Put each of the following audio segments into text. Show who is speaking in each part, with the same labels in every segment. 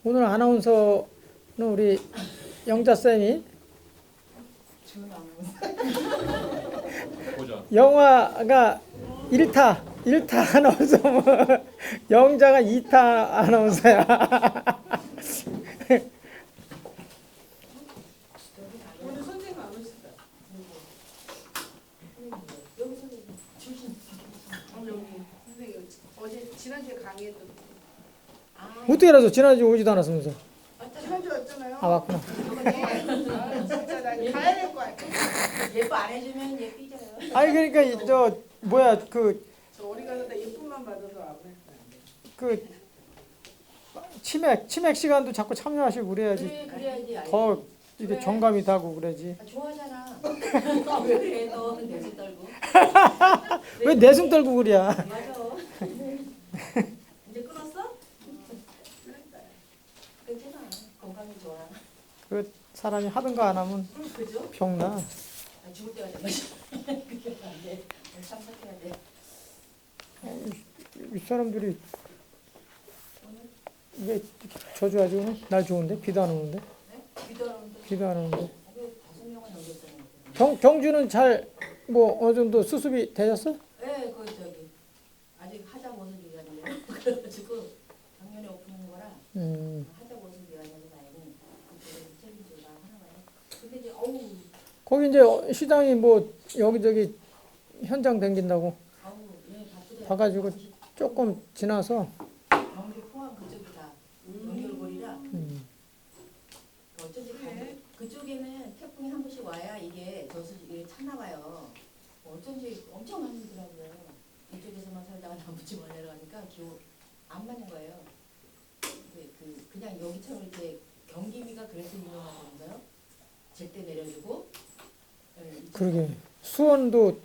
Speaker 1: 오늘 아나운서는 우리 영자쌤이 영화가 1타 아나운서면 영자가 2타 아나운서야.
Speaker 2: 오늘 선생님 안 오시다. 선생님 어제 지난주에 강의했던
Speaker 1: 어떻게 알아서 지난주에 오지도 않았으면서.
Speaker 2: 지난주 왔잖아요.
Speaker 1: 아 맞구나.
Speaker 2: 진짜 나 가야 될 거 같아.
Speaker 3: 예뻐 안 해주면 얘 삐져요.
Speaker 1: 아니 그러니까 저 뭐야
Speaker 2: 저 어디 가서 다 예쁨만 받아서 안 해.
Speaker 1: 그 치맥 시간도 자꾸 참여하시고 그래야지
Speaker 3: 그래 그래야지.
Speaker 1: 더 이게 정감이 다고 그러지.
Speaker 3: 아, 좋아하잖아. 왜 그래 너 내수 떨고.
Speaker 1: 왜 내숭 떨고 그래?
Speaker 3: 맞아. 이제 끊었어? 괜찮아. 건강이 좋아.
Speaker 1: 그 사람이 하든가 안 하면
Speaker 3: 그죠?
Speaker 1: 병나.
Speaker 3: 아, 죽을 때가 된 거지. 그게 안 돼. 참석해야 돼.
Speaker 1: 이 사람들이 왜 저주하지 오늘? 날 좋은데 비도 안 오는데
Speaker 3: 네? 비더라운데.
Speaker 1: 비도 안 오는데
Speaker 3: 5명은 넘겼잖아요.
Speaker 1: 경주는 잘 뭐 어느 정도 수습이 되셨어?
Speaker 3: 네, 그 저기 아직 하자 못을 얘기하는데 그래가지고 작년에 오픈한 거라 하자 못을 얘기하는 다행히 그쪽에 책임져라 하는 거예요. 근데 이제 어우
Speaker 1: 거기 이제 시장이 뭐 여기저기 현장 댕긴다고
Speaker 3: 아우 얘 바쁘대.
Speaker 1: 봐가지고 조금 지나서
Speaker 3: 경기 포항 그쪽이다. 연결고리라 어쩐지
Speaker 2: 그래.
Speaker 3: 그쪽에는 태풍이 한 번씩 와야 이게 저수지에 찼나 봐요. 어쩐지 엄청 많이 오더라고요. 이쪽에서만 살다가 남부지만 내려가니까 기후 안 맞는 거예요. 그냥 여기처럼 이렇게 경기미가 그래서 유명한 건가요? 제때 내려주고. 예, 이쪽은
Speaker 1: 그러게 수원도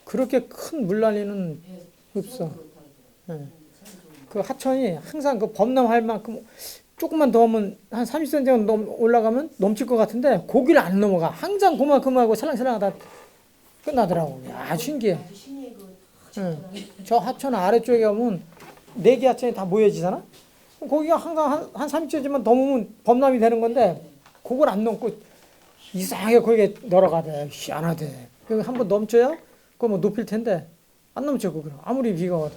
Speaker 1: 그렇게 큰 물난리는
Speaker 3: 예,
Speaker 1: 없어.
Speaker 3: 수원도 그렇다고 그러더라고요.
Speaker 1: 예.
Speaker 3: 참 좋은 거.
Speaker 1: 그 하천이 항상 그 범람할 만큼 조금만 더 하면 한 30cm 올라가면 넘칠 것 같은데 고기를 안 넘어가. 항상 그만큼하고 살랑살랑하다 끝나더라고. 야 신기해.
Speaker 3: 아주 신기해 그
Speaker 1: 응. 저 하천 아래쪽에 가면 4개 하천이 다 모여지잖아. 그럼 거기가 항상 한 30cm만 넘으면 범람이 되는 건데 그걸 안 넘고 이상하게 거기에 늘어가대. 희한하대. 여기 한번 넘쳐야 그거 뭐 높일 텐데 안 넘쳐 그거. 아무리 비가 와도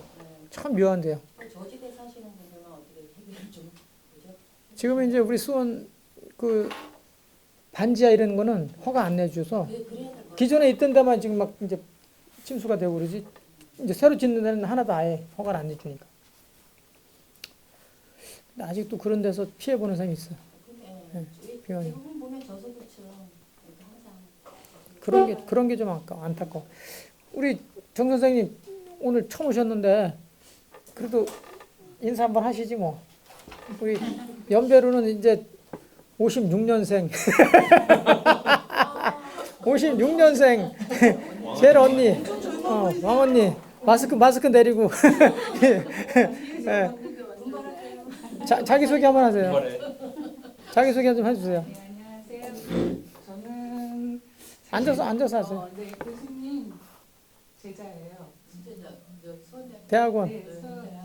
Speaker 1: 참 묘한데요.
Speaker 3: 저지대 사시는 분들만 어떻게 해결을 좀 그죠?
Speaker 1: 지금 이제 우리 수원 그 반지하 이런 거는 허가 안 내줘서
Speaker 3: 그래야 될 것 같아요.
Speaker 1: 기존에 있던 데만 지금 막 이제 침수가 되고 그러지 이제 새로 짓는 데는 하나도 아예 허가를 안 내주니까. 근데 아직도 그런 데서 피해 보는 사람이 있어.
Speaker 3: 네.
Speaker 1: 비용이.
Speaker 3: 대부분 보면 저소득층 이렇게 항상
Speaker 1: 그런 게 좀 안타까워. 우리 정 선생님 오늘 처음 오셨는데 그래도 인사 한번 하시지 뭐. 우리 연배로는 이제 56년생. 56년생 제일 언니, 왕 언니 마스크 내리고 예. 자기 소개 한번 하세요. 자기 소개 좀 해주세요.
Speaker 4: 네, 안녕하세요. 저는
Speaker 1: 앉아서 하세요.
Speaker 4: 네, 교수님 제자예요.
Speaker 3: 진짜 수원대
Speaker 1: 대학원.
Speaker 4: 네,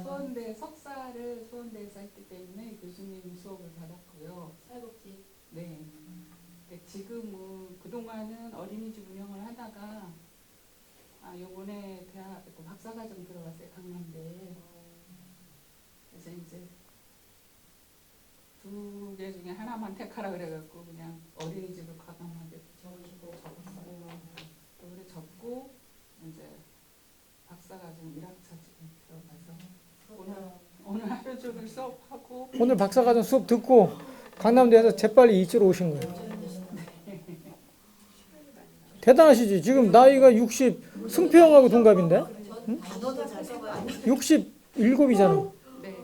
Speaker 4: 수원대 석사를 수원대에서 했기 때문에 교수님 수업을 받았고요.
Speaker 3: 사회복지
Speaker 4: 네. 근데 지금은 그동안은 어린이집 운영을 하다가 요번에 대학 박사과정 들어갔어요. 강남대. 그래서 이제 2개 중에 하나만 택하라 그래갖고 그냥 어린이집을 과감하게
Speaker 3: 적으시고 적었어요.
Speaker 4: 또 그래 접고 이제 박사과정 1학차 지금 들어가서 오늘 하루 종일 수업하고
Speaker 1: 오늘 박사과정 수업 듣고 강남대에서 재빨리 이쪽으로 오신 거예요. 대단하시지. 지금 나이가 60, 승표 형하고 동갑인데?
Speaker 3: 단어도 잘 써봐요.
Speaker 1: 67이잖아.
Speaker 4: 네.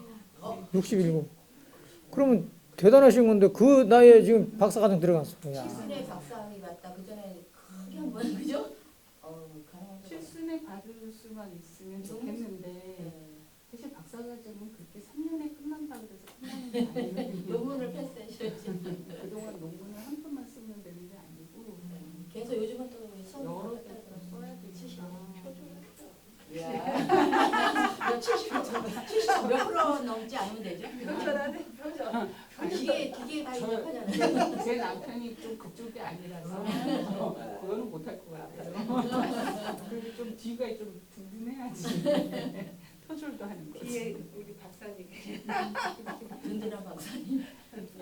Speaker 1: 67. 그러면 대단하신 건데 그 나이에 지금 박사과정 들어갔어. 야.
Speaker 3: 실순에 박사학위 맞다. 그 전에 크게 한 번 그죠? 가능한 거
Speaker 4: 실순에 받을 수만 있으면 좋겠는데 사실 박사과정은 그렇게 3년에 끝난다 그래서 끝나는 게 아니거든요.
Speaker 3: 논문을 패스하셔야지.
Speaker 4: 그동안 논문을 한 편만 쓰면 되는 게 아니고
Speaker 3: 그래서 요즘은 또 수업
Speaker 4: 여러 개 써야 되니까.
Speaker 3: 몇 프로 넘지 않으면 되죠?
Speaker 2: 표절하네 표절.
Speaker 4: 제 남편이 좀 그쪽이 아니라서 그거는 못할 것 같아요. 그리고 좀 뒤가 좀 든든해야지. 터줄도 하는 거지.
Speaker 2: 뒤에 우리 박사님.
Speaker 3: 든든한 박사님.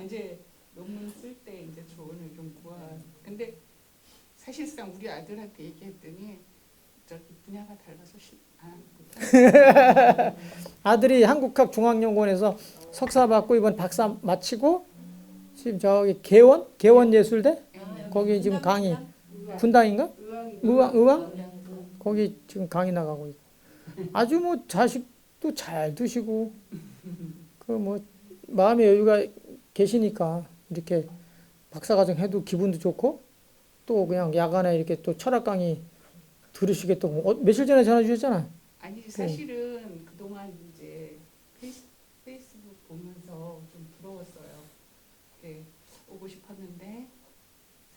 Speaker 4: 이제 논문 쓸 때 이제 조언을 좀 구하. 근데 사실상 우리 아들한테 얘기했더니 저기 분야가 달라서 못하는.
Speaker 1: 아들이 한국학중앙연구원에서 석사 받고 이번 박사 마치고 지금 저기 개원예술대 거기 지금 강의 분당인가? 의왕 거기 지금 강의 나가고 있고 아주 뭐 자식도 잘 두시고 그 뭐 마음의 여유가 계시니까 이렇게 박사과정 해도 기분도 좋고 또 그냥 야간에 이렇게 또 철학 강의 들으시게 또 며칠 전에 전화 주셨잖아.
Speaker 4: 아니 사실은 그동안 이제 페이스북 보면서 좀 부러웠어요. 이렇게 오고 싶었는데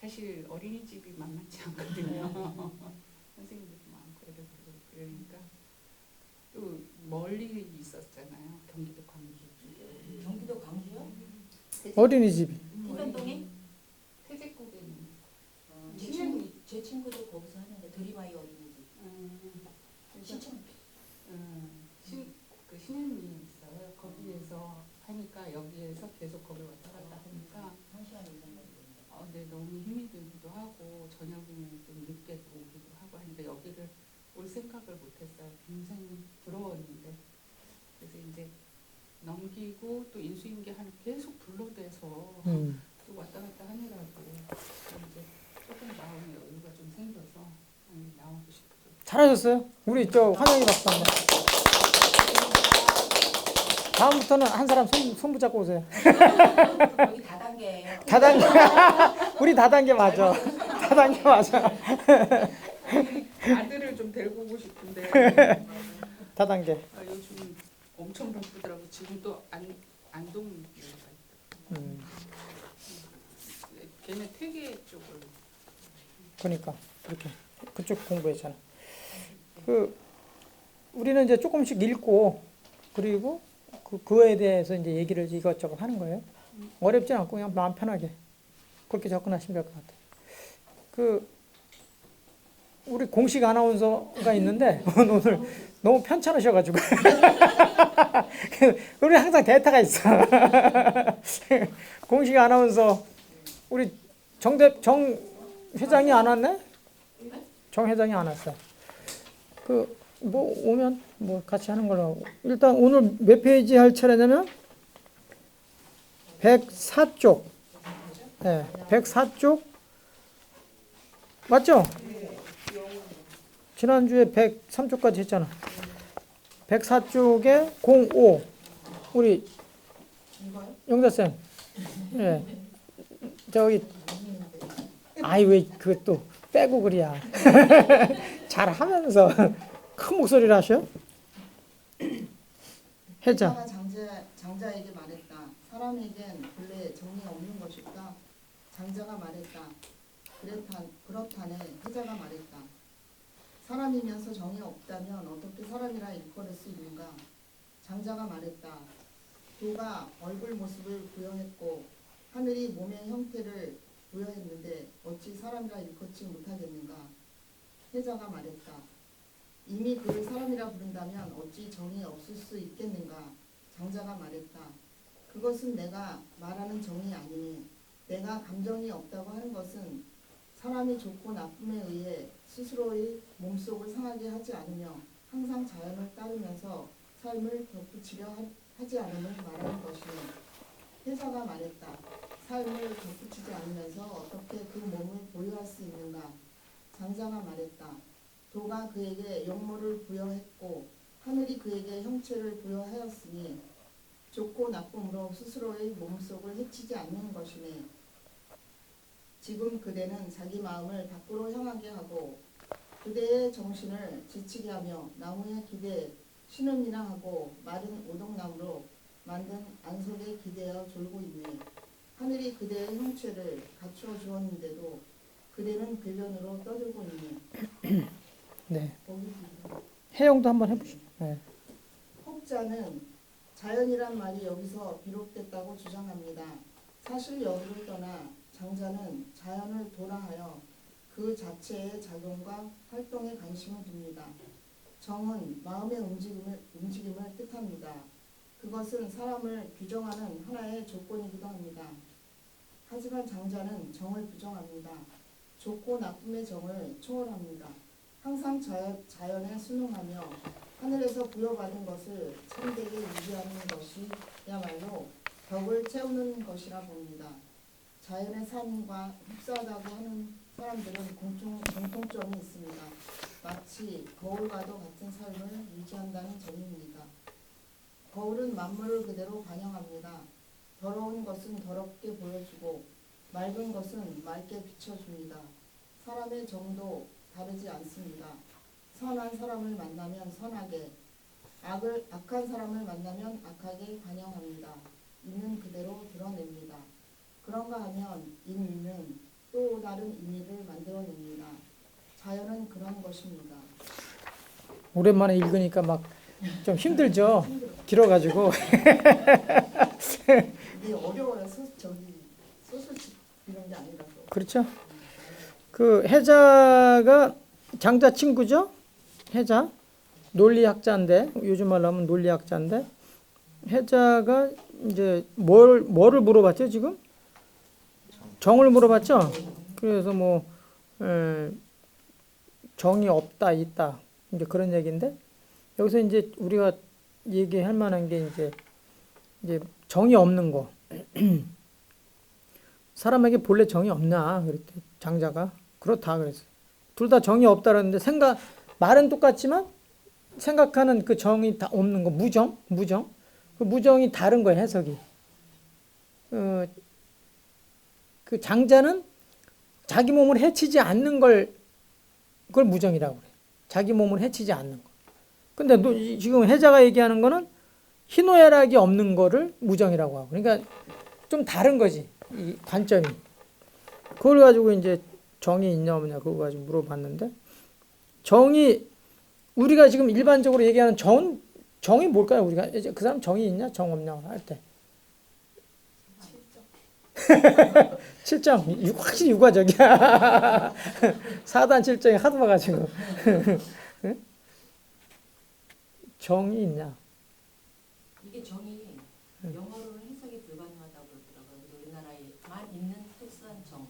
Speaker 4: 사실 어린이집이 만만치 않거든요. 선생님들도 많고 애들 그러니까 또 멀리 있었잖아요. 경기도 광주 쪽에.
Speaker 3: 경기도 광주요?
Speaker 1: 어린이집이.
Speaker 3: 태전동에?
Speaker 4: 태제국에 있는
Speaker 3: 제 친구도 거기서 하는데 드림아이 어린이집. 신청.
Speaker 4: 그 신현이 있어요. 거기에서 하니까 여기에서 계속 거기 왔다 갔다 하니까
Speaker 3: 1시간 이상 걸리는데.
Speaker 4: 네, 너무 힘이 들기도 하고 저녁이면 좀 늦게 오기도 하고 하니까 여기를 올 생각을 못했어요. 굉장히 부러웠는데 그래서 이제 넘기고 또 인수인계 하는 계속 불러대서 또 왔다 갔다 하느라고 이제 조금 마음의 여유가 좀 생겨서 나오고 싶어요.
Speaker 1: 잘하셨어요. 우리 저 환영이 박사 한번. 다음부터는 한 사람 손 붙잡고 오세요.
Speaker 3: 여기 다단계예요.
Speaker 1: 다단계. 우리 다단계 맞아. 다단계 맞아.
Speaker 4: 아들을 좀 데리고 오고 싶은데
Speaker 1: 다단계.
Speaker 4: 요즘 엄청 바쁘더라고. 지금 또 안동 여기가 있다. 걔네 퇴계 쪽을.
Speaker 1: 그러니까 그렇게 그쪽 공부했잖아. 우리는 이제 조금씩 읽고 그리고 그거에 대해서 이제 얘기를 이것저것 하는 거예요. 어렵지 않고 그냥 마음 편하게 그렇게 접근하시면 될 것 같아요. 우리 공식 아나운서가 있는데 오늘 너무 편찮으셔가지고 우리 항상 데이터가 있어. 공식 아나운서 우리 정 회장이 안 왔네? 정 회장이 안 왔어. 뭐 오면 뭐 같이 하는 걸로 하고. 일단 오늘 몇 페이지 할 차례냐면 104쪽. 네, 104쪽. 맞죠? 지난주에 103쪽까지 했잖아. 104쪽에 05. 우리 영자쌤. 예. 저기 아이 왜 그것도 빼고 그래야. 잘하면서 큰 목소리로 하셔? 해자.
Speaker 5: 장자에게 말했다. 사람에겐 본래 정이 없는 것일까? 장자가 말했다. 그렇다네. 해자가 말했다. 사람이면서 정이 없다면 어떻게 사람이라 일컬을 수 있는가? 장자가 말했다. 도가 얼굴 모습을 부여했고 하늘이 몸의 형태를 부여했는데 어찌 사람이라 일컫지 못하겠는가? 해자가 말했다. 이미 그를 사람이라 부른다면 어찌 정이 없을 수 있겠는가? 장자가 말했다. 그것은 내가 말하는 정이 아니니 내가 감정이 없다고 하는 것은 사람이 좋고 나쁨에 의해 스스로의 몸속을 상하게 하지 않으며 항상 자연을 따르면서 삶을 덧붙이려 하지 않음을 말하는 것이니 해자가 말했다. 삶을 덧붙이지 않으면서 어떻게 그 몸을 보유할 수 있는가? 장자가 말했다. 도가 그에게 영모를 부여했고 하늘이 그에게 형체를 부여하였으니 좋고 나쁨으로 스스로의 몸속을 해치지 않는 것이네. 지금 그대는 자기 마음을 밖으로 향하게 하고 그대의 정신을 지치게 하며 나무의 기대에 신음이나 하고 마른 오동나무로 만든 안속에 기대어 졸고 있네. 하늘이 그대의 형체를 갖추어 주었는데도 그대는 궤변으로 떠들고 있네.
Speaker 1: 네. 해영도 한번 해보시죠. 네.
Speaker 5: 혹자는 자연이란 말이 여기서 비롯됐다고 주장합니다. 사실 여부를 떠나 장자는 자연을 도라하여 그 자체의 작용과 활동에 관심을 둡니다. 정은 마음의 움직임을 뜻합니다. 그것은 사람을 규정하는 하나의 조건이기도 합니다. 하지만 장자는 정을 부정합니다. 좋고 나쁨의 정을 초월합니다. 항상 자연에 순응하며 하늘에서 부여받은 것을 참되게 유지하는 것이야말로 벽을 채우는 것이라 봅니다. 자연의 삶과 흡사하다고 하는 사람들은 공통점이 있습니다. 마치 거울과도 같은 삶을 유지한다는 점입니다. 거울은 만물을 그대로 반영합니다. 더러운 것은 더럽게 보여주고 맑은 것은 맑게 비춰줍니다. 사람의 정도 다르지 않습니다. 선한 사람을 만나면 선하게, 악한 사람을 만나면 악하게 반영합니다. 있는 그대로 드러냅니다. 그런가 하면 인위는 또 다른 인위를 만들어냅니다. 자연은 그런 것입니다.
Speaker 1: 오랜만에 읽으니까 막 좀 힘들죠. 길어가지고.
Speaker 5: 이게 어려워요. 소설 이런 게 아니라서.
Speaker 1: 그렇죠. 그 해자가 장자 친구죠. 해자 논리학자인데 요즘 말로 하면 논리학자인데 해자가 이제 뭐를 물어봤죠 지금? 정을 물어봤죠. 그래서 뭐 정이 없다 있다 이제 그런 얘기인데 여기서 이제 우리가 얘기할 만한 게 이제 정이 없는 거. 사람에게 본래 정이 없나 그랬대 장자가. 그렇다 그랬어. 둘 다 정이 없다 그랬는데 말은 똑같지만 생각하는 그 정이 다 없는 거. 무정. 그 무정이 다른 거예요 해석이. 그 장자는 자기 몸을 해치지 않는 그걸 무정이라고 그래. 자기 몸을 해치지 않는 거. 근데 지금 해자가 얘기하는 거는 희노애락이 없는 거를 무정이라고 하고. 그러니까 좀 다른 거지. 이 관점이. 그걸 가지고 이제 정이 있냐 없냐 그거 가지고 물어봤는데 정이 우리가 지금 일반적으로 얘기하는 정이 뭘까요? 우리가 이제 그 사람 정이 있냐 정 없냐 할 때. 7점 확실히 육아적이야. 4단 7점이 하도 봐가지고. 정이 있냐?
Speaker 3: 이게 정이 영어로는 해석이 불가능하다고 그러더라고요. 우리나라에만 있는 특수한 정.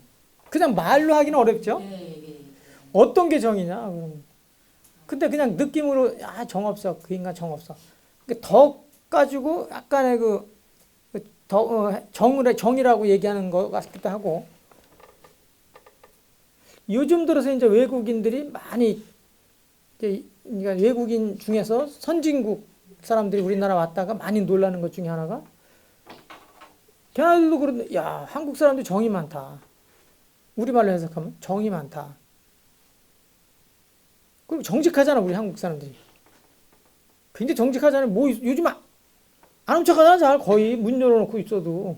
Speaker 1: 그냥 말로 하기는 어렵죠.
Speaker 3: 예.
Speaker 1: 어떤 게 정이냐? 그러면. 근데 그냥 느낌으로 정 없어. 그 인간 정 없어. 더 가지고 약간의 정이라고 얘기하는 것 같기도 하고. 요즘 들어서 이제 외국인들이 많이 그러니까 외국인 중에서 선진국 사람들이 우리나라 왔다가 많이 놀라는 것 중에 하나가 걔네들도 그런데 야 한국 사람들 정이 많다. 우리말로 해석하면 정이 많다. 그리고 정직하잖아 우리 한국 사람들이. 굉장히 정직하잖아요. 뭐 요즘 안 훔쳐가잖아 잘 거의 문 열어놓고 있어도.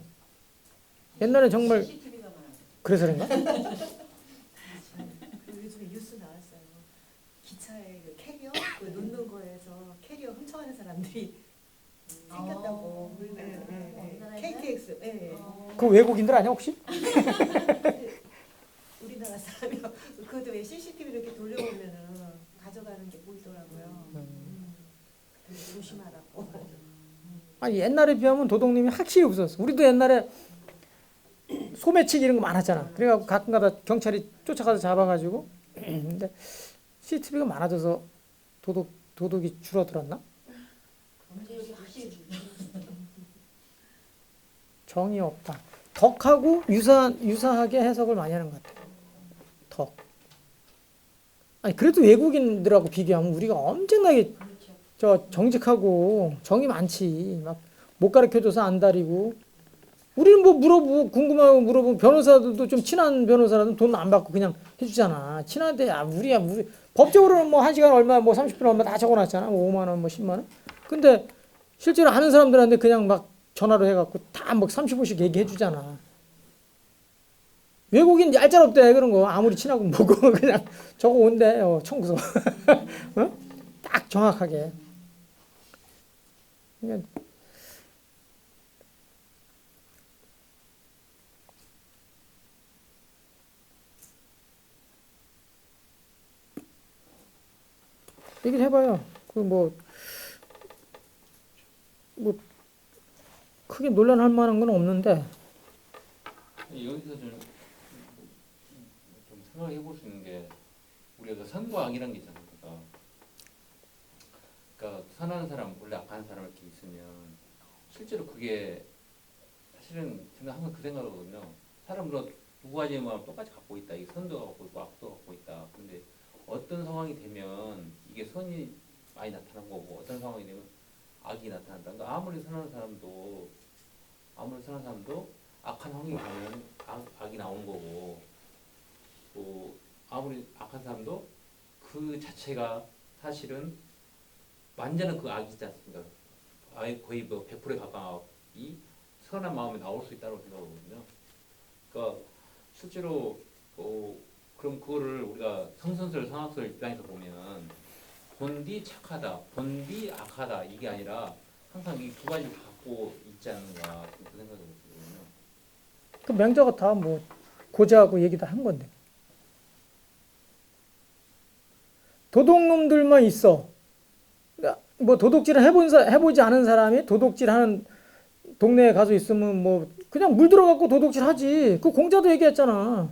Speaker 1: 옛날에 정말
Speaker 3: CCTV가 많아요.
Speaker 1: 그래서 그런가?
Speaker 6: 그리고 요즘에 뉴스 나왔어요. 기차에 그 캐리어 그 놓는 거에서 캐리어 훔쳐가는 사람들이 생겼다고.
Speaker 3: 우리나라에는?
Speaker 6: KTX. 예.
Speaker 1: 그 외국인들 아니야 혹시?
Speaker 6: 우리나라 사람이요. 그것도 왜 CCTV 이렇게 돌려보면은 가져가는 게 보이더라고요. 조심하라고.
Speaker 1: 아니 옛날에 비하면 도둑님이 확실히 없었어. 우리도 옛날에 소매치기 이런 거 많았잖아. 그래갖고 가끔가다 경찰이 쫓아가서 잡아가지고. 근데 CCTV가 많아져서 도둑이 줄어들었나?
Speaker 3: 범죄율이 확실히 줄어요.
Speaker 1: 정이 없다. 덕하고 유사하게 해석을 많이 하는 것 같아요. 덕. 아니 그래도 외국인들하고 비교하면 우리가 엄청나게
Speaker 3: 그렇죠.
Speaker 1: 정직하고 정이 많지. 막 못 가르쳐줘서 안달이고. 우리는 뭐 물어보고 궁금하고 물어보면 변호사들도 좀 친한 변호사라도 돈 안 받고 그냥 해주잖아. 친한데 우리 법적으로는 뭐 1시간 얼마 뭐 30분 얼마 다 적어놨잖아. 뭐 5만 원 뭐 10만 원. 근데 실제로 아는 사람들한테 그냥 막 전화로 해갖고 다 뭐 30분씩 얘기해 주잖아. 외국인 얄짤없대 그런 거. 아무리 친하고 뭐고 그냥 저거 온대 청구서. 어? 딱 정확하게. 그러니까 얘기를 해봐요. 그 뭐 크게 논란할 만한 건 없는데
Speaker 7: 여기서 좀 생각해 볼 수 있는 게 우리가 그 선과 악이라는 게 있잖아요. 그러니까 선한 사람, 원래 악한 사람 이렇게 있으면 실제로 그게 사실은 제가 항상 그 생각을 하거든요. 사람으로 두 가지 마음 똑같이 갖고 있다. 이게 선도 갖고 있고 악도 갖고 있다. 근데 어떤 상황이 되면 이게 선이 많이 나타난 거고 어떤 상황이 되면 악이 나타난다. 그러니까 아무리 선한 사람도 악한 환경이 되면 악이 나오는 거고 또 아무리 악한 사람도 그 자체가 사실은 완전한 그 악이지 않습니까? 아예 거의 뭐 100%에 가까운 이 선한 마음이 나올 수 있다고 생각하거든요. 그러니까 실제로 그럼 그거를 우리가 성선설, 성악설 입장에서 보면 본디 착하다, 본디 악하다 이게 아니라 항상 이 두 가지를 갖고 있지 않는가 그 생각이 들거든요.
Speaker 1: 그 맹자가 다 뭐 고자하고 얘기 다 한 건데. 도둑놈들만 있어. 뭐 도둑질 해보지 않은 사람이 도둑질하는 동네에 가서 있으면 뭐 그냥 물 들어갖고 도둑질 하지. 그 공자도 얘기했잖아.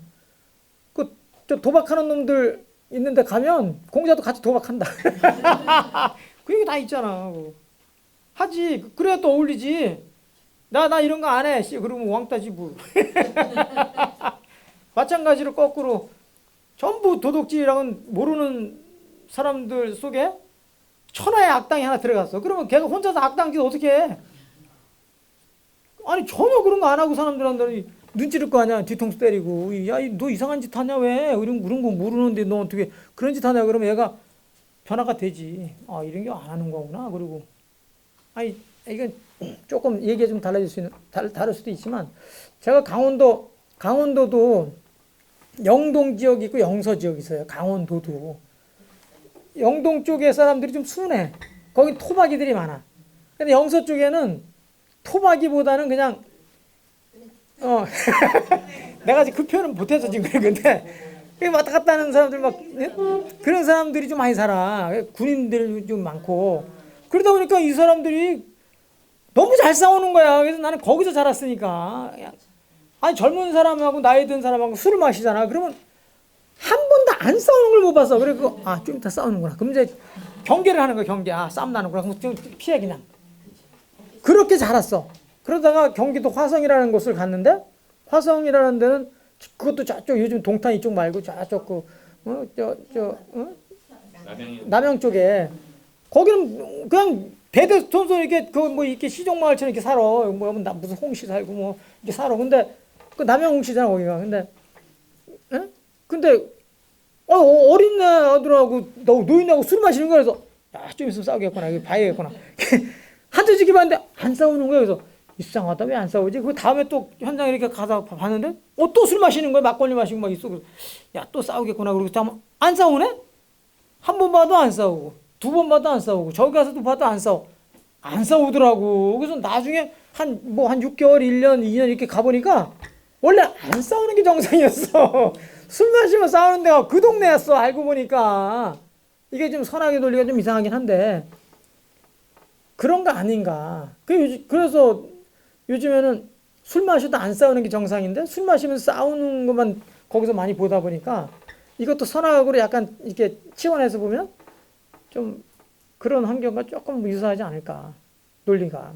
Speaker 1: 저 도박하는 놈들 있는데 가면 공자도 같이 도박한다. 그 얘기 다 있잖아. 하지. 그래야 또 어울리지. 나 이런 거 안 해. 씨, 그러면 왕따지 뭐. 마찬가지로 거꾸로 전부 도둑질이랑은 모르는 사람들 속에 천하의 악당이 하나 들어갔어. 그러면 걔가 혼자서 악당짓 어떻게 해? 아니 전혀 그런 거 안 하고 사람들한테 눈찌를 거 아니야. 뒤통수 때리고. 야, 너 이상한 짓 하냐 왜? 그런 거 모르는데 너 어떻게 그런 짓 하냐? 그러면 얘가 변화가 되지. 아, 이런 게 안 하는 거구나. 그리고 아니 이건 조금 얘기가 좀 다를 수도 있지만 제가 강원도도 영동 지역이 있고 영서 지역이 있어요. 강원도도. 영동 쪽에 사람들이 좀 순해. 거기 토박이들이 많아. 근데 영서 쪽에는 토박이보다는 그냥 내가 지금 그 표현은 못해서 지금 그런데 왔다 갔다 하는 사람들 막 그런 사람들이 좀 많이 살아. 군인들 좀 많고 그러다 보니까 이 사람들이 너무 잘 싸우는 거야. 그래서 나는 거기서 자랐으니까. 아니 젊은 사람하고 나이 든 사람하고 술을 마시잖아. 그러면 한 번도 안 싸우는 걸 못 봤어. 그리고 좀 이따 싸우는구나. 그럼 이제 경계를 하는 거야. 경계. 싸움 나는구나. 그럼 좀 피해 그냥. 그렇게 자랐어. 그러다가 경기도 화성이라는 곳을 갔는데 화성이라는 데는 그것도 저쪽 요즘 동탄 이쪽 말고 저쪽 남양 쪽에 거기는 그냥 대대손손 이렇게 이렇게 시종마을처럼 이렇게 살아. 무슨 홍씨 살고 뭐 이렇게 살아. 근데 그 남양 홍씨잖아 거기가. 근데 어린 애들하고 노인하고 술 마시는 거야. 그래서 좀 있으면 싸우겠구나. 이거 봐야겠구나. 한두 지기 봤는데 안 싸우는 거야. 그래서 이상하다. 왜 안 싸우지? 그 다음에 또 현장에 이렇게 가서 봤는데 또 술 마시는 거야. 막걸리 마시고 막 있어. 야, 또 싸우겠구나. 그리고 안 싸우네? 한 번 봐도 안 싸우고 두 번 봐도 안 싸우고 저기 가서도 봐도 안 싸우더라고. 그래서 나중에 한 6개월, 1년, 2년 이렇게 가보니까 원래 안 싸우는 게 정상이었어. 술 마시면 싸우는 데가 그 동네였어. 알고 보니까 이게 좀 선악의 논리가 좀 이상하긴 한데 그런 거 아닌가. 그래서 요즘에는 술 마셔도 안 싸우는 게 정상인데 술 마시면 싸우는 것만 거기서 많이 보다 보니까 이것도 선악으로 약간 이렇게 치환해서 보면 좀 그런 환경과 조금 유사하지 않을까. 논리가.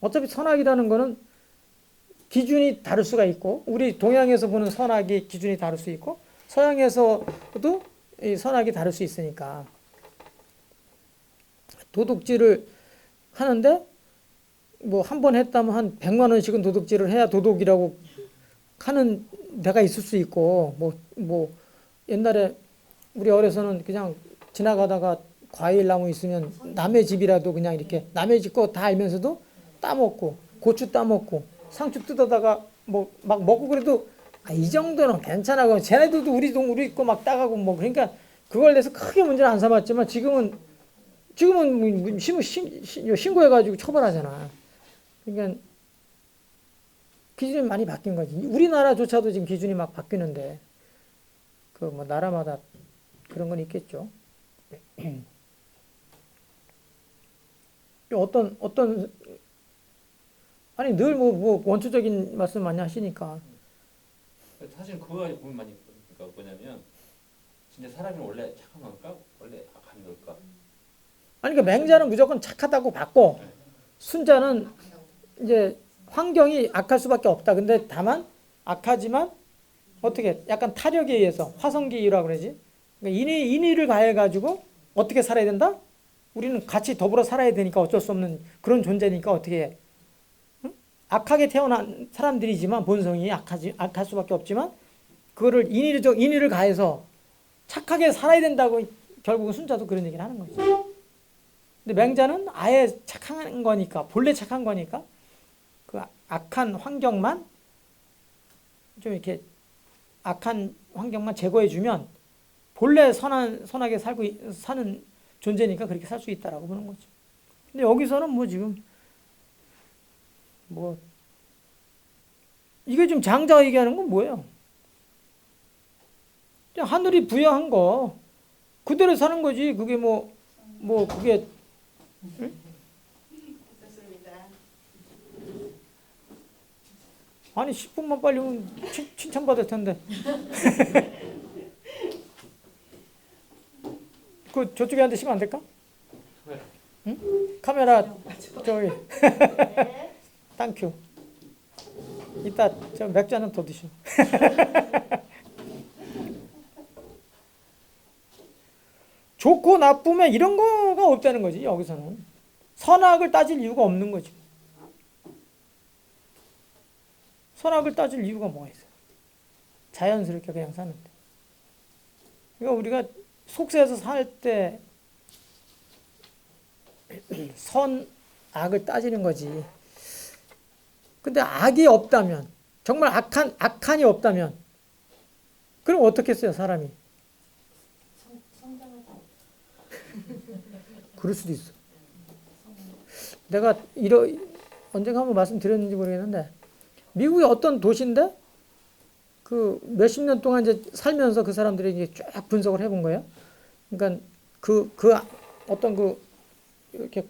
Speaker 1: 어차피 선악이라는 거는 기준이 다를 수가 있고 우리 동양에서 보는 선악이 기준이 다를 수 있고 서양에서도 이 선악이 다를 수 있으니까 도둑질을 하는데 뭐 한 번 했다면 한 100만 원씩은 도둑질을 해야 도둑이라고 하는 데가 있을 수 있고 뭐 옛날에 우리 어려서는 그냥 지나가다가 과일 나무 있으면 남의 집이라도 그냥 이렇게 남의 집 거 다 알면서도 따먹고 고추 따먹고 상추 뜯어다가 뭐 막 먹고 그래도 이 정도는 괜찮아. 쟤네들도 우리 거 막 따가고 뭐 그러니까 그걸 내서 크게 문제를 안 삼았지만 지금은 신고해가지고 처벌하잖아. 그러니까 기준이 많이 바뀐 거지. 우리나라조차도 지금 기준이 막 바뀌는데 그 뭐 나라마다 그런 건 있겠죠. 어떤 아니 늘 뭐 원초적인 말씀 많이 하시니까
Speaker 7: 사실 그거 가지고 고민 많이 했거든요. 그러니까 뭐냐면 진짜 사람이 원래 착한 걸까? 원래 악한 걸까?
Speaker 1: 아니 그러니까 맹자는 무조건 착하다고 봤고 순자는 이제 환경이 악할 수밖에 없다. 근데 다만 악하지만 어떻게 약간 타력에 의해서 화성기라고 그러지. 그러니까 인의를 가해 가지고 어떻게 살아야 된다? 우리는 같이 더불어 살아야 되니까 어쩔 수 없는 그런 존재니까 어떻게 해? 응? 악하게 태어난 사람들이지만 본성이 악할 수밖에 없지만 그거를 인의를 가해서 착하게 살아야 된다고 결국은 순자도 그런 얘기를 하는 거지. 근데 맹자는 아예 착한 거니까 본래 착한 거니까 그 악한 환경만 좀 이렇게 악한 환경만 제거해 주면 본래 선하게 사는 존재니까 그렇게 살 수 있다라고 보는 거죠. 근데 여기서는 뭐 지금 뭐 이게 지금 장자가 얘기하는 건 뭐예요? 그냥 하늘이 부여한 거 그대로 사는 거지. 그게 뭐 그게 응?
Speaker 2: 좋습니다.
Speaker 1: 아니 10분만 빨리 오면 칭찬받을 텐데. 그 저쪽에 앉으시면 안 될까? 응? 카메라 저기. 땡큐. 이따 저 맥주 한 잔 더 드시오. 좋고 나쁨에 이런 거가 없다는 거지. 여기서는 선악을 따질 이유가 없는 거지. 선악을 따질 이유가 뭐가 있어요? 자연스럽게 그냥 사는데. 그러니까 우리가 속세에서 살 때 선악을 따지는 거지. 근데 악이 없다면, 정말 악한이 없다면, 그럼 어떻게 했어요, 사람이?
Speaker 3: 성장을 다
Speaker 1: 그럴 수도 있어. 내가 언젠가 한번 말씀드렸는지 모르겠는데, 미국의 어떤 도시인데, 그 몇십 년 동안 이제 살면서 그 사람들이 이제 쫙 분석을 해본 거예요. 그러니까 이렇게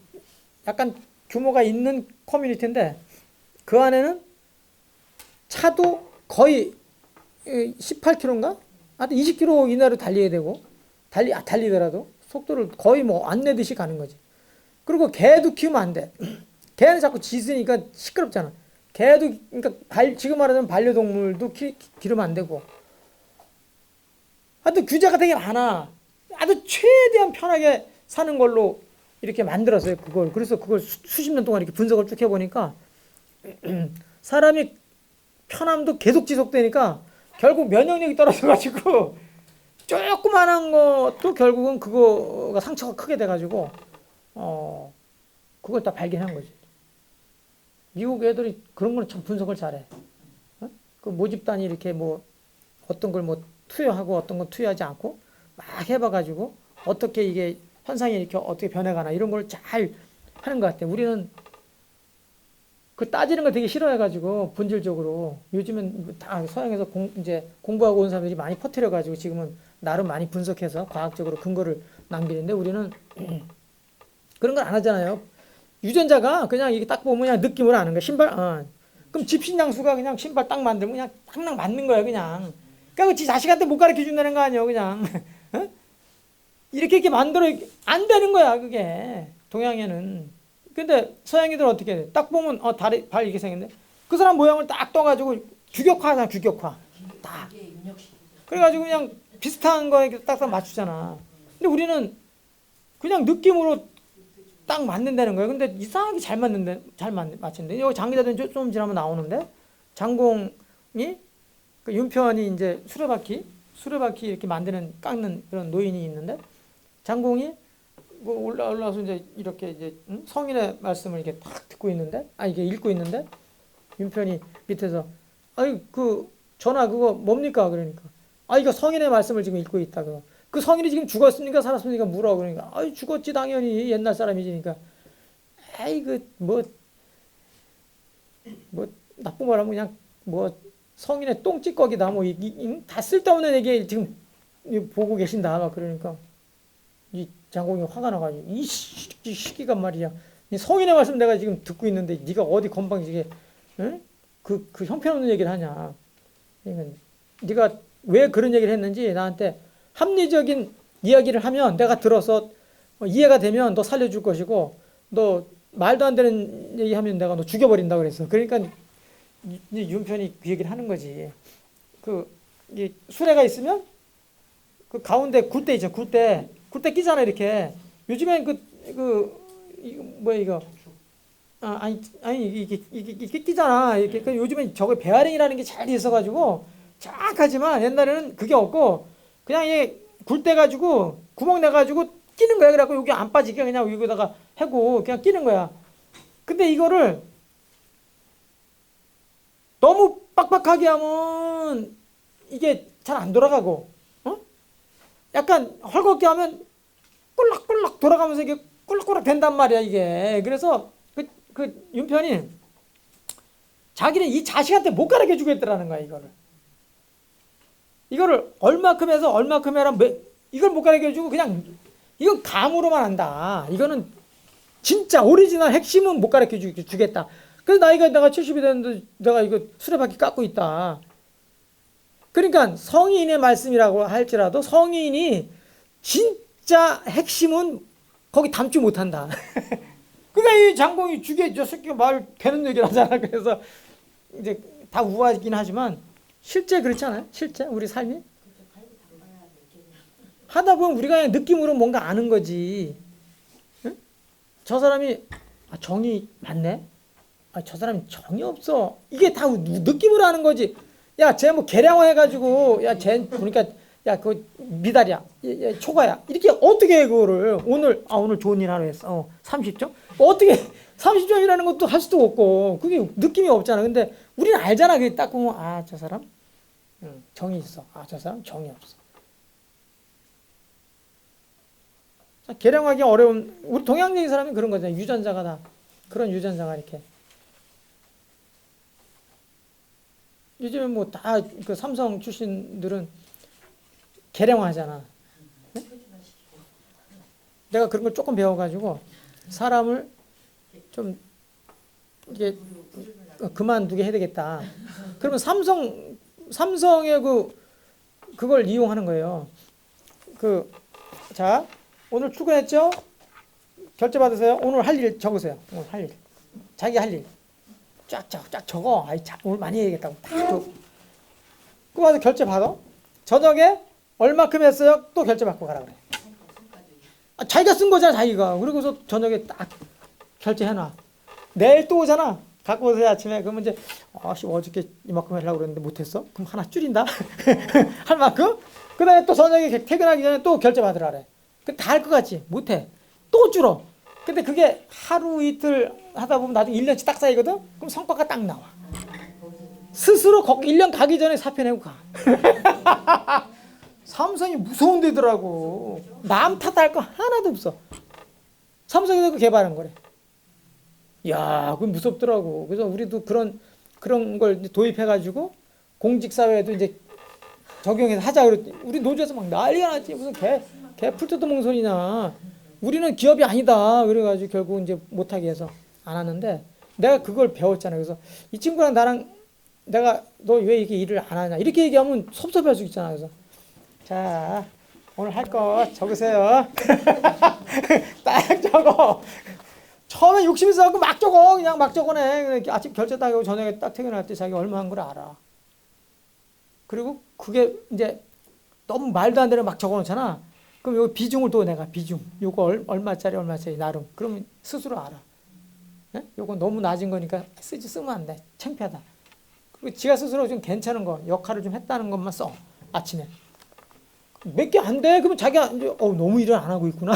Speaker 1: 약간 규모가 있는 커뮤니티인데, 그 안에는 차도 거의 18km인가? 하여튼 20km 이내로 달려야 되고, 달리더라도 속도를 거의 뭐 안 내듯이 가는 거지. 그리고 개도 키우면 안 돼. 개는 자꾸 짖으니까 시끄럽잖아. 개도, 그러니까 지금 말하자면 반려동물도 기르면 안 되고. 하여튼 규제가 되게 많아. 아주 최대한 편하게 사는 걸로 이렇게 만들었어요, 그걸. 그래서 그걸 수십 년 동안 이렇게 분석을 쭉 해보니까, 사람이 편함도 계속 지속되니까 결국 면역력이 떨어져가지고 조그만한 것도 결국은 그거가 상처가 크게 돼가지고 그걸 다 발견한 거지. 미국 애들이 그런 거는 참 분석을 잘해. 어? 그 모집단이 이렇게 뭐 어떤 걸 뭐 투여하고 어떤 건 투여하지 않고 막 해봐가지고 어떻게 이게 현상이 이렇게 어떻게 변해가나 이런 걸 잘 하는 것 같아. 우리는 그 따지는 걸 되게 싫어해가지고 본질적으로 요즘은 다 서양에서 이제 공부하고 온 사람들이 많이 퍼뜨려가지고 지금은 나름 많이 분석해서 과학적으로 근거를 남기는데 우리는 그런 걸 안 하잖아요. 유전자가 그냥 이게 딱 보면 그냥 느낌으로 아는 거야. 신발, 그럼 집신양수가 그냥 신발 딱 만들면 그냥 딱 맞는 거야, 그냥. 그러니까 지 자식한테 못 가르쳐 준다는 거 아니에요, 그냥. 어? 이렇게 만들어, 안 되는 거야, 그게. 동양에는. 근데 서양인들 어떻게 해? 딱 보면, 발 이렇게 생겼네. 그 사람 모양을 딱 떠가지고 규격화하잖아, 규격화. 딱.
Speaker 3: 이게 입력식.
Speaker 1: 그래가지고 그냥 비슷한 거에 딱딱 맞추잖아. 근데 우리는 그냥 느낌으로 딱 맞는다는 거예요. 근데 이상하게 잘 맞춘대. 여기 장기자들은 좀 지나면 나오는데, 장공이, 그 윤편이 이제 수레바퀴 이렇게 깎는 그런 노인이 있는데, 장공이 뭐 올라와서 이제 이렇게 이제 성인의 말씀을 이렇게 탁 듣고 있는데, 이게 읽고 있는데, 윤편이 밑에서, 그 전하 그거 뭡니까? 그러니까, 이거 성인의 말씀을 지금 읽고 있다. 그 성인이 지금 죽었습니까? 살았습니까? 물어. 그러니까, 죽었지, 당연히. 옛날 사람이지니까. 나쁜 말 하면 그냥, 성인의 똥찌꺼기다. 다 쓸데없는 얘기 지금 보고 계신다. 막 그러니까. 장공이 화가 나가지고 이 시기가 말이야. 이 성인의 말씀 내가 지금 듣고 있는데 네가 어디 건방지게 응? 그 형편없는 얘기를 하냐. 그러니까 네가 왜 그런 얘기를 했는지 나한테 합리적인 이야기를 하면 내가 들어서 이해가 되면 너 살려줄 것이고 너 말도 안 되는 얘기하면 내가 너 죽여버린다 그랬어. 그러니까 윤편이 그 얘기를 하는 거지. 이 수레가 있으면 그 가운데 굴대 있죠. 굴대 끼잖아 이렇게. 요즘엔 뭐야 이거. 이게 끼잖아. 이렇게. 요즘엔 저거 베어링이라는 게 잘 있어가지고 정확하지만 옛날에는 그게 없고 그냥 이게 굴대 가지고 구멍 내 가지고 끼는 거야. 그래갖고 여기 안 빠지게 그냥 여기다가 해고 그냥 끼는 거야. 근데 이거를 너무 빡빡하게 하면 이게 잘 안 돌아가고, 약간 헐겁게 하면 꿀락꿀락 돌아가면서 이게 꿀락꿀락 된단 말이야 이게. 그래서 그 윤편이 자기는 이 자식한테 못 가르쳐 주겠더라는 거야 이거를 얼마큼 해서 얼마큼 해라 이걸 못 가르쳐 주고 그냥 이건 감으로만 한다. 이거는 진짜 오리지널 핵심은 못 가르쳐 주겠다. 그래서 나이가 내가 70이 됐는데 내가 이거 수레바퀴 깎고 있다. 그러니까 성인의 말씀이라고 할지라도 성인이 진짜 핵심은 거기 담지 못한다. 그러니까 이 장공이 죽여 저 새끼가 말 되는 얘기를 하잖아. 그래서 이제 다 우아하긴 하지만 실제 그렇지 않아요? 실제 우리 삶이 하다 보면 우리가 그냥 느낌으로 뭔가 아는 거지. 응? 저 사람이 정이 많네. 저 사람이 정이 없어. 이게 다 느낌으로 아는 거지. 야, 쟤 뭐 계량화 해가지고, 야, 쟤 보니까, 야, 그거 미달이야, 야, 초과야. 이렇게 어떻게 해, 그거를. 오늘 좋은 일 하러 했어. 30점? 어떻게, 30점이라는 것도 할 수도 없고, 그게 느낌이 없잖아. 근데 우리는 알잖아. 그게 딱 보면, 저 사람, 정이 있어. 저 사람 정이 없어. 자, 계량하기 어려운, 우리 동양적인 사람이 그런 거잖아. 유전자가 다. 그런 유전자가 이렇게. 요즘에 뭐 다 그 삼성 출신들은 계량화하잖아. 네? 내가 그런 걸 조금 배워가지고 사람을 좀 이게 그만두게 해야 되겠다. 그러면 삼성의 그걸 이용하는 거예요. 자, 오늘 출근했죠? 결제 받으세요. 오늘 할 일 적으세요. 오늘 할 일. 자기 할 일. 쫙 적어. 오늘 많이 해야겠다고. 딱 적. 그 와서 결제 받아. 저녁에 얼마큼 했어요? 또 결제 받고 가라 그래. 자기가 쓴 거잖아, 자기가. 그러고서 저녁에 딱 결제해놔. 내일 또 오잖아. 갖고 오세요, 아침에. 그러면 이제, 어저께 이만큼 하려고 그랬는데 못했어? 그럼 하나 줄인다? 할 만큼? 그 다음에 또 저녁에 퇴근하기 전에 또 결제 받으라 그래. 다 할 것 같지? 못해. 또 줄어. 근데 그게 하루 이틀 하다 보면 나중에 1년치 딱 쌓이거든? 그럼 성과가 딱 나와. 스스로 1년 가기 전에 사표 내고 가. 삼성이 무서운 데더라고. 남 탓할 거 하나도 없어. 삼성이 그 개발한 거래. 야, 그건 무섭더라고. 그래서 우리도 그런 걸 도입해가지고 공직사회에도 이제 적용해서 하자. 우리 노조에서 막 난리가 났지. 무슨 개 풀 뜯어먹는 소리냐. 우리는 기업이 아니다. 그래가지고 결국 이제 못하게 해서 안 하는데 내가 그걸 배웠잖아. 그래서 이 친구랑 나랑 내가 너 왜 이렇게 일을 안 하냐. 이렇게 얘기하면 섭섭할 수 있잖아. 그래서 자, 오늘 할 거 적으세요. 딱 적어. 처음에 욕심 있어갖고 막 적어. 그냥 막 적어내. 아침 결제 딱 하고 저녁에 딱 퇴근할 때 자기 얼마 한 걸 알아. 그리고 그게 이제 너무 말도 안 되는 막 적어놓잖아. 그럼 요 비중을 또 내가 비중. 요거 얼마짜리 나름. 그러면 스스로 알아. 예? 요거 너무 낮은 거니까 쓰면 안 돼. 창피하다. 그리고 지가 스스로 좀 괜찮은 거, 역할을 좀 했다는 것만 써. 아침에. 몇 개 안 돼? 그러면 자기가 이제 너무 일을 안 하고 있구나.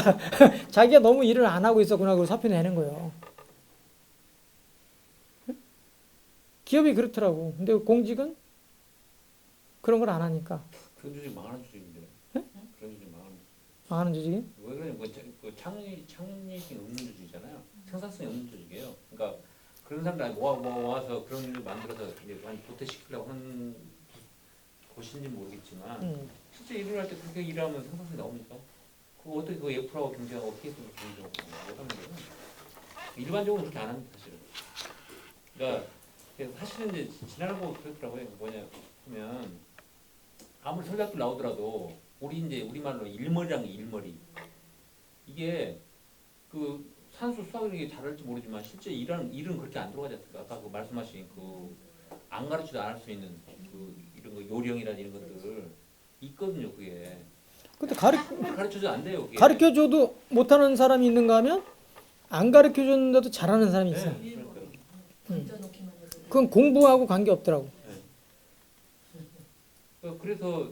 Speaker 1: 자기가 너무 일을 안 하고 있었구나. 그리고 사표 내는 거예요. 기업이 그렇더라고. 근데 공직은 그런 걸 안 하니까.
Speaker 7: 그런 조직 망하는 조직인데.
Speaker 1: 네?
Speaker 7: 그런 조직
Speaker 1: 망하는 조직이?
Speaker 7: 왜 그러냐? 창의력이 없는 조직이잖아요. 생산성이 없는 조직이에요. 그러니까 그런 사람들 와서 그런 일을 만들어서 이제 도태시키려고 하는 곳인지 모르겠지만 실제 일을 할 때 그렇게 일하면 생산성이 나옵니까? 그 어떻게 그 F라고 경쟁하고 어떻게 했으면 못하는 거예요. 일반적으로 그렇게 안 합니다 사실은. 그러니까 사실은 이제 지나고 그렇더라고요. 뭐냐 하면 아무리 설략들 나오더라도 우리 이제 우리말로 일머리란 게 일머리. 이게 그 산수 수학을 이게 잘할지 모르지만 실제 일은 그렇게 안 들어가지 않습니까? 아까 그 말씀하신 그 안 가르치도 안 할 수 있는 그 이런 거 요령이나 이런 것들 있거든요. 그게
Speaker 1: 근데
Speaker 7: 가르쳐도 안 돼요. 그게.
Speaker 1: 가르쳐줘도 못하는 사람이 있는가 하면 안 가르쳐줬는데도 잘하는 사람이
Speaker 7: 네,
Speaker 1: 있어요.
Speaker 7: 그러니까요.
Speaker 3: 던져놓기만 해도
Speaker 1: 그건 공부하고 관계 없더라고.
Speaker 7: 그래서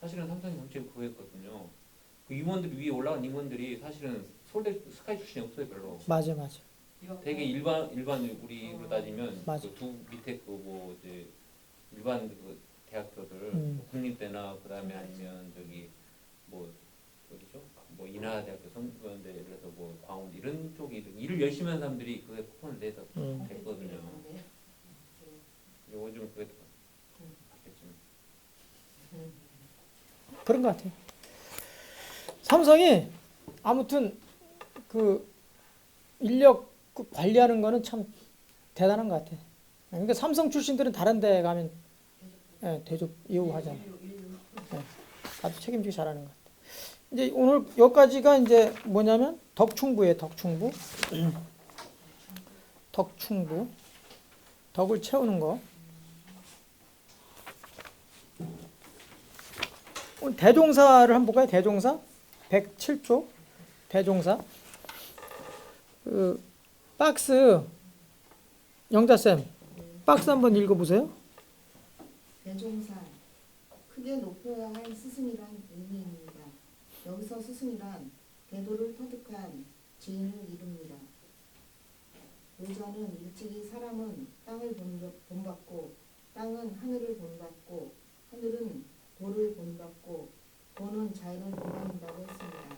Speaker 7: 사실은 삼성의 정책이 그거였거든요. 그 임원들 위에 올라간 임원들이 사실은 서울대 스카이 출신이 없어요 별로.
Speaker 1: 맞아, 맞아.
Speaker 7: 되게 일반 우리로 따지면
Speaker 1: 맞아.
Speaker 7: 그 두 밑에 그 뭐 이제 일반 그 대학교들
Speaker 1: 음.
Speaker 7: 국립대나 그다음에 아니면 저기 뭐 어디죠? 뭐 인하대학교 성균관대 예를 들어서 뭐 광운 이런 쪽이 일을 열심히 하는 사람들이 그게 폭언을 내서 됐거든요. 요즘 그게 바뀌었지만.
Speaker 1: 그런 것 같아요. 삼성이 아무튼 그 인력 그 관리하는 거는 참 대단한 것 같아요. 그러니까 삼성 출신들은 다른 데 가면 대접 이용하잖아. 아주 책임지기 잘하는 것 같아요. 이제 오늘 여기까지가 이제 뭐냐면 덕충부예요. 덕충부. 덕충부. 덕을 채우는 거. 오늘 대종사를 한번 볼까요? 대종사 107쪽 대종사 그 박스 영자쌤 박스 한번 읽어보세요.
Speaker 5: 대종사 크게 높여야 할 스승이란 의미입니다. 여기서 스승이란 대도를 터득한 지인을 이룹니다. 노자는 일찍이 사람은 땅을 본받고 땅은 하늘을 본받고 하늘은 도를 본받고 도는 자연을 본받는다고 했습니다.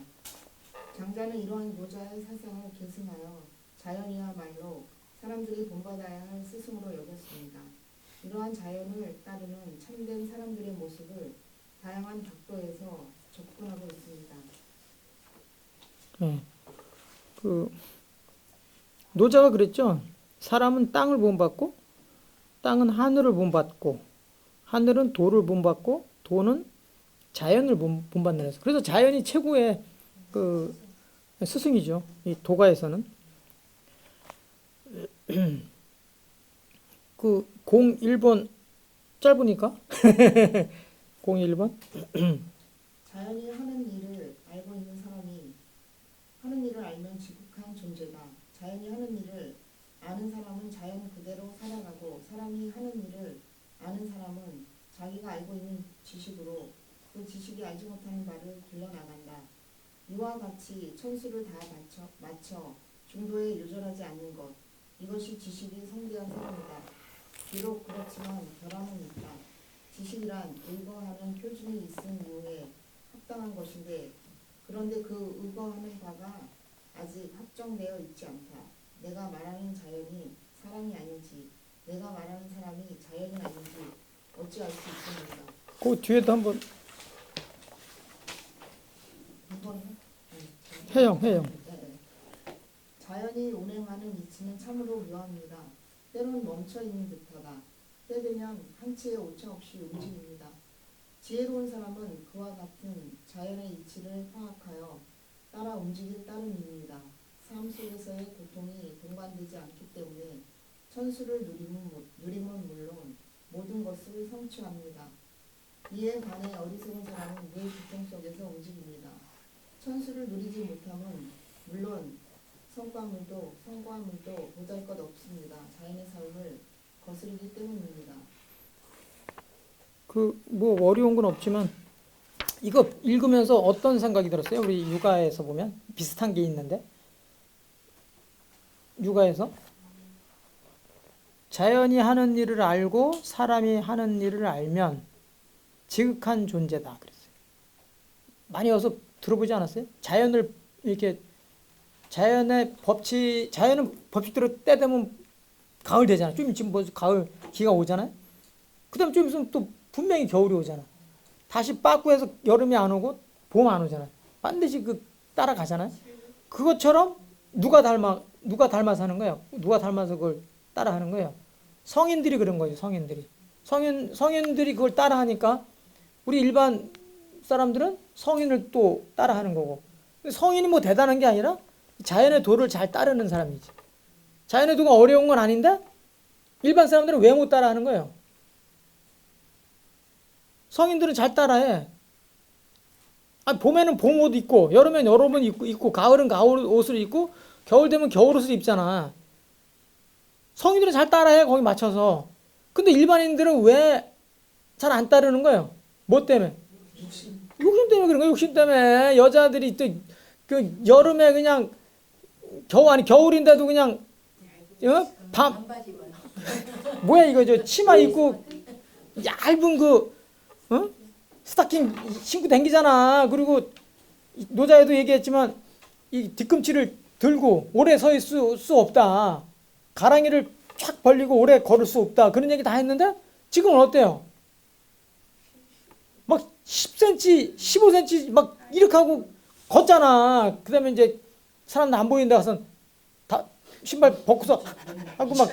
Speaker 5: 장자는 이러한 노자의 사상을 계승하여 자연이야말로 사람들이 본받아야 할 스승으로 여겼습니다. 이러한 자연을 따르는 참된 사람들의 모습을 다양한 각도에서 접근하고 있습니다.
Speaker 1: 그 노자가 그랬죠. 사람은 땅을 본받고 땅은 하늘을 본받고 하늘은 도를 본받고 도는 자연을 본받는 해서 그래서 자연이 최고의 그 스승이죠. 이 도가에서는 그 01번 짧으니까 01번
Speaker 5: 자연이 하는 일을 알고 있는 사람이 하는 일을 알면 지극한 존재다. 자연이 하는 일을 아는 사람은 자연 그대로 살아가고 사람이 하는 일을 아는 사람은 자기가 알고 있는 지식으로 그 지식이 알지 못하는 바를 길러나간다. 이와 같이 천수를 다 맞춰 중도에 요절하지 않는 것 이것이 지식이 성대한 사람이다. 비록 그렇지만 결함은 있다. 지식이란 의거하는 표준이 있은 이후에 합당한 것인데 그런데 그 의거하는 바가 아직 확정되어 있지 않다. 내가 말하는 자연이 사람이 아닌지 내가 말하는 사람이 자연이 아닌지 어찌 알 수 있습니까?
Speaker 1: 그 뒤에도 한번
Speaker 5: 이번
Speaker 1: 해영
Speaker 5: 네. 자연이 운행하는 이치는 참으로 묘합니다. 때론 멈춰있는 듯하다. 때 되면 한치의 오차 없이 움직입니다. 지혜로운 사람은 그와 같은 자연의 이치를 파악하여 따라 움직일 따름입니다. 삶 속에서의 고통이 동반되지 않기 때문에 천수를 누림은 물론 모든 것을 성취합니다. 이에 반해 어리석은 사람은 늘 고통 속에서 움직입니다. 천수를 누리지 못함은 물론 성과물도 보잘것 없습니다. 자연의 삶을 거스르기 때문입니다.
Speaker 1: 그 뭐 어려운 건 없지만 이거 읽으면서 어떤 생각이 들었어요? 우리 육아에서 보면 비슷한 게 있는데 육아에서 자연이 하는 일을 알고 사람이 하는 일을 알면 지극한 존재다 그랬어요. 많이 어서 들어보지 않았어요? 자연을 이렇게 자연은 법칙대로 때 되면 가을 되잖아. 좀 지금 뭐 가을 기가 오잖아요. 그다음 좀 있으면 또 분명히 겨울이 오잖아. 다시 빠꾸해서 여름이 안 오고 봄 안 오잖아. 반드시 그 따라가잖아요. 그것처럼 누가 닮아서 하는 거예요? 누가 닮아서 그걸 따라하는 거예요? 성인들이 그런 거죠. 성인들이 그걸 따라하니까 우리 일반 사람들은 성인을 또 따라하는 거고. 성인이 뭐 대단한 게 아니라 자연의 도를 잘 따르는 사람이지. 자연의 도가 어려운 건 아닌데 일반 사람들은 왜 못 따라하는 거예요? 성인들은 잘 따라해. 봄에는 봄 옷 입고, 여름엔 여름 옷 입고, 가을은 가을 옷을 입고, 겨울 되면 겨울 옷을 입잖아. 성인들은 잘 따라해, 거기 맞춰서. 근데 일반인들은 왜 잘 안 따르는 거예요? 뭐 때문에? 욕심 때문에 그런 거야. 욕심 때문에 여자들이 또 그 여름에 그냥 겨울인데도 그냥
Speaker 3: 반바지 입어요.
Speaker 1: 뭐야 이거 저 치마 입고 얇은 그 스타킹 신고 댕기잖아. 그리고 노자에도 얘기했지만 이 뒤꿈치를 들고 오래 서 있을 수 없다. 가랑이를 촥 벌리고 오래 걸을 수 없다. 그런 얘기 다 했는데 지금은 어때요? 막 10cm, 15cm 막 이렇게 하고 걷잖아. 그 다음에 이제 사람들 안 보이는 데 가서 다 신발 벗고서 하고 막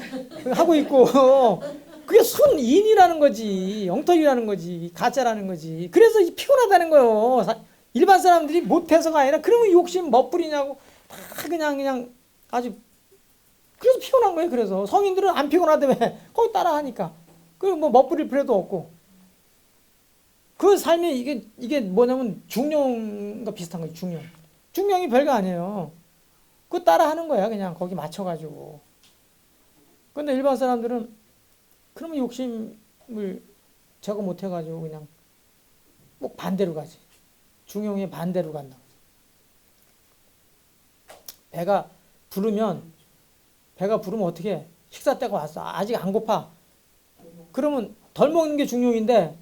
Speaker 1: 하고 있고. 그게 순인이라는 거지. 엉터리라는 거지. 가짜라는 거지. 그래서 피곤하다는 거예요. 일반 사람들이 못해서가 아니라 그러면 욕심 멋부리냐고 다 그냥 아주 그래서 피곤한 거예요. 그래서 성인들은 안 피곤하다며 거기 따라하니까. 그리고 뭐 멋부릴 필요도 없고. 그 삶이 이게 뭐냐면 중용과 비슷한 거예요. 중용이 별거 아니에요. 그거 따라하는 거야. 그냥 거기 맞춰가지고. 근데 일반 사람들은 그러면 욕심을 제거 못해가지고 그냥 뭐 반대로 가지. 중용의 반대로 간다. 배가 부르면 어떻게 해? 식사 때가 왔어. 아직 안 고파. 그러면 덜 먹는 게 중용인데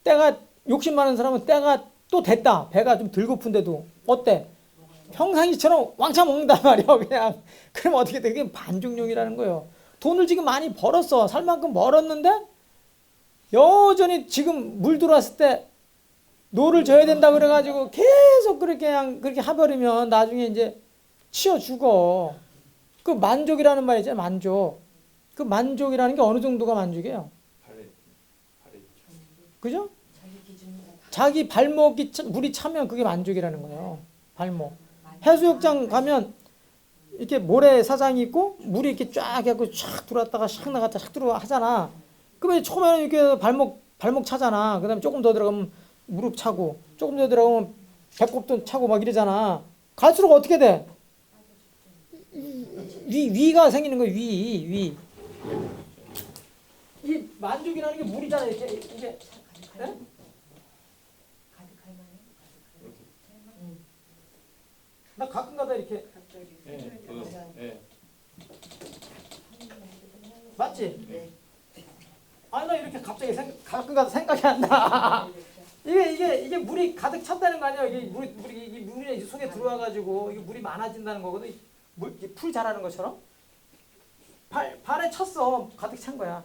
Speaker 1: 때가 욕심 많은 사람은 때가 또 됐다. 배가 좀 덜 고픈데도 어때? 평상시처럼 왕창 먹는단 말이야. 그냥. 그럼 어떻게 돼? 그게 반중용이라는 거예요. 돈을 지금 많이 벌었어. 살 만큼 벌었는데 여전히 지금 물 들어왔을 때 노를 져야 된다 그래가지고 계속 그렇게 해버리면 나중에 이제 치여 죽어. 그 만족이라는 말이 있잖아요. 만족. 그 만족이라는 게 어느 정도가 만족이에요? 그죠? 자기 발목이 물이 차면 그게 만족이라는 거예요. 발목. 해수욕장 가면 이렇게 모래사장이 있고 물이 이렇게 쫙 해갖고 쫙 들어왔다가 샥 나갔다 샥 들어와 하잖아. 그러면 처음에는 이렇게 발목 차잖아. 그 다음에 조금 더 들어가면 무릎 차고 조금 더 들어가면 배꼽도 차고 막 이러잖아. 갈수록 어떻게 돼? 위가 생기는 거예요. 위. 이 만족이라는 게 물이잖아. 이게 네? 나 가끔가다 이렇게 맞지?
Speaker 5: 네.
Speaker 1: 아니 나 이렇게 갑자기 가끔가다 생각이 안 나. 이게 물이 가득 찼다는 거 아니야? 이게 물이 속에 들어와가지고 이게 물이 많아진다는 거거든. 풀 자라는 것처럼 발에 찼어. 가득 찬 거야.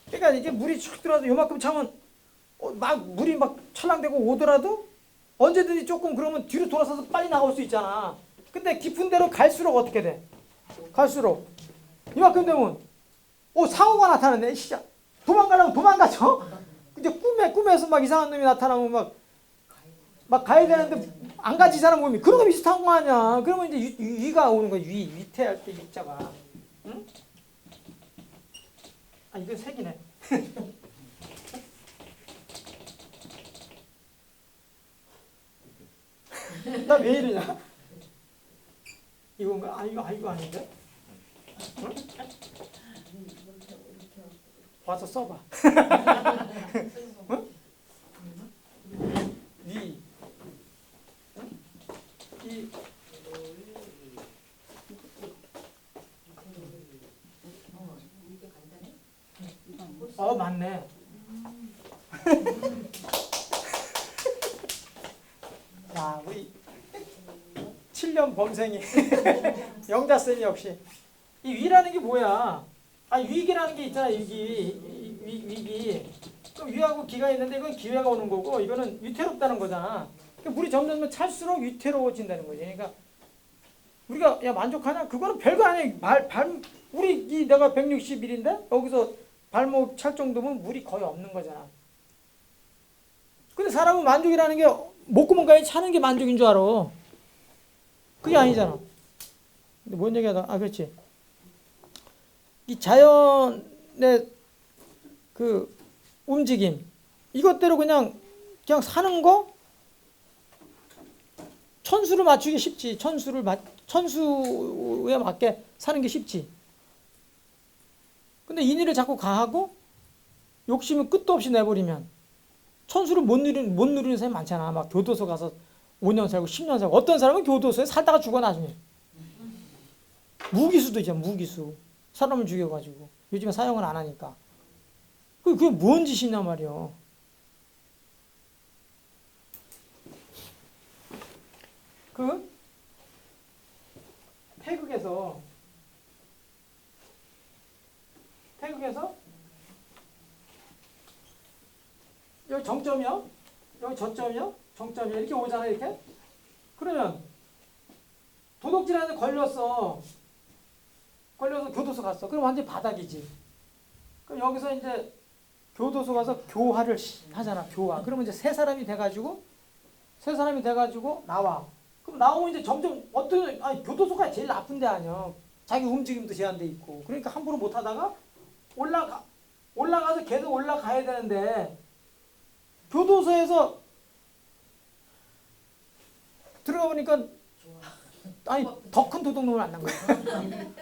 Speaker 1: 그러니까 이게 물이 쭉 들어와도 요만큼 차면 막 물이 막 찰랑대고 오더라도 언제든지 조금 그러면 뒤로 돌아서서 빨리 나올 수 있잖아. 근데 깊은 데로 갈수록 어떻게 돼? 갈수록 이만큼 되면 상어가 나타나네. 진짜 도망가려면 도망가죠. 이제 꿈에서 막 이상한 놈이 나타나면 막 가야 되는데 안 가지 사람 몸이 그런 거 비슷한 거 아니야. 그러면 이제 위가 오는 거야. 위태할 때 위자가. 응? 아 이건 색이네. 나 왜 이러냐? 이건가? 이거 아닌데? 응? 와서 써봐. 응? 위. 응? 이. 맞네. 야, 우리 7년 범생이 영자쌤이 역시 이 위라는 게 뭐야? 위기라는 게 있잖아. 위기. 그럼 위하고 기가 있는데 이건 기회가 오는 거고 이거는 위태롭다는 거잖아. 그러니까 물이 점점 찰수록 위태로워진다는 거지. 그러니까 우리가 야 만족하냐? 그거는 별거 아니야. 우리 내가 161인데 여기서 발목 찰 정도면 물이 거의 없는 거잖아. 근데 사람은 만족이라는 게 목구멍까지 차는 게 만족인 줄 알아. 그게 아니잖아. 근데 뭔 얘기하다? 그렇지. 이 자연의 그 움직임 이것대로 그냥 사는 거 천수를 맞추기 쉽지. 천수에 맞게 사는 게 쉽지. 근데 인의를 자꾸 가하고 욕심을 끝도 없이 내버리면 천수를 못 누리는 사람이 많잖아. 막 교도소 가서 5년 살고 10년 살고 어떤 사람은 교도소에 살다가 죽어 나중에. 무기수도 있잖아. 무기수. 사람을 죽여가지고 요즘에 사형을 안 하니까. 그게 뭔 짓이냐 말이야. 그 태극에서 여기 정점이요, 여기 저점이요, 정점이요 이렇게 오잖아요. 이렇게. 그러면 도둑질하는데 걸려서 교도소 갔어. 그럼 완전히 바닥이지. 그럼 여기서 이제 교도소 가서 교화를 하잖아. 교화. 그러면 이제 세 사람이 돼가지고 나와. 그럼 나오면 이제 점점 교도소가 제일 나쁜 데 아니야. 자기 움직임도 제한돼 있고. 그러니까 함부로 못 하다가 올라가서 계속 올라가야 되는데 교도소에서 들어가 보니까 더 큰 도둑놈을 만난 거야.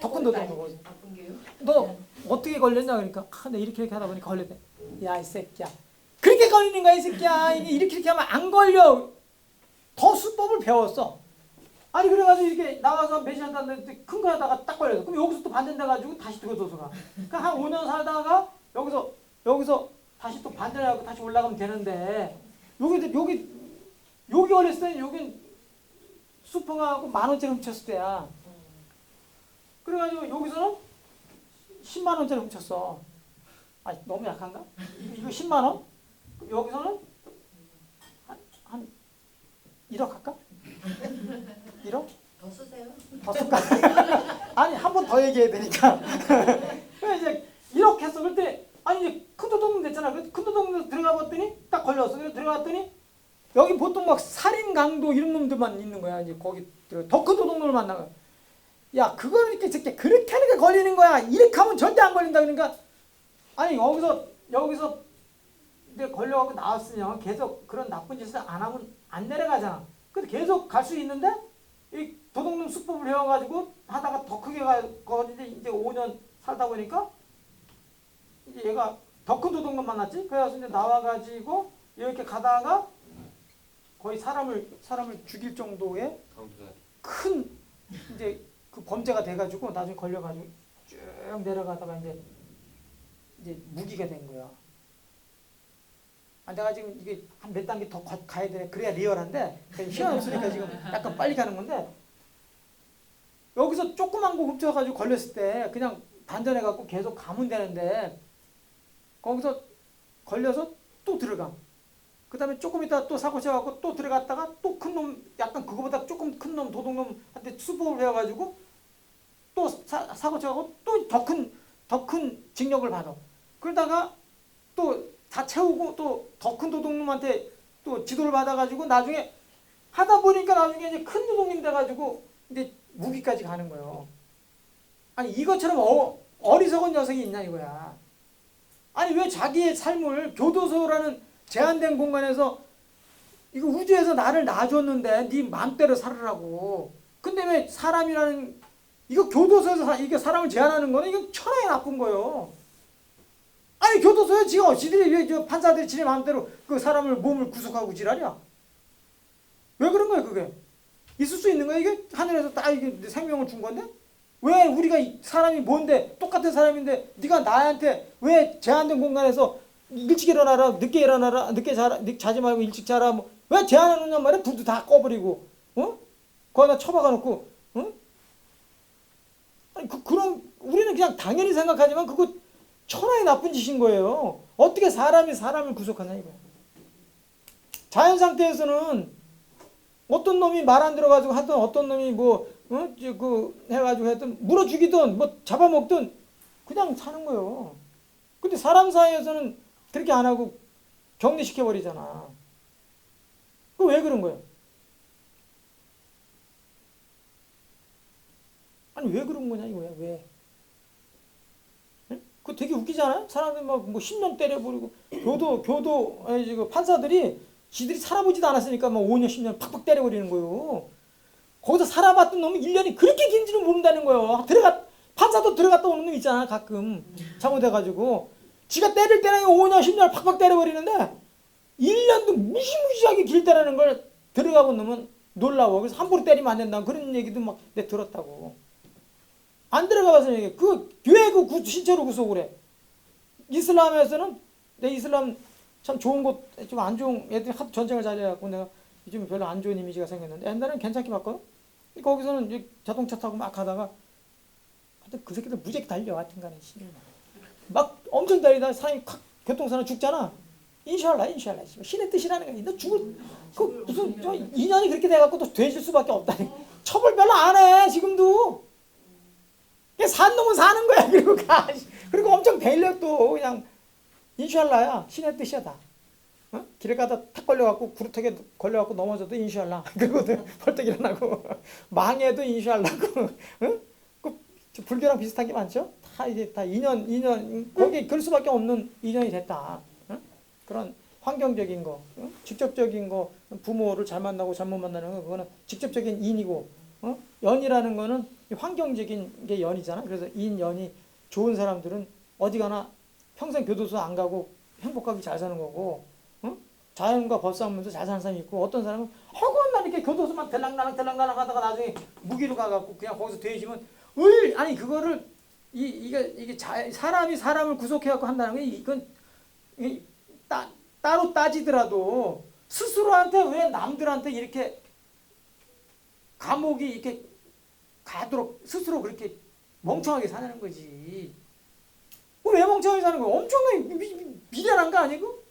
Speaker 1: 더 큰 도둑놈.
Speaker 3: 바쁜 게요?
Speaker 1: 너 어떻게 걸렸냐 그러니까 내 이렇게 하다 보니까 걸렸대. 야 이 새끼야. 그렇게 걸리는 거야 이 새끼야. 이렇게 하면 안 걸려. 더 수법을 배웠어. 아니 그래가지고 이렇게 나가서 몇 시간 땄는데 큰 거 하다가 딱 걸렸어. 그럼 여기서 또 반전돼가지고 다시 교도소 가. 그러니까 한 5년 살다가 여기서 다시 또 반전해가지고 다시 올라가면 되는데 여기 걸렸을 때는 여긴 수퍼가고 10,000원짜리 훔쳤을 때야. 그래가지고 여기서는 10만원짜리 훔쳤어. 너무 약한가? 이거 10만원? 여기서는 한 1억 할까? 1억?
Speaker 3: 더 쓰세요?
Speaker 1: 더 쓸까? 아니 한 번 더 얘기해야 되니까. 그래서 이제 1억 했어. 그때 이제 큰 도둑놈 됐잖아. 그래서 큰 도둑놈 들어가 봤더니 딱 걸렸어. 그래서 들어갔더니 여기 보통 막 살인 강도 이런 놈들만 있는 거야. 이제 거기 더 큰 도둑놈을 만난 거야. 야 그거는 이렇게 그렇게 하니까 걸리는 거야. 이렇게 하면 절대 안 걸린다. 그러니까 여기서 이제 걸려갖고 나왔으면 계속 그런 나쁜 짓을 안 하면 안 내려가잖아. 근데 계속 갈 수 있는데 이 도둑놈 수법을 배워가지고 하다가 더 크게 가고 이제 5년 살다 보니까 이제 얘가 더 큰 도둑놈 만났지. 그래서 이제 나와가지고 이렇게 가다가 거의 사람을 죽일 정도의 큰 이제 그 범죄가 돼가지고 나중에 걸려가지고 쭉 내려가다가 이제 무기가 된 거야. 내가 지금 이게 한 몇 단계 더 가야 돼. 그래야 리얼한데 시간 없으니까 지금 약간 빨리 가는 건데 여기서 조그만 거 훔쳐가지고 걸렸을 때 그냥 반전해갖고 계속 가면 되는데 거기서 걸려서 또 들어가. 그 다음에 조금 있다가 또 사고 쳐갖고 또 들어갔다가 또 큰 놈, 약간 그거보다 조금 큰 놈, 도둑놈한테 수법을 배워가지고 또 사고 쳐갖고 또 더 큰 징역을 받아. 그러다가 또 다 채우고 또 더 큰 도둑놈한테 또 지도를 받아가지고 나중에 하다 보니까 나중에 이제 큰 도둑님 돼가지고 이제 무기까지 가는 거예요. 아니 이것처럼 어리석은 녀석이 있냐 이거야. 아니 왜 자기의 삶을 교도소라는 제한된 공간에서 이거 우주에서 나를 놔줬는데 네 마음대로 살으라고. 근데 왜 사람이라는 이거 교도소에서 이게 사람을 제한하는 거는 이건 천하에 나쁜 거예요. 아니 교도소에 지들이 왜 판사들이 지네 마음대로 그 사람을 몸을 구속하고 지랄이야. 왜 그런 거야 그게? 있을 수 있는 거야 이게? 하늘에서 딱 이게 생명을 준 건데? 왜 우리가 사람이 뭔데 똑같은 사람인데 네가 나한테 왜 제한된 공간에서 일찍 일어나라 늦게 일어나라 늦게 자지 말고 일찍 자라 뭐 왜 제한하느냐 말이야. 불도 다 꺼버리고 거기다 처박아 놓고 아니 그런 우리는 그냥 당연히 생각하지만 그거 천하의 나쁜 짓인 거예요. 어떻게 사람이 사람을 구속하냐 이거야. 자연 상태에서는 어떤 놈이 말 안 들어가지고 하든 어떤 놈이 그 해가지고 하여튼 물어 죽이든 뭐 잡아먹든 그냥 사는 거예요. 근데 사람 사이에서는 그렇게 안 하고 격리시켜 버리잖아. 그 왜 그런 거예요? 아니 왜 그런 거냐 이거야 왜? 응? 그거 되게 웃기잖아요. 사람들 막 뭐 10년 때려버리고 교도 아니 그 판사들이 지들이 살아보지도 않았으니까 막 5년 10년 팍팍 때려버리는 거예요. 거기서 살아봤던 놈이 1년이 그렇게 긴지는 모른다는 거예요. 판사도 들어갔다 오는 놈 있잖아 가끔 잘못해가지고 지가 때릴 때는 5년 10년 팍팍 때려버리는데 1년도 무시무시하게 길 때라는 걸 들어가본 놈은 놀라워. 그래서 함부로 때리면 안 된다 그런 얘기도 막 내 들었다고. 안 들어가봐서 얘기해. 왜 그 신체로 구속을 해? 이슬람에서는 내 이슬람 참 좋은 곳 좀 안 좋은 애들이 하도 전쟁을 잘해갖고 내가 요즘 별로 안 좋은 이미지가 생겼는데 옛날에는 괜찮게 봤거든. 거기서는 이제 자동차 타고 막 가다가 하여튼 그 새끼들 무지하게 달려 하여튼간에 막 엄청 달리다 사람이 콱 교통사고 죽잖아. 인샬라 신의 뜻이라는 거야. 너 죽을 그 무슨 저 인연이 그렇게 돼갖고 또 되질 수밖에 없다니. 처벌 별로 안 해 지금도. 그냥 산 놈은 사는 거야. 그리고 가. 그리고 엄청 달려 또 그냥 인샬라야 신의 뜻이야 다. 어? 길에 가다 탁 걸려갖고 구루턱에 걸려갖고 넘어져도 인샬라. 그리고 벌떡 일어나고 망해도 인샬라고. 어? 그 불교랑 비슷한 게 많죠. 다 이제 다 인연 거기 그럴 수밖에 없는 인연이 됐다. 어? 그런 환경적인 거, 어? 직접적인 거 부모를 잘 만나고 잘못 만나는 거 그거는 직접적인 인이고 어? 연이라는 거는 환경적인 게 연이잖아. 그래서 인연이 좋은 사람들은 어디 가나 평생 교도소 안 가고 행복하게 잘 사는 거고 어? 자연과 벗싸우면서 잘 사는 사람이 있고 어떤 사람은 허구한 이렇게 교도소만 들락날락 하다가 나중에 무기로 가갖고 그냥 거기서 되지면 아니 그거를 이게 사람이 사람을 구속해갖고 한다는 게 이건 따로 따지더라도 스스로한테 왜 남들한테 이렇게 감옥이 이렇게 가도록 스스로 그렇게 멍청하게 사는 거지. 왜 멍청하게 사는 거야? 엄청나게 미련한 거 아니고?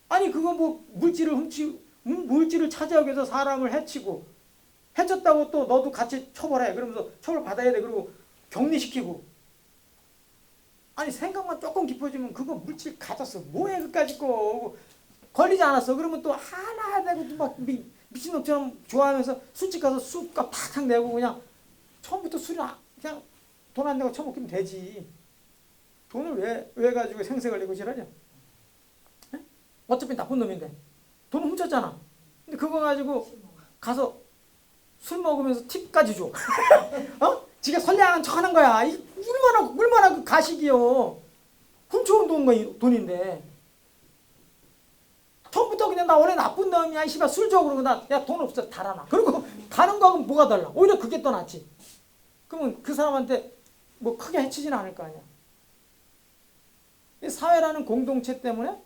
Speaker 1: 아니 그거 뭐 물질을 차지하기 위해서 사람을 해쳤다고 또 너도 같이 처벌해. 그러면서 처벌 받아야 돼. 그리고 격리시키고. 아니 생각만 조금 깊어지면 그거 물질 가졌어. 뭐해 그까짓 거. 걸리지 않았어. 그러면 또 하나 되고 막 미친놈처럼 좋아하면서 술집 가서 술값 팍팍 내고 그냥 처음부터 술이나 그냥 돈 안 내고 처먹기면 되지. 돈을 왜 가지고 생세 걸리고 지랄이야? 에? 어차피 나쁜 놈인데 돈을 훔쳤잖아. 근데 그거 가지고 가서 술 먹으면서 팁까지 줘. 어? 지가 선량한 척 하는 거야. 얼마나 그 가식이요. 훔쳐온 돈인데. 처음부터 그냥 나 원래 나쁜 놈이야. 씨발 술 줘. 그러고 야 돈 없어. 달아나. 그리고 가는 거하고 뭐가 달라. 오히려 그게 더 낫지. 그러면 그 사람한테 뭐 크게 해치지는 않을 거 아니야. 사회라는 공동체 때문에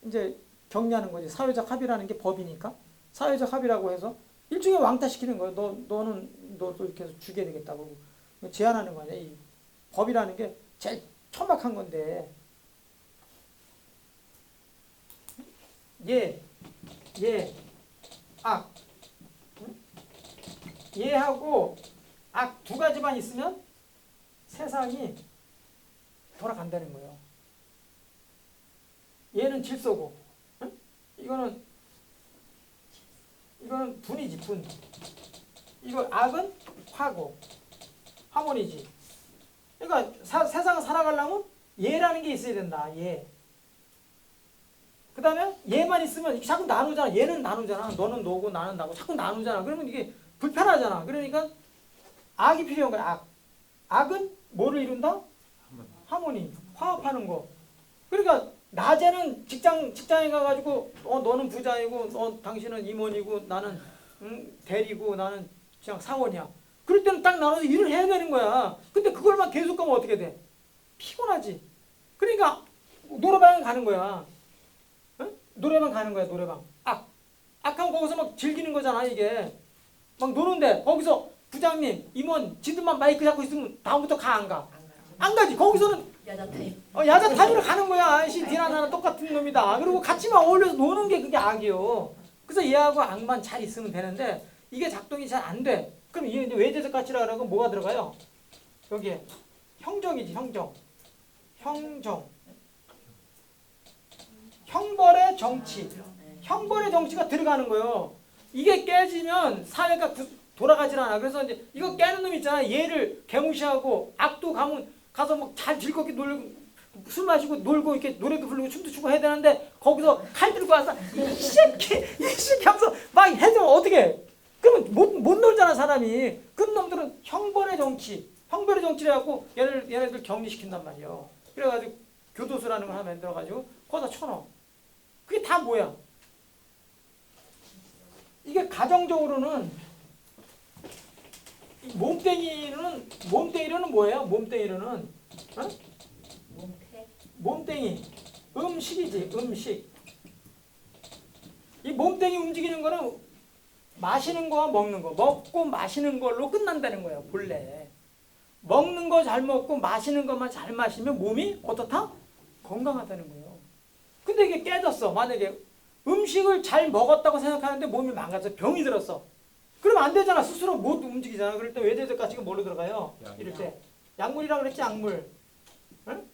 Speaker 1: 이제 격리하는 거지. 사회적 합의라는 게 법이니까. 사회적 합의라고 해서 일종의 왕따시키는 거예요. 너도 이렇게 해서 죽여야 되겠다고 제한하는 거냐. 이 법이라는 게 제일 천박한 건데. 악. 얘하고 악 두 가지만 있으면 세상이 돌아간다는 거예요. 얘는 질서고, 응? 이거는 분이지, 분. 이거 악은 화고, 하모니지. 그러니까 세상을 살아가려면 얘라는 게 있어야 된다. 얘. 그 다음에 얘만 있으면 자꾸 나누잖아. 얘는 나누잖아. 너는 너고 나는 나고 자꾸 나누잖아. 그러면 이게 불편하잖아. 그러니까 악이 필요한 거야. 악. 악은 뭐를 이룬다? 하모니. 화합하는 거. 그러니까 낮에는 직장에 가가지고 너는 부자이고 당신은 임원이고 나는 대리고 나는 그냥 사원이야. 그럴 때는 딱 나눠서 일을 해야 되는 거야. 근데 그걸만 계속 가면 어떻게 돼? 피곤하지. 그러니까 노래방에 가는 거야. 응? 노래방 가는 거야. 노래방. 악하면 거기서 막 즐기는 거잖아. 이게 막 노는데 거기서 부장님, 임원, 지들만 마이크 잡고 있으면 다음부터 안 가. 안 가지. 거기서는 야자 타임으로 가는 거야. 디나 나는 똑같은 놈이다. 그리고 같이만 어울려서 노는 게 그게 악이요. 그래서 얘하고 악만 잘 있으면 되는데 이게 작동이 잘 안 돼. 그럼 이게 이제 외제적 가치라 그러고 뭐가 들어가요? 여기에 형정이지, 형정. 형벌의 정치. 형벌의 정치가 들어가는 거예요. 이게 깨지면 사회가 돌아가질 않아. 그래서 이제 이거 깨는 놈 있잖아. 얘를 개무시하고 악도 가면 가서 막 잘 즐겁게 놀고 술 마시고 놀고 이렇게 노래도 부르고 춤도 추고 해야 되는데 거기서 칼 들고 와서 이 새끼 하면서 막 해주면 어떻게? 그러면 못 놀잖아 사람이. 그런 놈들은 형벌의 정치를 해갖고 얘네들 격리시킨단 말이에요. 그래가지고 교도소라는 걸 하나 만들어가지고 거기다 쳐넣어. 그게 다 뭐야? 이게 가정적으로는 몸뚱이로는 뭐예요? 몸뚱이로는 어? 몸뚱이 음식이지. 음식. 이 몸뚱이 움직이는 거는 마시는 거와 먹는 거, 먹고 마시는 걸로 끝난다는 거예요. 본래 먹는 거 잘 먹고 마시는 것만 잘 마시면 몸이 어떻다? 건강하다는 거예요. 근데 이게 깨졌어. 만약에 음식을 잘 먹었다고 생각하는데 몸이 망가져 병이 들었어. 그러면 안 되잖아. 스스로 못 움직이잖아. 그럴 때 외제적 가치가 뭘로 들어가요? 이럴 때 약물이라고 그랬지. 약물. 응?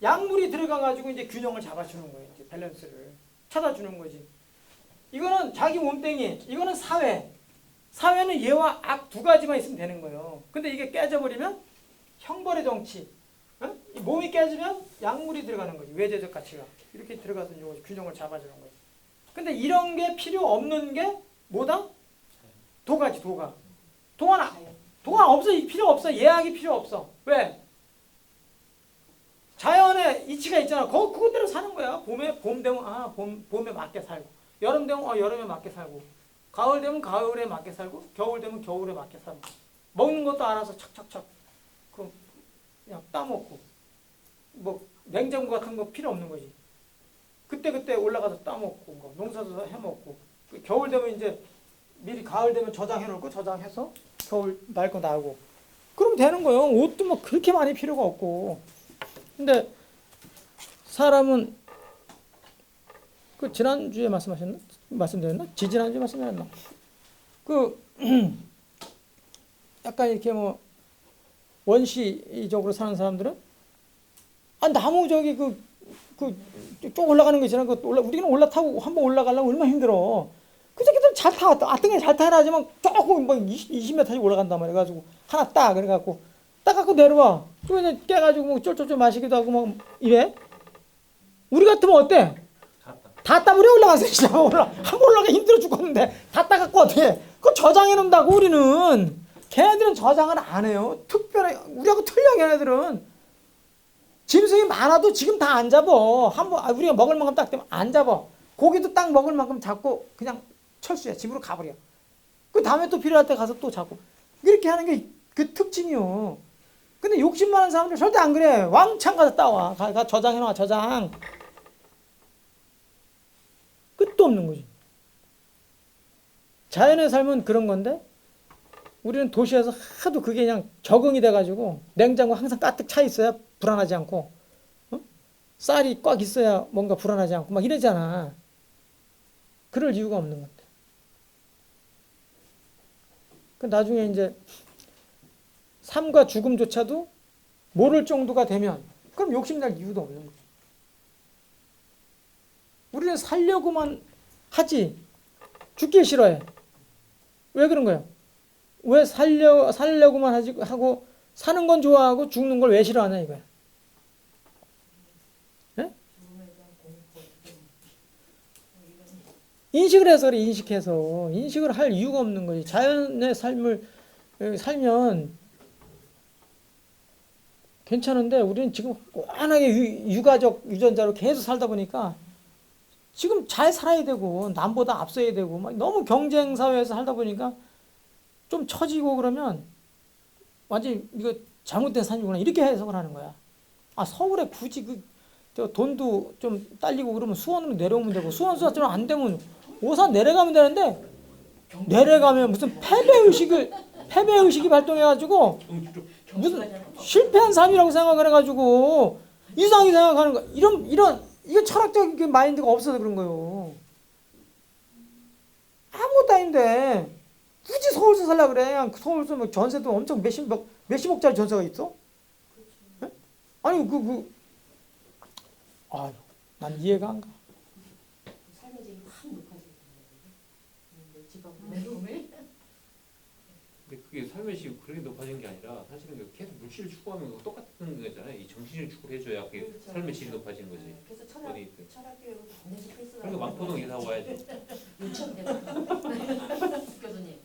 Speaker 1: 약물이 들어가가지고 이제 균형을 잡아주는 거예요. 이제 밸런스를 찾아주는 거지. 이거는 자기 몸뚱이, 이거는 사회. 사회는 얘와 악 두 가지만 있으면 되는 거예요. 근데 이게 깨져버리면 형벌의 정치. 응? 이 몸이 깨지면 약물이 들어가는 거지. 외제적 가치가. 이렇게 들어가서 이제 균형을 잡아주는 거지. 근데 이런 게 필요 없는 게 뭐다? 도가지, 도가. 도가 없어. 필요 없어. 예약이 필요 없어. 왜? 자연의 이치가 있잖아. 그것대로 사는 거야. 봄 되면 봄에 맞게 살고, 여름 되면 여름에 맞게 살고, 가을 되면 가을에 맞게 살고, 겨울 되면 겨울에 맞게 살고. 먹는 것도 알아서 착착착 그냥 따먹고, 뭐 냉장고 같은 거 필요 없는 거지. 그때 올라가서 따먹고, 뭐 농사도 해먹고. 겨울 되면 이제 미리 가을 되면 저장해놓고 저장해서 겨울 날 거 나고. 그러면 되는 거예요. 옷도 뭐 그렇게 많이 필요가 없고. 근데 사람은 그 지난주에 말씀드렸나? 지지난주에 말씀드렸나? 그 약간 이렇게 뭐 원시적으로 사는 사람들은 나무 저기 쭉 올라가는 거 있잖아. 우리는 올라타고 한번 올라가려면 얼마나 힘들어. 그 새끼들 잘 타, 아등에 잘 타야 하지만 조금 뭐 20m씩 올라간단 말이야. 그래가지고 하나 그래갖고 따갖고 내려와. 또 이제 깨가지고 뭐 쫄쫄쫄 마시기도 하고 뭐 이래. 우리 같으면 어때? 다 따버려 올라가서 한번 올라가 힘들어 죽겠는데 다 따갖고 어떻게? 그거 저장해 놓는다고 우리는. 걔네들은 저장을 안 해요. 특별히 우리하고 틀려. 걔네들은 짐승이 많아도 지금 다 안 잡어. 한번 우리가 먹을 만큼 딱 되면 안 잡어. 고기도 딱 먹을 만큼 잡고 그냥 철수야. 집으로 가버려. 그 다음에 또 필요할 때 가서 또 잡고. 이렇게 하는 게 그 특징이요. 근데 욕심 많은 사람들 절대 안 그래. 왕창 가서 따와. 가 저장해놔. 저장. 끝도 없는 거지. 자연의 삶은 그런 건데 우리는 도시에서 하도 그게 그냥 적응이 돼가지고 냉장고 항상 가득 차 있어야 불안하지 않고, 쌀이 꽉 있어야 뭔가 불안하지 않고 막 이러잖아. 그럴 이유가 없는 건데. 그 나중에 이제 삶과 죽음조차도 모를 정도가 되면 그럼 욕심날 이유도 없는 거지. 우리는 살려고만 하지 죽기 싫어해. 왜 그런 거야? 왜 살려고만 하고 사는 건 좋아하고 죽는 걸 왜 싫어하냐 이거야. 네? 인식을 해서 그래. 인식을 할 이유가 없는 거지. 자연의 삶을 살면 괜찮은데 우리는 지금 워낙에 유가적 유전자로 계속 살다 보니까 지금 잘 살아야 되고 남보다 앞서야 되고 막 너무 경쟁 사회에서 살다 보니까 좀 처지고 그러면 완전히 이거 잘못된 삶이구나 이렇게 해석을 하는 거야. 서울에 굳이 돈도 좀 딸리고 그러면 수원으로 내려오면 되고 수원 안 되면 오산 내려가면 되는데 내려가면 무슨 패배의식이 발동해가지고 무슨 실패한 삶이라고 생각을 해가지고 이상하게 생각하는 거. 이거 철학적인 그 마인드가 없어서 그런 거예요. 아무것도 아닌데 굳이 서울서 살라 그래. 그냥 서울서 뭐 전세도 엄청 몇십억짜리 전세가 있어? 예? 아니 아유, 난 이해가 안 가.
Speaker 3: 삶의 질이 확 높아지는 거예요. 집하고 내려오면
Speaker 7: 근데 그게 삶의 질이 그렇게 높아진 게 아니라 사실은 그 계속 물질을 추구하면 그거 똑같은 거잖아요. 이 정신을 추구를 해줘야 그게
Speaker 3: 그렇죠.
Speaker 7: 삶의 질이 높아지는 거지.
Speaker 3: 네, 그래서
Speaker 7: 어디 있든.
Speaker 3: 철학 교육을 반드시 필수라고.
Speaker 7: 그러니까 망포동 이사 와야죠.
Speaker 3: 유치원 때부터 교수님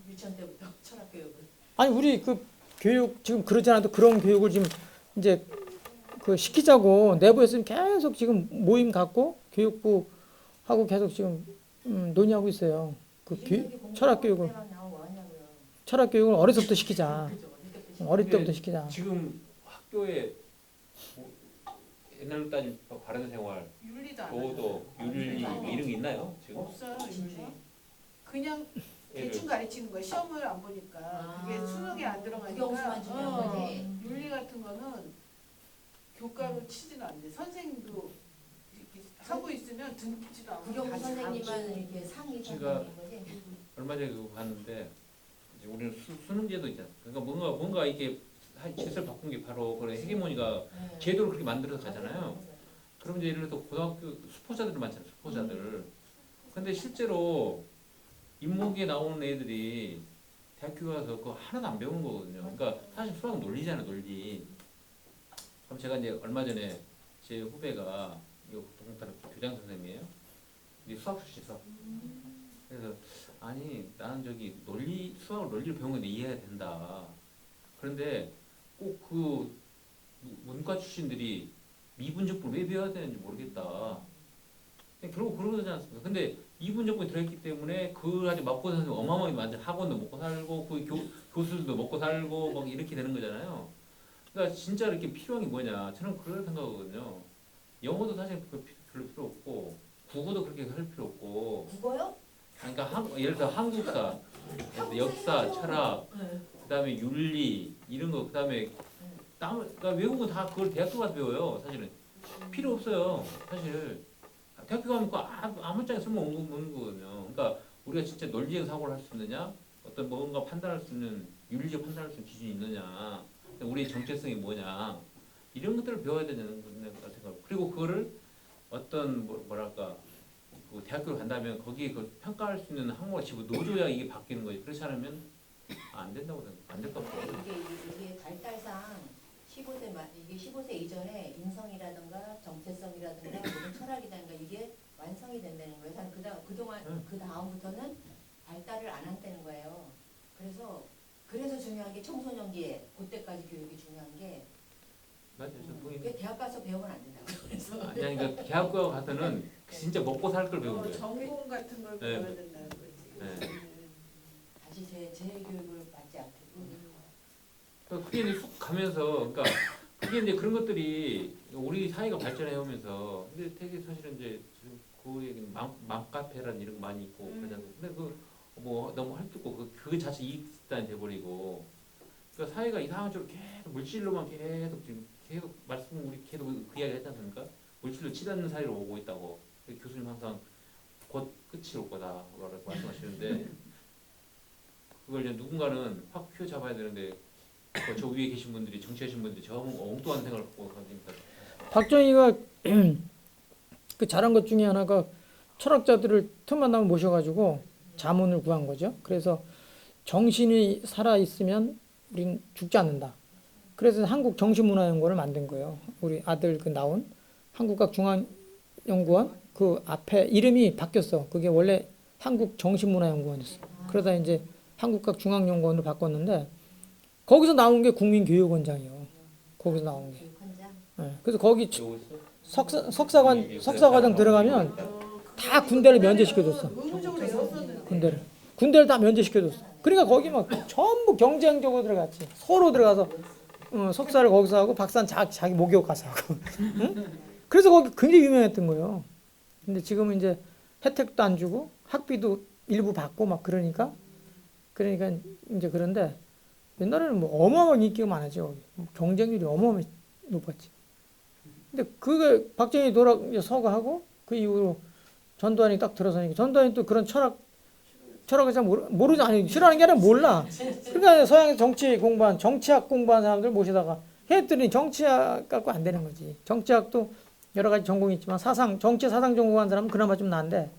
Speaker 3: 유치원 때부터 철학 교육을.
Speaker 1: 아니 우리 그 교육 지금 그러지 않아도 그런 교육을 지금 이제 그 시키자고 내부에서 계속 지금 모임 갖고 교육부 하고 계속 지금 논의하고 있어요. 그 철학 교육을 철학 교육을 어려서부터 시키자. 어릴 때부터 시키자.
Speaker 7: 지금 학교에 뭐 옛날로 따지면 바른 생활,
Speaker 4: 윤리도 안
Speaker 7: 도덕,
Speaker 4: 하잖아요.
Speaker 7: 윤리
Speaker 3: 안
Speaker 7: 뭐 이런 게 있나요? 지금?
Speaker 6: 없어요
Speaker 3: 진짜?
Speaker 6: 윤리. 그냥
Speaker 7: 애를
Speaker 6: 대충 가르치는 거예요. 시험을 안 보니까 그게 수능에 안 들어가니까.
Speaker 3: 국영수만 중요한 거지.
Speaker 6: 윤리 같은 거는 교과로 치지는 않는데 선생님도 이렇게 하고 있으면 듣지도 않고
Speaker 3: 국영수
Speaker 6: 다
Speaker 3: 선생님만
Speaker 6: 자고.
Speaker 3: 이렇게 상위
Speaker 7: 제가
Speaker 3: 선생님 거지.
Speaker 7: 얼마 전에 그거 봤는데 이제 우리는 수능제도 있잖아. 그러니까 뭔가 이게 질서를 바꾼 게 바로 그런 헤게모니가
Speaker 3: 네.
Speaker 7: 제도를 그렇게 만들어서 가잖아요. 그럼 이제 예를 들어 고등학교 수포자들 많잖아요. 수포자들. 근데 실제로 인문계에 나오는 애들이 대학교 가서 그거 하나도 안 배우는 거거든요. 그러니까 사실 수학은 논리잖아요, 논리. 그럼 제가 이제 얼마 전에 제 후배가 이거 동탄 교장 선생님이에요. 근데 수학 출신 수학. 그래서 아니 나는 저기 수학을 논리를 배운 건데 이해가 된다. 그런데 꼭 그 문과 출신들이 미분적분을 왜 배워야 되는지 모르겠다. 결국 그러지 않습니까? 근데 이분적분이 들어있기 때문에 그걸 가지고 먹고 사는 어마어마하게 만든 학원도 먹고 살고 그 교수들도 먹고 살고 막 이렇게 되는 거잖아요. 그러니까 진짜 이렇게 필요한 게 뭐냐? 저는 그런 생각하거든요. 영어도 사실 별로 필요 없고 국어도 그렇게 할 필요 없고.
Speaker 3: 국어요?
Speaker 7: 그러니까 예를 들어 한국사, 역사, 철학,
Speaker 3: 네.
Speaker 7: 그다음에 윤리 이런 거 그다음에 그러니까 외국은 다 그걸 대학교 가서 배워요. 사실은 필요 없어요. 사실 대학교 가면 그 아무짝에 쓸모없는 거거든요. 그러니까 우리가 진짜 논리적 사고를 할 수 있느냐, 어떤 뭔가 판단할 수 있는 윤리적 판단할 수 있는 기준이 있느냐, 우리의 정체성이 뭐냐 이런 것들을 배워야 되는 생각. 그리고 그거를 어떤 뭐랄까 그 대학교를 간다면 거기에 그 평가할 수 있는 항목을 집어넣어줘야 이게 바뀌는 거지. 그렇지 않으면 안 된다고 생각. 안 될 것 같아요.
Speaker 3: 이게 발달상 15세 이전에 인성이라든가 정체성이라든가 모든 철학이라든가 이게 완성이 된다는 거예요. 그 다음부터는 발달을 안 한다는 거예요. 그래서 중요한 게 청소년기에 그때까지 교육이 중요한 게
Speaker 7: 맞아요. 저 동의.
Speaker 3: 그게 대학 가서 배우면 안 된다고. 그래서
Speaker 7: 아니 그러니까 대학교 가서는 진짜 먹고 살 걸 배우는 거예요.
Speaker 6: 전공 같은 걸
Speaker 7: 네.
Speaker 6: 배워야 된다는 거지.
Speaker 7: 네.
Speaker 3: 다시 제 교육을 받지 않고.
Speaker 7: 그러니까 그게 이제 쑥 가면서 그러니까 그게 이제 그런 것들이 우리 사회가 발전해 오면서 근데 되게 사실은 이제 지금 그 얘기는 맘카페라는 이런 거 많이 있고 그러잖아요. 근데 그 뭐 너무 헐뜯고 그 자체 이익단이 돼버리고 그러니까 사회가 이상한 쪽으로 계속 물질로만 계속 말씀 우리 계속 그 이야기 했지 않습니까? 물질로 치닫는 사회로 오고 있다고 교수님 항상 곧 끝이 올 거다라고 말씀하시는데 그걸 이제 누군가는 확 휘어잡아야 되는데 저 위에 계신 분들이 정치하신 분들이 저 엉뚱한 생각을 갖고 가니까
Speaker 1: 박정희가 그 잘한 것 중에 하나가 철학자들을 틈만 나면 모셔가지고 자문을 구한 거죠. 그래서 정신이 살아 있으면 우린 죽지 않는다. 그래서 한국 정신문화연구원을 만든 거예요. 우리 아들 그 나온 한국과학중앙연구원 그 앞에 이름이 바뀌었어. 그게 원래 한국정신문화연구원이었어. 그러다 이제 한국과학중앙연구원으로 바꿨는데 거기서 나온 게 국민교육원장이요. 거기서 나온 게.
Speaker 3: 교육환장.
Speaker 1: 네. 그래서 거기
Speaker 7: 여기서
Speaker 1: 석사과정 들어가면 다 군대를 면제시켜줬어.
Speaker 6: 의무적으로 외웠었는데.
Speaker 1: 군대를 다 면제시켜줬어. 그러니까 거기 막 전부 경쟁적으로 들어갔지. 서로 들어가서 석사를 거기서 하고 박사는 자기 모교육 가서 하고. 응? 그래서 거기 굉장히 유명했던 거예요. 근데 지금은 이제 혜택도 안 주고 학비도 일부 받고 막 그러니까 이제 그런데 옛날에는 뭐 어마어마한 인기가 많았죠. 경쟁률이 어마어마하게 높았지. 근데 그게 박정희 이제 서거하고 그 이후로 전두환이 딱 들어서니까 전두환이 또 그런 철학을 잘 모르지 아니 싫어하는 게 아니라 몰라. 그러니까 서양에서 정치 공부한 정치학 공부한 사람들 모시다가 했더니 정치학 갖고 안 되는 거지. 정치학도 여러 가지 전공이 있지만 정치 사상 전공한 사람은 그나마 좀 나은데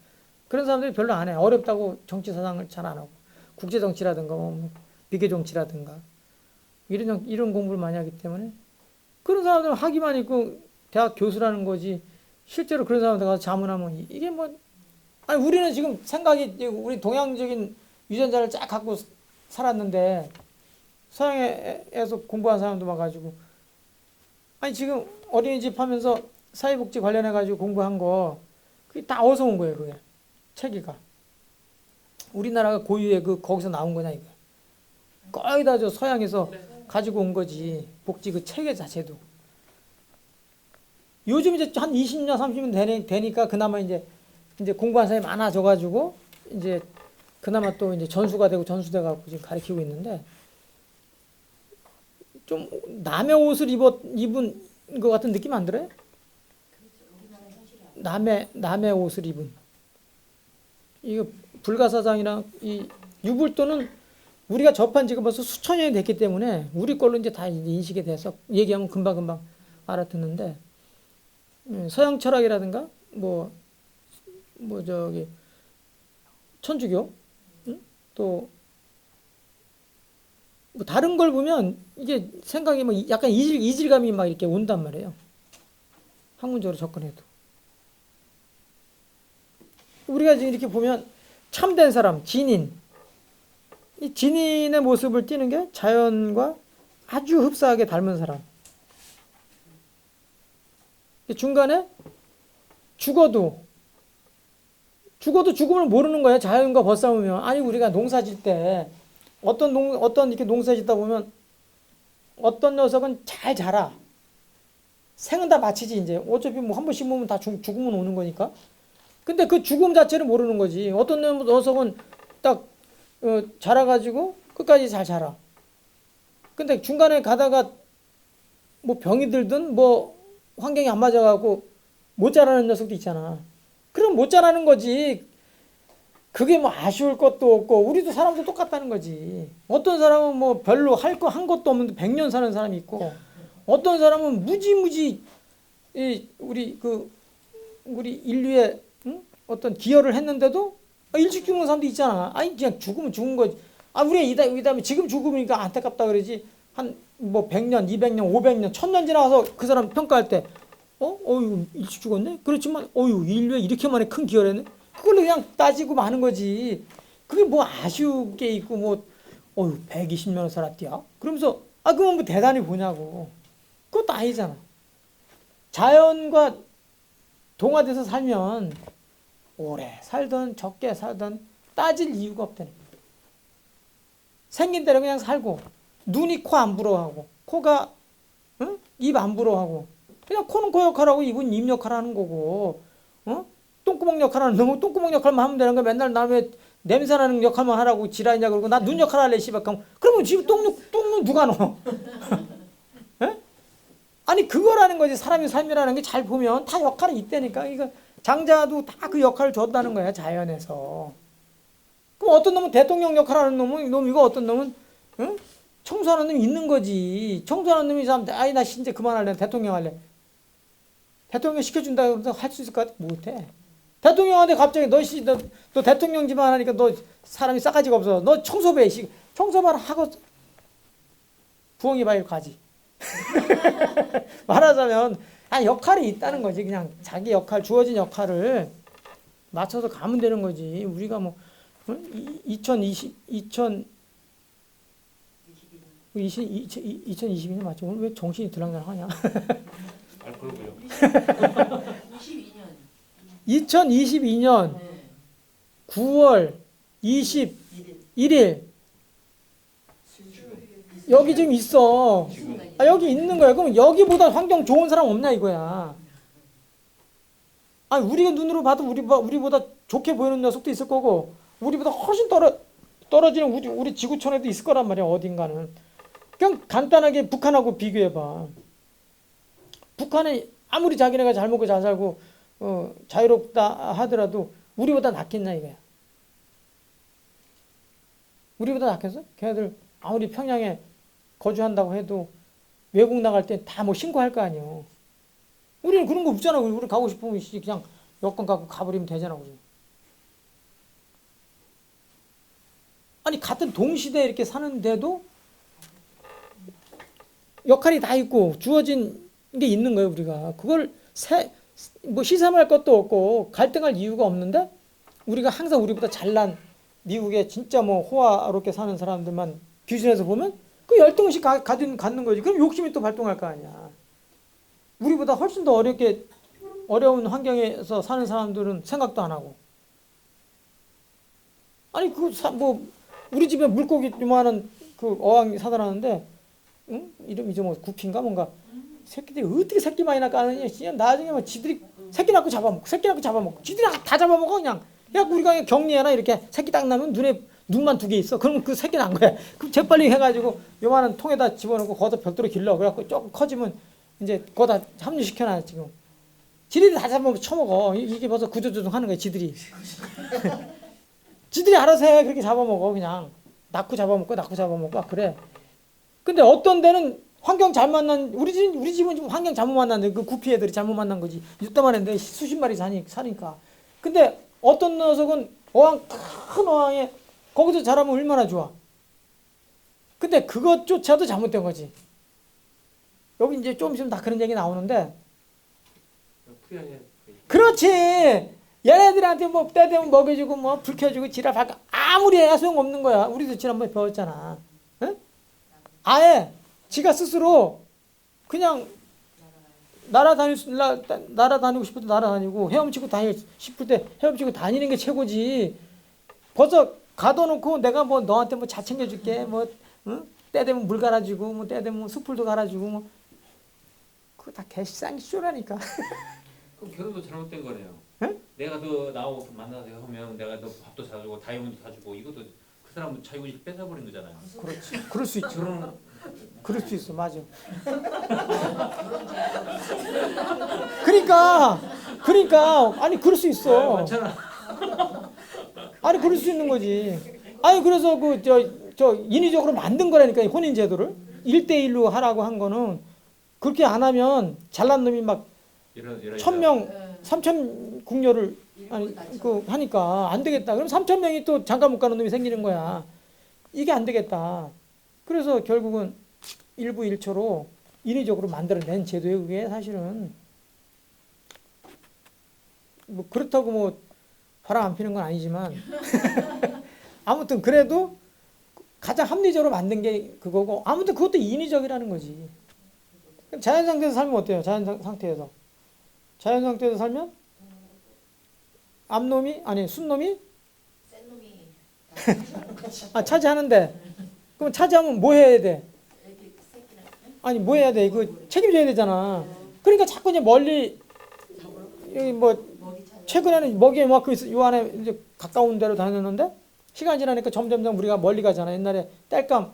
Speaker 1: 그런 사람들이 별로 안 해. 어렵다고 정치 사상을 잘 안 하고 국제 정치라든가 뭐 비계 정치라든가 이런 공부를 많이 하기 때문에 그런 사람들은 학위만 있고 대학 교수라는 거지 실제로 그런 사람들 가서 자문하면 이게 뭐 아니 우리는 지금 생각이 우리 동양적인 유전자를 쫙 갖고 살았는데 서양에서 공부한 사람도 와가지고 아니 지금 어린이집 하면서 사회복지 관련해 가지고 공부한 거 그게 다 어디서 온 거예요 그게 체계가 우리나라가 고유의 거기서 나온 거냐 이거 거의 다 저 서양에서 가지고 온 거지 복지 그 체계 자체도 요즘 이제 한 20년 30년 되니까 그나마 이제 공부한 사람이 많아져 가지고 이제 그나마 또 이제 전수가 되고 전수돼 갖고 지금 가르치고 있는데 좀 남의 옷을 입은 것 같은 느낌 안 들어요? 남의 옷을 입은 이거 불가사장이랑 이 유불도는 우리가 접한 지가 벌써 수천 년이 됐기 때문에 우리 걸로 이제 다 인식이 돼서 얘기하면 금방 알아듣는데 서양 철학이라든가 뭐 저기 천주교 또 뭐 다른 걸 보면 이게 생각이 뭐 약간 이질감이 막 이렇게 온단 말이에요. 학문적으로 접근해도 우리가 지금 이렇게 보면 참된 사람 진인 이 진인의 모습을 띠는 게 자연과 아주 흡사하게 닮은 사람. 중간에 죽어도 죽음을 모르는 거예요. 자연과 벗싸우면. 아니 우리가 농사 질 때 어떤 이렇게 농사 짓다 보면 어떤 녀석은 잘 자라. 생은 다 마치지 이제. 어차피 뭐 한 번 심으면 다 죽으면 오는 거니까. 근데 그 죽음 자체를 모르는 거지. 어떤 녀석은 딱 자라가지고 끝까지 잘 자라. 근데 중간에 가다가 뭐 병이 들든 뭐 환경이 안 맞아가고 못 자라는 녀석도 있잖아. 그럼 못 자라는 거지. 그게 뭐 아쉬울 것도 없고 우리도 사람도 똑같다는 거지. 어떤 사람은 뭐 별로 한 것도 없는데 100년 사는 사람이 있고 어떤 사람은 무지무지 우리 인류에 어떤 기여를 했는데도 일찍 죽는 사람도 있잖아. 아니 그냥 죽으면 죽은 거지. 아 우리 이다음에 지금 죽으니까 안타깝다 그러지. 한 뭐 100년, 200년, 500년, 1000년 지나가서 그 사람 평가할 때 어유 일찍 죽었네. 그렇지만 어유 인류에 이렇게 많이 큰 기여를 했네. 그걸로 그냥 따지고 마는 거지. 그게 뭐 아쉬운 게 있고 뭐 어유 120년 살았디야. 그러면서 그건 뭐 대단히 보냐고. 그것도 아니잖아. 자연과 동화돼서 살면 오래 살든 적게 살든 따질 이유가 없다는 거야. 생긴 대로 그냥 살고 눈이 코 안 부러워하고 코가 입 안 부러워하고 그냥 코는 코 역할하고 입은 입 역할하는 거고 똥구멍 역할하는 놈은 똥구멍 역할만 하면 되는 거야. 맨날 남의 냄새나는 역할만 하라고 지랄이냐 그러고 나 눈 역할 할래 씨발 그러면 지금 똥눈 누가 넣어? 아니 그거라는 거지. 사람의 삶이라는 게 잘 보면 다 역할이 있다니까. 이거 장자도 다 그 역할을 줬다는 거야 자연에서. 그럼 어떤 놈은 대통령 역할하는 놈이고 어떤 놈은 청소하는 놈이 있는 거지. 청소하는 놈이 사람 아니 나 이제 그만할래 대통령 할래. 대통령 시켜준다 그러면서 할 수 있을 것 같아? 못해. 대통령한테 갑자기 너 대통령지만 하니까 너 사람이 싸가지가 없어. 너 청소배 청소만 하고 부엉이 바위로 가지. 말하자면 역할이 있다는 거지. 그냥 자기 역할 주어진 역할을 맞춰서 가면 되는 거지. 우리가 뭐 2022년 맞죠? 오늘 왜 정신이 들락날락하냐?
Speaker 7: 그러고요.
Speaker 1: 2022년 9월 21일 여기 지금 있어. 여기 있는 거야. 그럼 여기보다 환경 좋은 사람 없나 이거야. 우리가 눈으로 봐도 우리보다 좋게 보이는 녀석도 있을 거고 우리보다 훨씬 떨어지는 우리 지구촌에도 있을 거란 말이야. 어딘가는. 그냥 간단하게 북한하고 비교해봐. 북한에 아무리 자기네가 잘 먹고 잘 살고 자유롭다 하더라도 우리보다 낫겠냐 이거야. 우리보다 낫겠어? 걔네들 아무리 평양에 거주한다고 해도 외국 나갈 때 다 뭐 신고할 거 아니에요. 우리는 그런 거 없잖아. 우리 가고 싶으면 그냥 여권 갖고 가버리면 되잖아. 우리. 아니 같은 동시대에 이렇게 사는데도 역할이 다 있고 주어진 게 있는 거예요. 우리가 그걸 뭐 시샘할 것도 없고 갈등할 이유가 없는데 우리가 항상 우리보다 잘난 미국에 진짜 뭐 호화롭게 사는 사람들만 기준에서 보면 그 열등의식 갖는 거지. 그럼 욕심이 또 발동할 거 아니야. 우리보다 훨씬 더 어려운 환경에서 사는 사람들은 생각도 안 하고. 아니 뭐 우리 집에 물고기 요만한 그 어항이 사다놨는데, 응? 이름이 뭐 구피인가 뭔가 새끼들이 어떻게 새끼 많이 낳까느냐. 나중에 뭐 지들이 새끼 낳고 잡아먹고 지들이 다 잡아먹어 그냥. 그래갖고 우리가 그냥 격리해놔. 이렇게 새끼 딱 나면 눈만 2개 있어. 그러면 그 새끼 난 거야. 그럼 재빨리 해가지고 요만한 통에다 집어넣고 거기다 별도로 길러. 그래갖고 조금 커지면 이제 거기다 합류시켜놔 지금. 지들이 다 잡아먹고 처먹어. 이게 벌써 구조조정 하는 거야 지들이. 지들이 알아서 해. 그렇게 잡아먹어 그냥. 낳고 잡아먹고 그래. 근데 어떤 데는 환경 잘 만난 우리 집은 지금 환경 잘못 만났는데 그 구피 애들이 잘못 만난 거지. 이따만 했는데 수십 마리 사니까. 근데 어떤 녀석은 큰 어항에 거기서 자라면 얼마나 좋아. 근데 그것조차도 잘못된 거지. 여기 이제 좀 있으면 다 그런 얘기 나오는데. 그렇지. 얘네들한테 뭐 때 되면 먹여주고 뭐 불 켜주고 지랄 밝고 아무리 해야 소용없는 거야. 우리도 지난번에 배웠잖아. 응? 아예 지가 스스로 그냥 날아다니고 싶을 때 날아다니고 헤엄치고 다니고 싶을 때 헤엄치고 다니는 게 최고지. 벌써 가둬놓고 내가 뭐 너한테 뭐 잘 챙겨줄게 뭐 응? 때 되면 물 갈아주고 뭐 때 되면 숯불도 갈아주고 뭐 그거 다 개쌍이 쇼라니까.
Speaker 7: 그럼 결혼도 잘못된 거네요.
Speaker 1: 응?
Speaker 7: 내가 너 나하고 만나서 하면 내가 너 밥도 사주고 다이아몬드 사주고 이것도 그 사람 자유의식 뺏어버린 거잖아요.
Speaker 1: 그렇지. 그럴 수 있지. 그럴 수 있어. 맞아. 그러니까 아니 그럴 수 있어.
Speaker 7: 많잖아.
Speaker 1: 아니 그럴 수 있는 거지. 아니 그래서 저 인위적으로 만든 거라니까 혼인 제도를 1대1로 하라고 한 거는 그렇게 안 하면 잘난 놈이 막 1000명 3000 궁녀를 아니 그 하니까 안 되겠다. 그럼 3000명이 또 잠깐 못 가는 놈이 생기는 거야. 이게 안 되겠다. 그래서 결국은 일부 일처로 인위적으로 만들어낸 제도에 그게 사실은 뭐 그렇다고 뭐 바람 안 피는 건 아니지만 아무튼 그래도 가장 합리적으로 만든 게 그거고 아무튼 그것도 인위적이라는 거지. 자연 상태에서 살면 어때요? 자연 상태에서 살면 암놈이 아니 순놈이
Speaker 3: 센 놈이
Speaker 1: 차지하는데 그럼 차지하면 뭐 해야 돼?
Speaker 3: 애기 새끼나
Speaker 1: 아니 뭐 해야 돼? 이거 책임져야 되잖아. 그러니까 자꾸 이제 멀리 여기 뭐
Speaker 3: 먹이 찾아.
Speaker 1: 최근에는 먹이에 막 요 안에 이제 가까운 데로 다녔는데 시간 지나니까 점점점 우리가 멀리 가잖아. 옛날에 땔감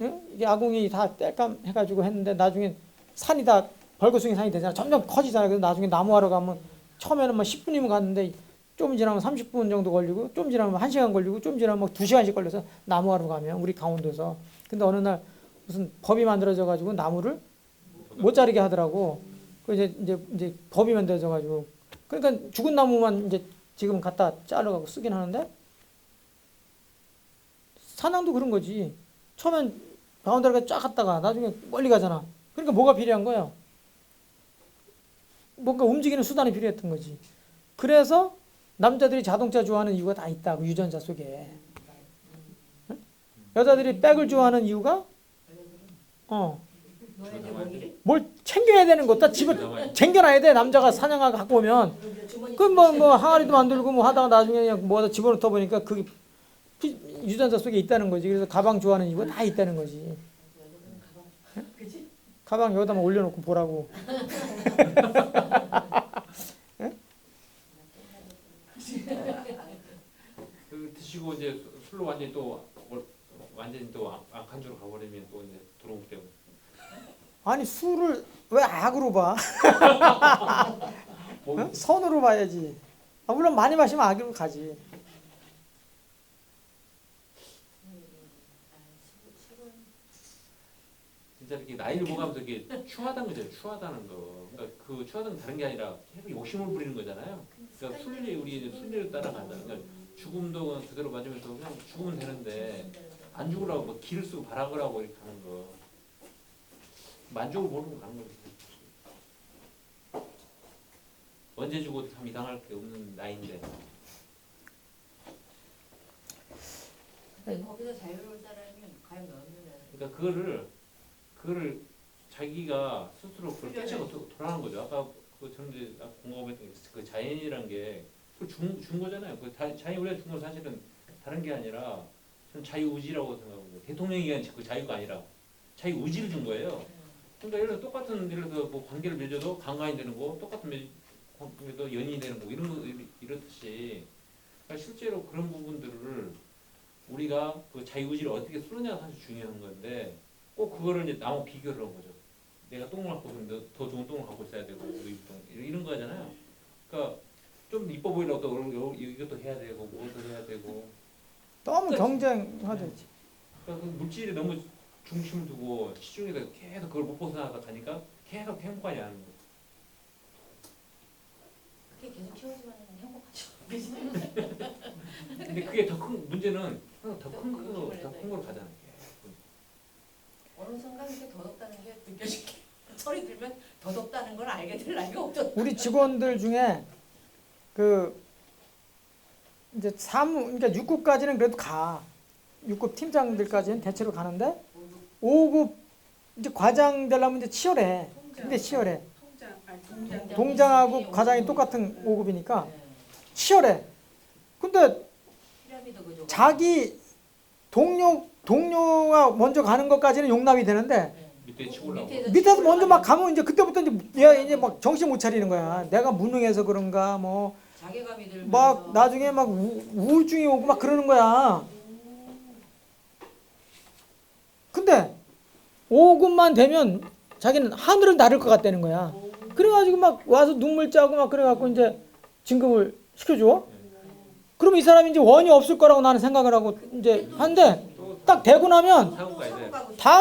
Speaker 1: 응? 이게 아궁이 다 땔감 해가지고 했는데 나중에 산이 다 벌거숭이 산이 되잖아. 점점 커지잖아. 그래서 나중에 나무하러 가면 처음에는 막 10분이면 갔는데 좀 지나면 30분 정도 걸리고 좀 지나면 1시간 걸리고 좀 지나면 막 2시간씩 걸려서 나무하러 가면 우리 강원도에서. 근데 어느 날 무슨 법이 만들어져 가지고 나무를 못 자르게 하더라고. 그 이제 법이 만들어져 가지고 그러니까 죽은 나무만 이제 지금 갖다 자르고 쓰긴 하는데 사냥도 그런 거지. 처음엔 바운더리가 쫙 갔다가 나중에 멀리 가잖아. 그러니까 뭐가 필요한 거야? 뭔가 움직이는 수단이 필요했던 거지. 그래서 남자들이 자동차 좋아하는 이유가 다 있다. 그 유전자 속에. 응? 여자들이 백을 좋아하는 이유가 뭘 챙겨야 되는 것다. 집에 챙겨놔야 돼. 남자가 사냥하고 갖고 오면 그 뭐 항아리도 만들고 뭐 하다가 나중에 그냥 뭐다 집어넣다 보니까 그게 유전자 속에 있다는 거지. 그래서 가방 좋아하는 이유가 다 있다는 거지. 가방 여기다만 올려놓고 보라고.
Speaker 7: 그 드시고 이제 술로 완전히 또 악한 줄로 가버리면 또 이제 들어오기 때문에.
Speaker 1: 아니 술을 왜 악으로 봐?
Speaker 7: 뭐,
Speaker 1: 어? 선으로 봐야지. 아, 물론 많이 마시면 악으로 가지.
Speaker 7: 진짜 이렇게 나이를 먹으면서 이게 추하다는 거죠. 추하다는 거. 그러니까 그 추하다는 게 다른 게 아니라 계속 욕심을 부리는 거잖아요. 그러니까 순리 우리 이제 순리를 따라간다. 그러니까 죽음도 그냥 그대로 맞으면서 그냥 죽으면 되는데 안 죽으라고 뭐 길을 쓰고 바라보라고 이렇게 하는 거. 만족을 모르고 가는 거지. 언제 죽어도 참 이상할 게 없는 나이인데.
Speaker 3: 근데 거기서 자유로울 사람이 과연 몇 명이야?
Speaker 7: 그러니까 그거를 자기가 스스로 그걸 깨치고 돌아가는 거죠. 아까 그 저는 이제 아까 공감했던 그 자연이란 게 그걸 준 거잖아요. 그 자연이 원래 준 건 사실은 다른 게 아니라 저는 자유의지라고 생각합니다. 대통령이 한 그 자유가 아니라 자유의지를 준 거예요. 그러니까 예를 들어 똑같은 예를 들어 뭐 관계를 맺어도 강간이 되는 거, 똑같은 관계도 연인이 되는 거 이런 거 이렇듯이 그러니까 실제로 그런 부분들을 우리가 그 자유의지를 어떻게 쓰느냐가 사실 중요한 건데 꼭 그거를 이제 나무 비교를 한 거죠. 내가 똥을 갖고 있는데 더 좋은 똥을 갖고 있어야 되고 이런 거잖아요. 그러니까 좀 이뻐 보이려고 또 이것도 해야 되고 그것도 해야 되고
Speaker 1: 너무
Speaker 7: 그러니까
Speaker 1: 경쟁하듯이.
Speaker 7: 그러니까 그 물질에 너무 중심을 두고 시중에서 계속 그걸 못 벗어나가 가니까 계속 행복하지 않은 거예요.
Speaker 3: 그게 계속 키워지면 행복하죠.
Speaker 7: 근데 그게 더 큰 문제는 더 큰 걸 가잖아요.
Speaker 3: 어느 순간 이렇게 더덥다는 게 느껴지게 철이 들면 더덥다는 걸 알게 될 나이가 없죠.
Speaker 1: 우리 직원들 중에 그 이제 그러니까 6급까지는 그래도 가. 6급 팀장들까지는 대체로 가는데 5급 이제 과장 되려면 이제 치열해. 근데 치열해. 동장하고 과장이 똑같은 5급이니까 치열해. 근데
Speaker 3: 피라미드 구조.
Speaker 1: 자기 동료가 먼저 가는 것까지는 용납이 되는데
Speaker 7: 밑에 치고 올라오고.
Speaker 1: 밑에서 먼저 막 가면 이제 그때부터 이제 얘가 이제 막 정신 못 차리는 거야. 내가 무능해서 그런가 뭐
Speaker 3: 자괴감이 들면서
Speaker 1: 막 나중에 막 우울증이 오고 막 그러는 거야. 근데 5급만 되면 자기는 하늘을 나를 것 같다는 거야. 그래가지고 막 와서 눈물 짜고 막 그래갖고 이제 진급을 시켜줘. 그럼 이 사람이 이제 원이 없을 거라고 나는 생각을 하고 이제 하는데 딱 되고 나면
Speaker 7: 사고 가야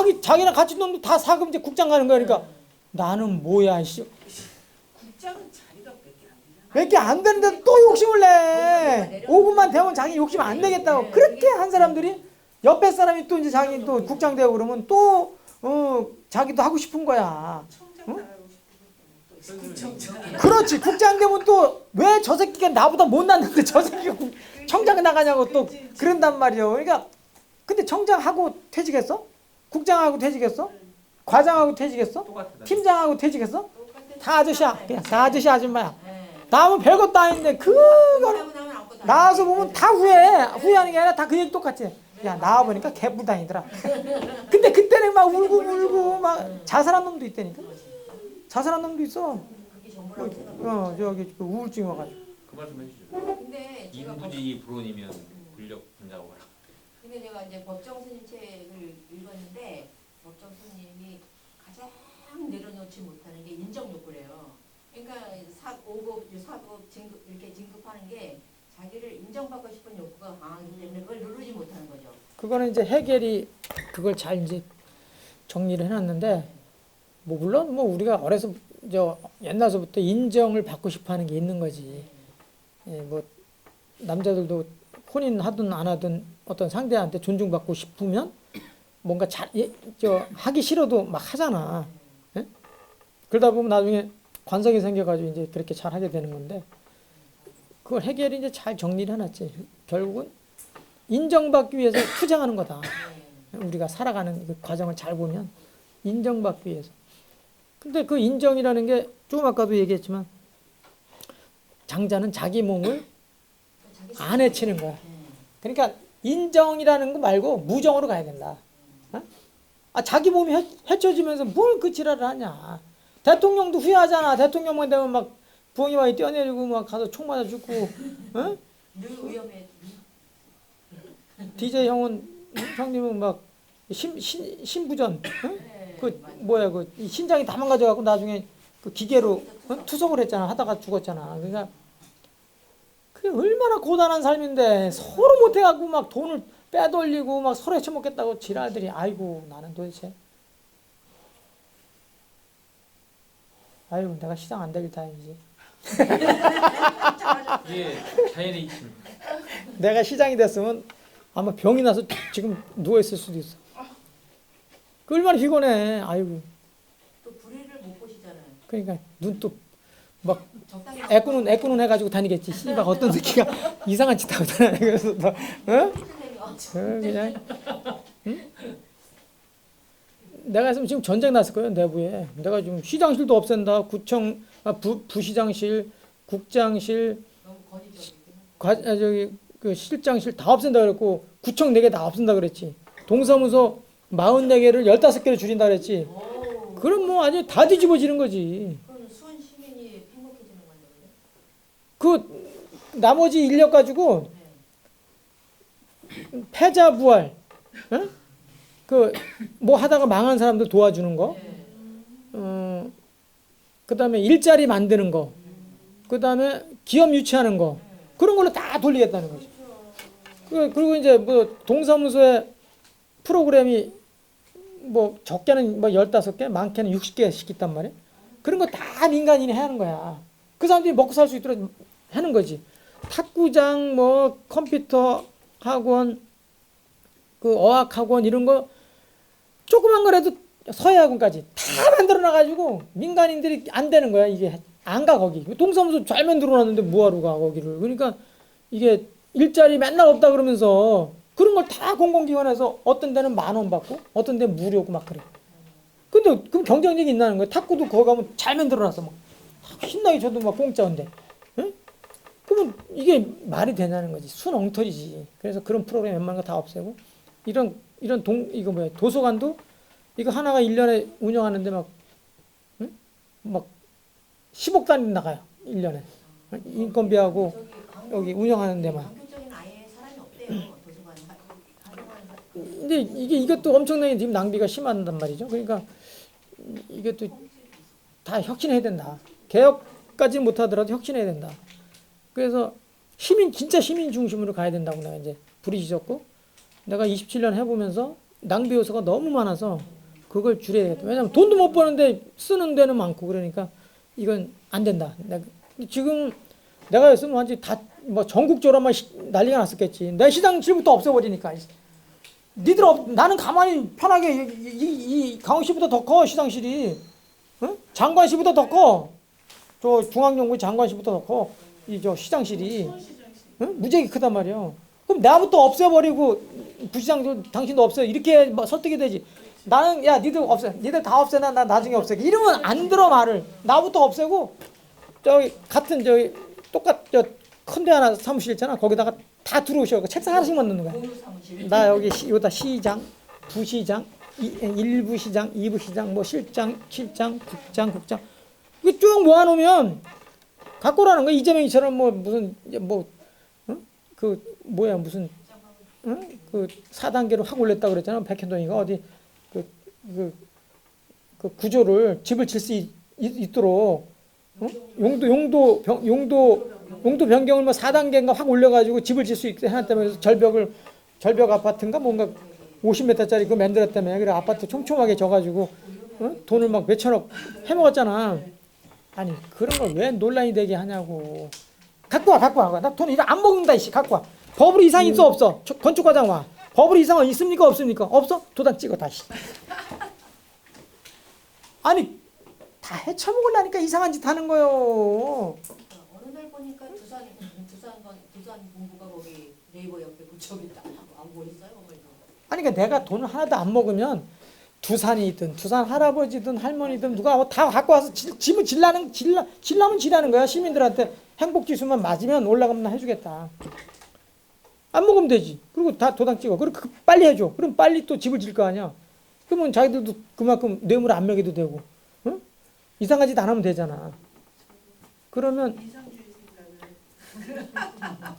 Speaker 7: 돼.
Speaker 1: 자기랑 같이 놈도 다 4급 이제 국장 가는 거야. 그러니까 나는 뭐야 씨.
Speaker 6: 국장은 자리가 몇개 안 되잖아.
Speaker 1: 몇 개 안 되는데 또 욕심을 내. 5급만 되면 자기 욕심 안 되겠다고. 그렇게 한 사람들이 옆에 사람이 또 이제 자기 또 국장 되고 그러면 또 자기도 하고 싶은 거야.
Speaker 6: 청장
Speaker 1: 응?
Speaker 6: 나가고 싶은 것도 있고 국청장.
Speaker 1: 그렇지. 국장 되면 또 왜 저 새끼가 나보다 못 났는데 저 새끼가 청장 나가냐고 또 그런단 말이요. 그러니까 근데 청장하고 퇴직했어? 국장하고 퇴직했어? 과장하고 퇴직했어?
Speaker 7: 똑같아.
Speaker 1: 팀장하고 퇴직했어? 다 아저씨야. 그냥 다 아저씨 아줌마야.
Speaker 3: 네.
Speaker 1: 남은 별것도 아닌데 그거를 나와서 보면 다 후회하는 게 아니라 다 그 얘기 똑같지. 야 나와 보니까 개뿔다니더라. 근데 그때는 막 울고 막 자살한 놈도 있다니까. 자살한 놈도 있어.
Speaker 3: 그게 전부라고 생각해요.
Speaker 1: 저기 그 우울증 와가지고.
Speaker 7: 그 말씀 해주죠.
Speaker 3: 근데 제가
Speaker 7: 인부지 불온이면 불력 분자고 하라.
Speaker 3: 근데 제가 이제 법정 스님 책을 읽었는데 법정 스님이 가장 내려놓지 못하는 게 인정 욕구래요. 그러니까 5급, 4급 진급 이렇게 진급하는 게 자기를 인정받고 싶은 욕구가 강하기 때문에 그걸 누르지 못하는 거죠.
Speaker 1: 그거는 이제 해결이 그걸 잘 이제 정리를 해놨는데 뭐 물론 뭐 우리가 어려서 저 옛날서부터 인정을 받고 싶어하는 게 있는 거지. 예, 뭐 남자들도 혼인 하든 안 하든 어떤 상대한테 존중받고 싶으면 뭔가 하기 싫어도 막 하잖아. 예? 그러다 보면 나중에 관성이 생겨가지고 이제 그렇게 잘 하게 되는 건데 그걸 해결이 이제 잘 정리를 해놨지. 결국은 인정받기 위해서 투쟁하는 거다. 우리가 살아가는 그 과정을 잘 보면 인정받기 위해서. 근데 그 인정이라는 게 조금 아까도 얘기했지만 장자는 자기 몸을 안 해치는 거야. 그러니까 인정이라는 거 말고 무정으로 가야 된다. 어? 자기 몸이 해쳐지면서 뭘 그 지랄을 하냐. 대통령도 후회하잖아. 대통령만 되면 막 부엉이만이 뛰어내리고 막 가서 총 맞아 죽고. 어?
Speaker 3: 늘 위험해.
Speaker 1: DJ 형님은 막 신부전. 어? 뭐야 이 신장이 다 망가져갖고 나중에 그 기계로 투석을 했잖아. 하다가 죽었잖아. 그러니까 그게 얼마나 고단한 삶인데 서로 못해갖고 막 돈을 빼돌리고 막 서로 해쳐먹겠다고 지랄들이. 아이고 나는 도대체 아이고 내가 시장 안 되길 다행이지.
Speaker 7: 이게 자연의 이치.
Speaker 1: 내가 시장이 됐으면 아마 병이 나서 지금 누워 있을 수도 있어. 그 얼마나 피곤해. 아이고.
Speaker 3: 또 불의를 못 보시잖아요.
Speaker 1: 그러니까 눈 또 막
Speaker 3: 적당히
Speaker 1: 애꾸눈 해가지고 다니겠지. 씨발 어떤 새끼가 이상한 짓 하고 다녀. 그래서 너 그냥 내가 했으면 지금 전쟁 났을 거예요 내부에. 내가 지금 시장실도 없앤다. 구청 부시장실, 국장실,
Speaker 3: 너무 권위적이긴
Speaker 1: 저기 그 실장실 다 없앤다 그랬고 구청 4개 다 없앤다 그랬지. 동사무소 44개를 15개를 줄인다 그랬지.
Speaker 3: 오.
Speaker 1: 그럼 뭐 아주 다 뒤집어지는 거지.
Speaker 3: 그럼 수원 시민이 행복해지는 건데.
Speaker 1: 그 나머지 인력 가지고
Speaker 3: 네.
Speaker 1: 패자부활, 응? 그 뭐 하다가 망한 사람들 도와주는 거,
Speaker 3: 네.
Speaker 1: 그다음에 일자리 만드는 거, 그다음에 기업 유치하는 거, 그런 걸로 다 돌리겠다는 거지. 그리고 이제 뭐 동사무소에 프로그램이 뭐 적게는 뭐 15개, 많게는 60개씩 있단 말이야. 그런 거 다 민간인이 하는 거야. 그 사람들이 먹고 살 수 있도록 하는 거지. 탁구장, 뭐 컴퓨터 학원, 그 어학 학원 이런 거 조그만 거라도 서해학원까지 다 만들어 놔가지고 민간인들이 안 되는 거야. 이게 안 가 거기. 동사무소 잘 만들어 놨는데 뭐하러 가 거기를. 그러니까 이게 일자리 맨날 없다 그러면서 그런 걸 다 공공기관에서 어떤 데는 10,000원 받고 어떤 데는 무료고 막 그래. 근데 그럼 경쟁력이 있나는 거야. 탁구도 거기 가면 잘 만들어놨어. 막 신나게 저도 막 공짜인데. 응? 그러면 이게 말이 되냐는 거지. 순 엉터리지. 그래서 그런 프로그램 웬만한 거 다 없애고 이런 이거 뭐야 도서관도 이거 하나가 1년에 운영하는데 막 응? 막 10억 단위 나가요. 1년에. 인건비하고
Speaker 3: 저기
Speaker 1: 여기 운영하는 데만.
Speaker 3: 강교적인 아예 사람이 없대요. 도서관에 활동하는 사람.
Speaker 1: 근데 이것도 엄청나게 지금 낭비가 심하단 말이죠. 그러니까 이것도 다 혁신해야 된다. 개혁까지는 못하더라도 혁신해야 된다. 그래서 진짜 시민 중심으로 가야 된다고 내가 이제 부르짖었고, 내가 27년 해보면서 낭비 요소가 너무 많아서 그걸 줄여야겠다. 왜냐면 돈도 못 버는데 쓰는 데는 많고 그러니까 이건 안 된다. 지금 내가 했으면 완전히 다 뭐 전국적으로만 난리가 났었겠지. 내 시장실부터 없애버리니까. 나는 가만히 편하게 이 강원시보다 더 커 시장실이. 응? 장관시보다 더 커. 저 중앙정부 장관시보다 더 커. 이 저 시장실이. 응? 무지하게 크단 말이야. 그럼 나부터 없애버리고 부시장도 당신도 없애 이렇게 막 설득이 되지. 나는 야 니들 없애. 니들 다 없애나 나 나중에 없애. 이러면 안 들어 말을. 나부터 없애고 저기 같은 저기 저 큰 데 하나 사무실 있잖아. 거기다가 다 들어오셔. 책상 하나씩만 넣는 거야.
Speaker 3: 공유사무실.
Speaker 1: 나 여기 여기다 시장, 부시장, 1부 시장, 2부 시장, 뭐 실장, 국장 이거 쭉 모아놓으면 갖고 오라는 거야. 이재명이처럼 뭐 무슨 그 뭐야 무슨 그 4단계로 확 올렸다 그랬잖아. 백현동이가 어디 그 구조를 집을 질 수 있도록 용도 변경을 뭐 4단계인가 확 올려가지고 집을 질 수 있게 해놨다면서 절벽 아파트인가 뭔가 50m짜리 그거 만들었다며. 그래 아파트 촘촘하게 져가지고 돈을 막 몇천억 해먹었잖아. 아니 그런 걸 왜 논란이 되게 하냐고. 갖고 와. 나 돈 이거 안 먹는다 이씨. 갖고 와. 법으로 이상 있어 없어? 건축과장 와. 법으로 이상은 있습니까 없습니까? 없어? 도장 찍어 다시. 아니 다 해쳐먹으려니까 이상한 짓 하는 거요.
Speaker 3: 어느 날 보니까 두산 본부가 거기 네이버 옆에 구청이다. 안 보였어요, 어머니도.
Speaker 1: 아니 그러니까 내가 돈을 하나도 안 먹으면 두산이든 두산 할아버지든 할머니든 누가 다 갖고 와서 집을 질라면 지라는 거야. 시민들한테 행복지수만 맞으면 올라가면 해주겠다. 안 먹으면 되지. 그리고 다 도장 찍어. 그리고 빨리 해줘. 그럼 빨리 또 집을 질 거 아니야. 그러면 자기들도 그만큼 뇌물 안 먹여도 되고, 응? 이상한 짓 안 하면 되잖아. 그러면
Speaker 6: 이상주의 생각을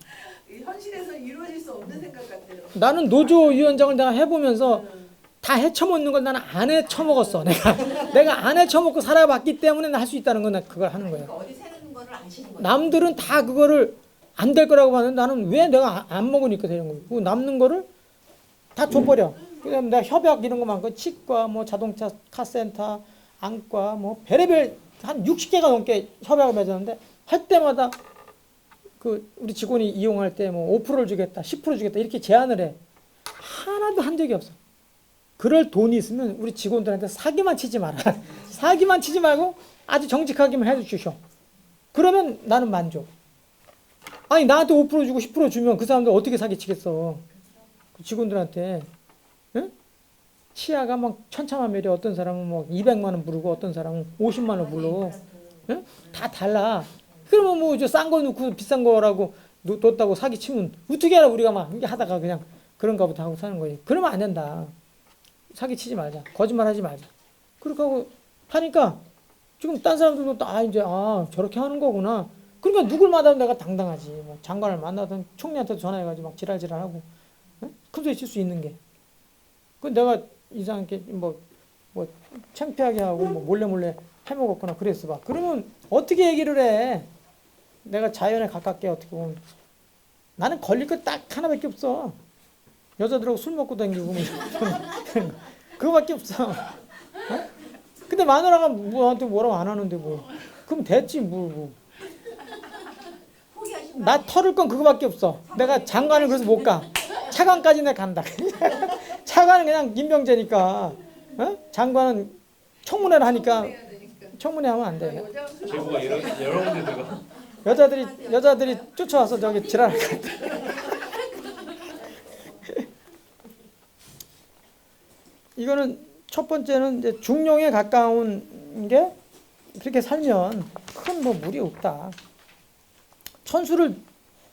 Speaker 6: 현실에서 이루어질 수 없는 생각 같아요.
Speaker 1: 나는 노조위원장을 내가 해보면서 다 헤쳐먹는 걸 나는 안 헤쳐먹었어. 내가 안 헤쳐먹고 살아봤기 때문에 할 수 있다는 건 난 그걸 하는 거예요.
Speaker 3: 그러니까 어디 새는 거를 아시는 거예요.
Speaker 1: 남들은 다 그거를 안 될 거라고 봤는데 나는 왜 내가 안 먹으니까 되는 거예요. 그 남는 거를 다 줘버려. 그다음 내가 협약 이런 거 많고 치과, 뭐 자동차 카센터, 안과, 뭐 별의별 한 60개가 넘게 협약을 맺었는데 할 때마다 그 우리 직원이 이용할 때 뭐 5%를 주겠다, 10% 주겠다 이렇게 제안을 해. 하나도 한 적이 없어. 그럴 돈이 있으면 우리 직원들한테 사기만 치지 마라. 사기만 치지 말고 아주 정직하게만 해주셔. 그러면 나는 만족. 아니 나한테 5% 주고 10% 주면 그 사람들 어떻게 사기치겠어. 그 직원들한테. 응? 치아가 막 천차만별이 어떤 사람은 뭐 200만 원 부르고 어떤 사람은 50만 원 부르고 응? 다 달라. 그러면 뭐 저 싼 거 넣고 비싼 거라고 뒀다고 사기치면 어떻게 알아. 우리가 막 이게 하다가 그냥 그런가 보다 하고 사는 거지. 그러면 안 된다. 사기치지 말자. 거짓말 하지 말자. 그렇게 하고 하니까 지금 딴 사람들도 이제 저렇게 하는 거구나. 그러니까 누굴 만나도 내가 당당하지. 뭐 장관을 만나든 총리한테도 전화해가지고 막 지랄지랄하고 큰 소리 칠 수 있는 게. 그 내가 이상하게 뭐 창피하게 하고 뭐 몰래 해먹었거나 그랬어 봐. 그러면 어떻게 얘기를 해? 내가 자연에 가깝게 어떻게 보면 나는 걸릴 거 딱 하나밖에 없어. 여자들하고 술 먹고 다니고 뭐 그거밖에 없어. 근데 마누라가 뭐한테 뭐라고 안 하는데 뭐 그럼 됐지 뭐.
Speaker 3: 포기하신 거
Speaker 1: 나 털을 건 그거밖에 없어. 내가 장관을 그래서 못 가. 차관까지 내가 간다. 차관은 그냥 임명제니까. 장관은 청문회를 하니까 청문회 하면 안 돼.
Speaker 7: 제보가 여러 군데 들어가.
Speaker 1: 여자들이 쫓아와서 저기 지랄할 것 같아. 이거는 첫 번째는 이제 중용에 가까운 게 그렇게 살면 큰 뭐 무리 없다. 천수를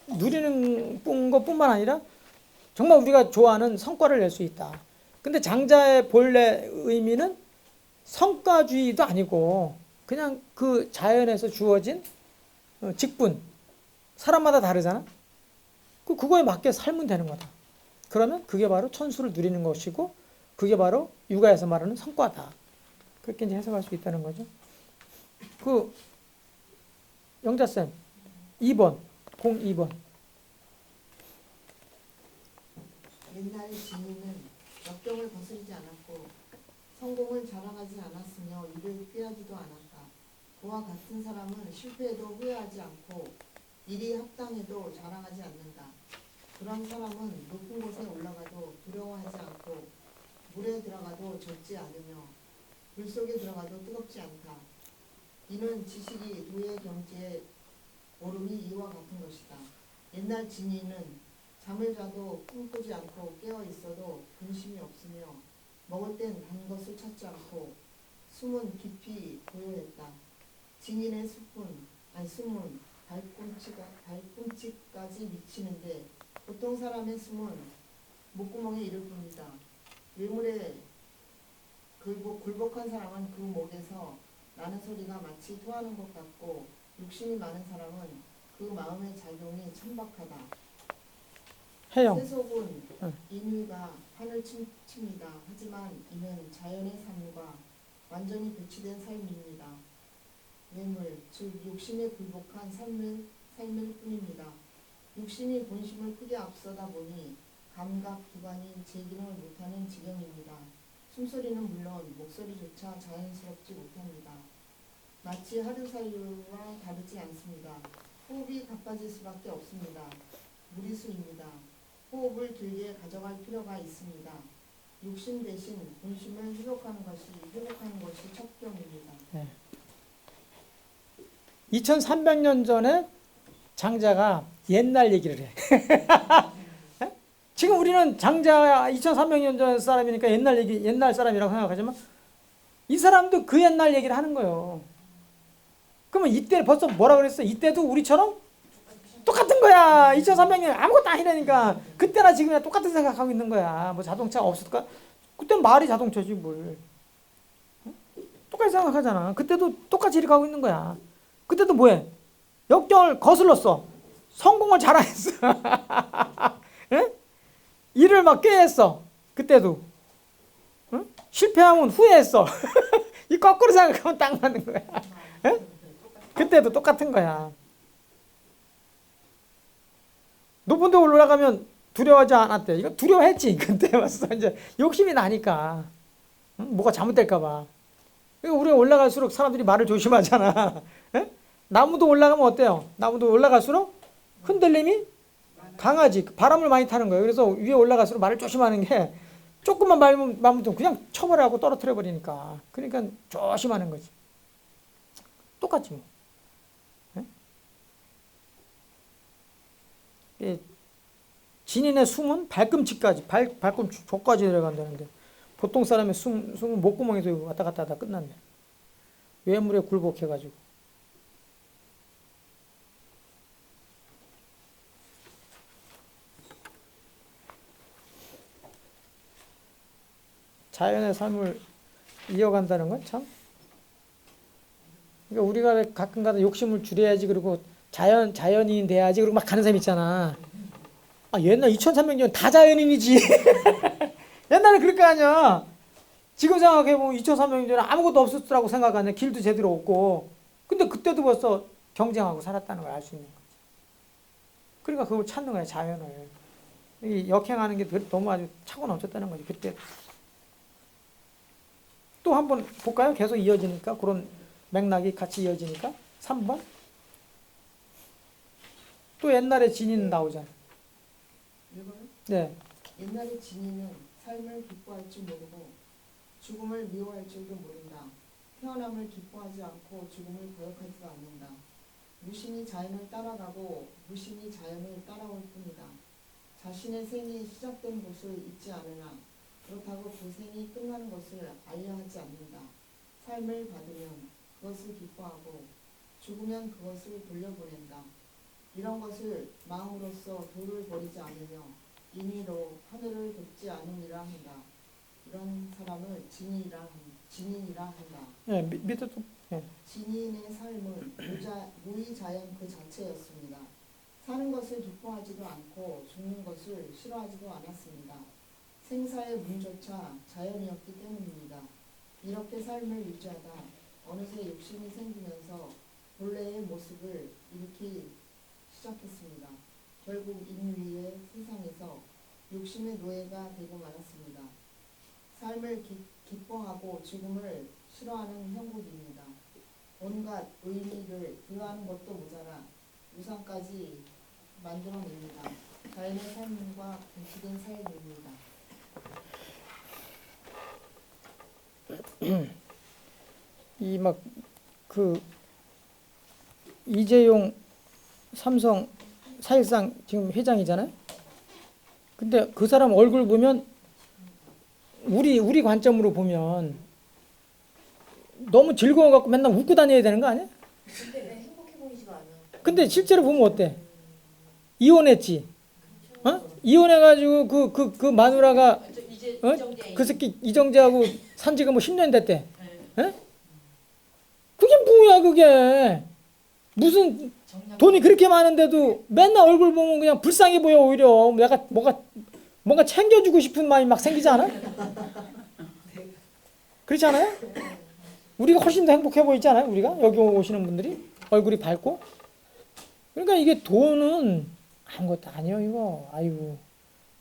Speaker 1: 누리는 것뿐만 아니라 정말 우리가 좋아하는 성과를 낼 수 있다. 근데 장자의 본래 의미는 성과주의도 아니고 그냥 그 자연에서 주어진 직분. 사람마다 다르잖아. 그거에 맞게 살면 되는 거다. 그러면 그게 바로 천수를 누리는 것이고 그게 바로 육아에서 말하는 성과다. 그렇게 이제 해석할 수 있다는 거죠. 그 영자쌤 02번
Speaker 5: 옛날 진이는 역경을 거스르지 않았고 성공을 자랑하지 않았으며 이를 꾀하지도 않았다. 그와 같은 사람은 실패해도 후회하지 않고 일이 합당해도 자랑하지 않는다. 그런 사람은 높은 곳에 올라가도 두려워하지 않고 물에 들어가도 젖지 않으며 물속에 들어가도 뜨겁지 않다. 이는 지식이 도의 경지에 오름이 이와 같은 것이다. 옛날 진이는 잠을 자도 꿈꾸지 않고 깨어 있어도 근심이 없으며 먹을 땐 단 것을 찾지 않고 숨은 깊이 고요했다. 진인의 숨은 발꿈치까지 미치는데 보통 사람의 숨은 목구멍에 이를 뿐이다. 외물에 굴복한 사람은 그 목에서 나는 소리가 마치 토하는 것 같고 욕심이 많은 사람은 그 마음의 작용이 천박하다.
Speaker 1: 해영.
Speaker 5: 세속은
Speaker 1: 응.
Speaker 5: 인위가 판을 칩니다. 하지만 이는 자연의 삶과 완전히 배치된 삶입니다. 외물, 즉 욕심에 굴복한 삶일 뿐입니다. 육신이 본심을 크게 앞서다 보니 감각 기관이 제 기능을 못하는 지경입니다. 숨소리는 물론 목소리조차 자연스럽지 못합니다. 마치 하루살이와 다르지 않습니다. 호흡이 가빠질 수밖에 없습니다. 무리수입니다. 호흡을 길게 가져갈 필요가 있습니다. 육신 대신 본심을 회복하는 것이 첩경입니다.
Speaker 1: 2300년 전에 장자가 옛날 얘기를 해. 지금 우리는 장자 2300년 전 사람이니까 옛날 사람이라고 생각하지만 이 사람도 그 옛날 얘기를 하는 거예요. 그러면 이때 벌써 뭐라 그랬어? 이때도 우리처럼 똑같은 거야. 2300년 아무것도 아니라니까. 그때나 지금이나 똑같은 생각하고 있는 거야. 뭐 자동차가 없을까? 그때는 말이 자동차지 뭘. 똑같이 생각하잖아. 그때도 똑같이 이렇게 하고 있는 거야. 그때도 뭐해? 역경을 거슬렀어. 성공을 잘 안 했어. 일을 막 꽤 했어. 그때도. 응? 실패하면 후회했어. 이 거꾸로 생각하면 딱 맞는 거야. 응? 그때도 똑같은 거야. 높은 데 올라가면 두려워하지 않았대. 이거 두려워했지. 그때 왔어. 이제 욕심이 나니까. 응? 뭐가 잘못될까봐. 우리가 올라갈수록 사람들이 말을 조심하잖아. 응? 나무도 올라가면 어때요? 나무도 올라갈수록 흔들림이 강하지. 바람을 많이 타는 거예요. 그래서 위에 올라갈수록 말을 조심하는 게 조금만 말면 그냥 쳐버려하고 떨어뜨려 버리니까. 그러니까 조심하는 거지. 똑같지 뭐. 예? 진인의 숨은 발꿈치까지, 발꿈치 조까지 내려간다는데 보통 사람의 숨은 목구멍에서 왔다 갔다 하다 끝난대. 외물에 굴복해가지고. 자연의 삶을 이어간다는 건 참. 그러니까 우리가 가끔가다 욕심을 줄여야지 그러고 자연인이 돼야지 그러고 막 가는 사람 있잖아. 아, 옛날 2300년 다 자연인이지. 옛날에 그럴 거 아니야. 지금 생각해보면 2300년 아무것도 없었더라고 생각하네. 길도 제대로 없고. 근데 그때도 벌써 경쟁하고 살았다는 걸 알 수 있는 거지. 그러니까 그걸 찾는 거야, 자연을. 이 역행하는 게 너무 아주 차고 넘쳤다는 거지, 그때. 또 한번 볼까요? 계속 이어지니까. 그런 맥락이 같이 이어지니까. 3번. 또 옛날에 진인 나오잖아.
Speaker 5: 이거요?
Speaker 1: 네.
Speaker 5: 옛날의 진이는 삶을 기뻐할 줄 모르고 죽음을 미워할 줄도 모른다. 태어남을 기뻐하지 않고 죽음을 거역하지도 않는다. 무심히 자연을 따라가고 무심히 자연을 따라올 뿐이다. 자신의 생이 시작된 곳을 잊지 않으나 그렇다고 그 생이 끝나는 것을 알려 하지 않는다. 삶을 받으면 그것을 기뻐하고 죽으면 그것을 돌려보낸다. 이런 것을 마음으로써 도를 버리지 않으며 인의로 하늘을 돕지 않음이라 한다. 이런 사람을 진인이라 한다.
Speaker 1: 네, 밑에 또. 네.
Speaker 5: 진인의 삶은 무의자연 그 자체였습니다. 사는 것을 기뻐하지도 않고 죽는 것을 싫어하지도 않았습니다. 생사의 문조차 자연이었기 때문입니다. 이렇게 삶을 유지하다 어느새 욕심이 생기면서 본래의 모습을 잃기 시작했습니다. 결국 인위의 세상에서 욕심의 노예가 되고 말았습니다. 삶을 기뻐하고 죽음을 싫어하는 형국입니다. 온갖 의미를 부여하는 것도 모자라 우상까지 만들어냅니다. 자연의 삶과 배치된 삶입니다.
Speaker 1: 이 막 그 이재용 삼성 사실상 지금 회장이잖아요. 근데 그 사람 얼굴 보면 우리 관점으로 보면 너무 즐거워갖고 맨날 웃고 다녀야 되는 거 아니야?
Speaker 3: 근데 왜 행복해 보이지가 않아?
Speaker 1: 근데 실제로 보면 어때? 이혼했지. 어? 이혼해가지고 그 마누라가
Speaker 3: 이제
Speaker 1: 어?
Speaker 3: 이정재
Speaker 1: 그 새끼 이정재하고 산 지가 뭐 10년 됐대.
Speaker 3: 네.
Speaker 1: 에? 그게 뭐야 그게? 무슨 돈이 그렇게 많은데도 맨날 얼굴 보면 그냥 불쌍해 보여. 오히려 내가 뭔가 챙겨주고 싶은 마음이 막 생기지 않아? 그렇지 않아요? 우리가 훨씬 더 행복해 보이지 않아요? 우리가 여기 오시는 분들이 얼굴이 밝고. 그러니까 이게 돈은 아무것도 아니에요 이거. 아이고.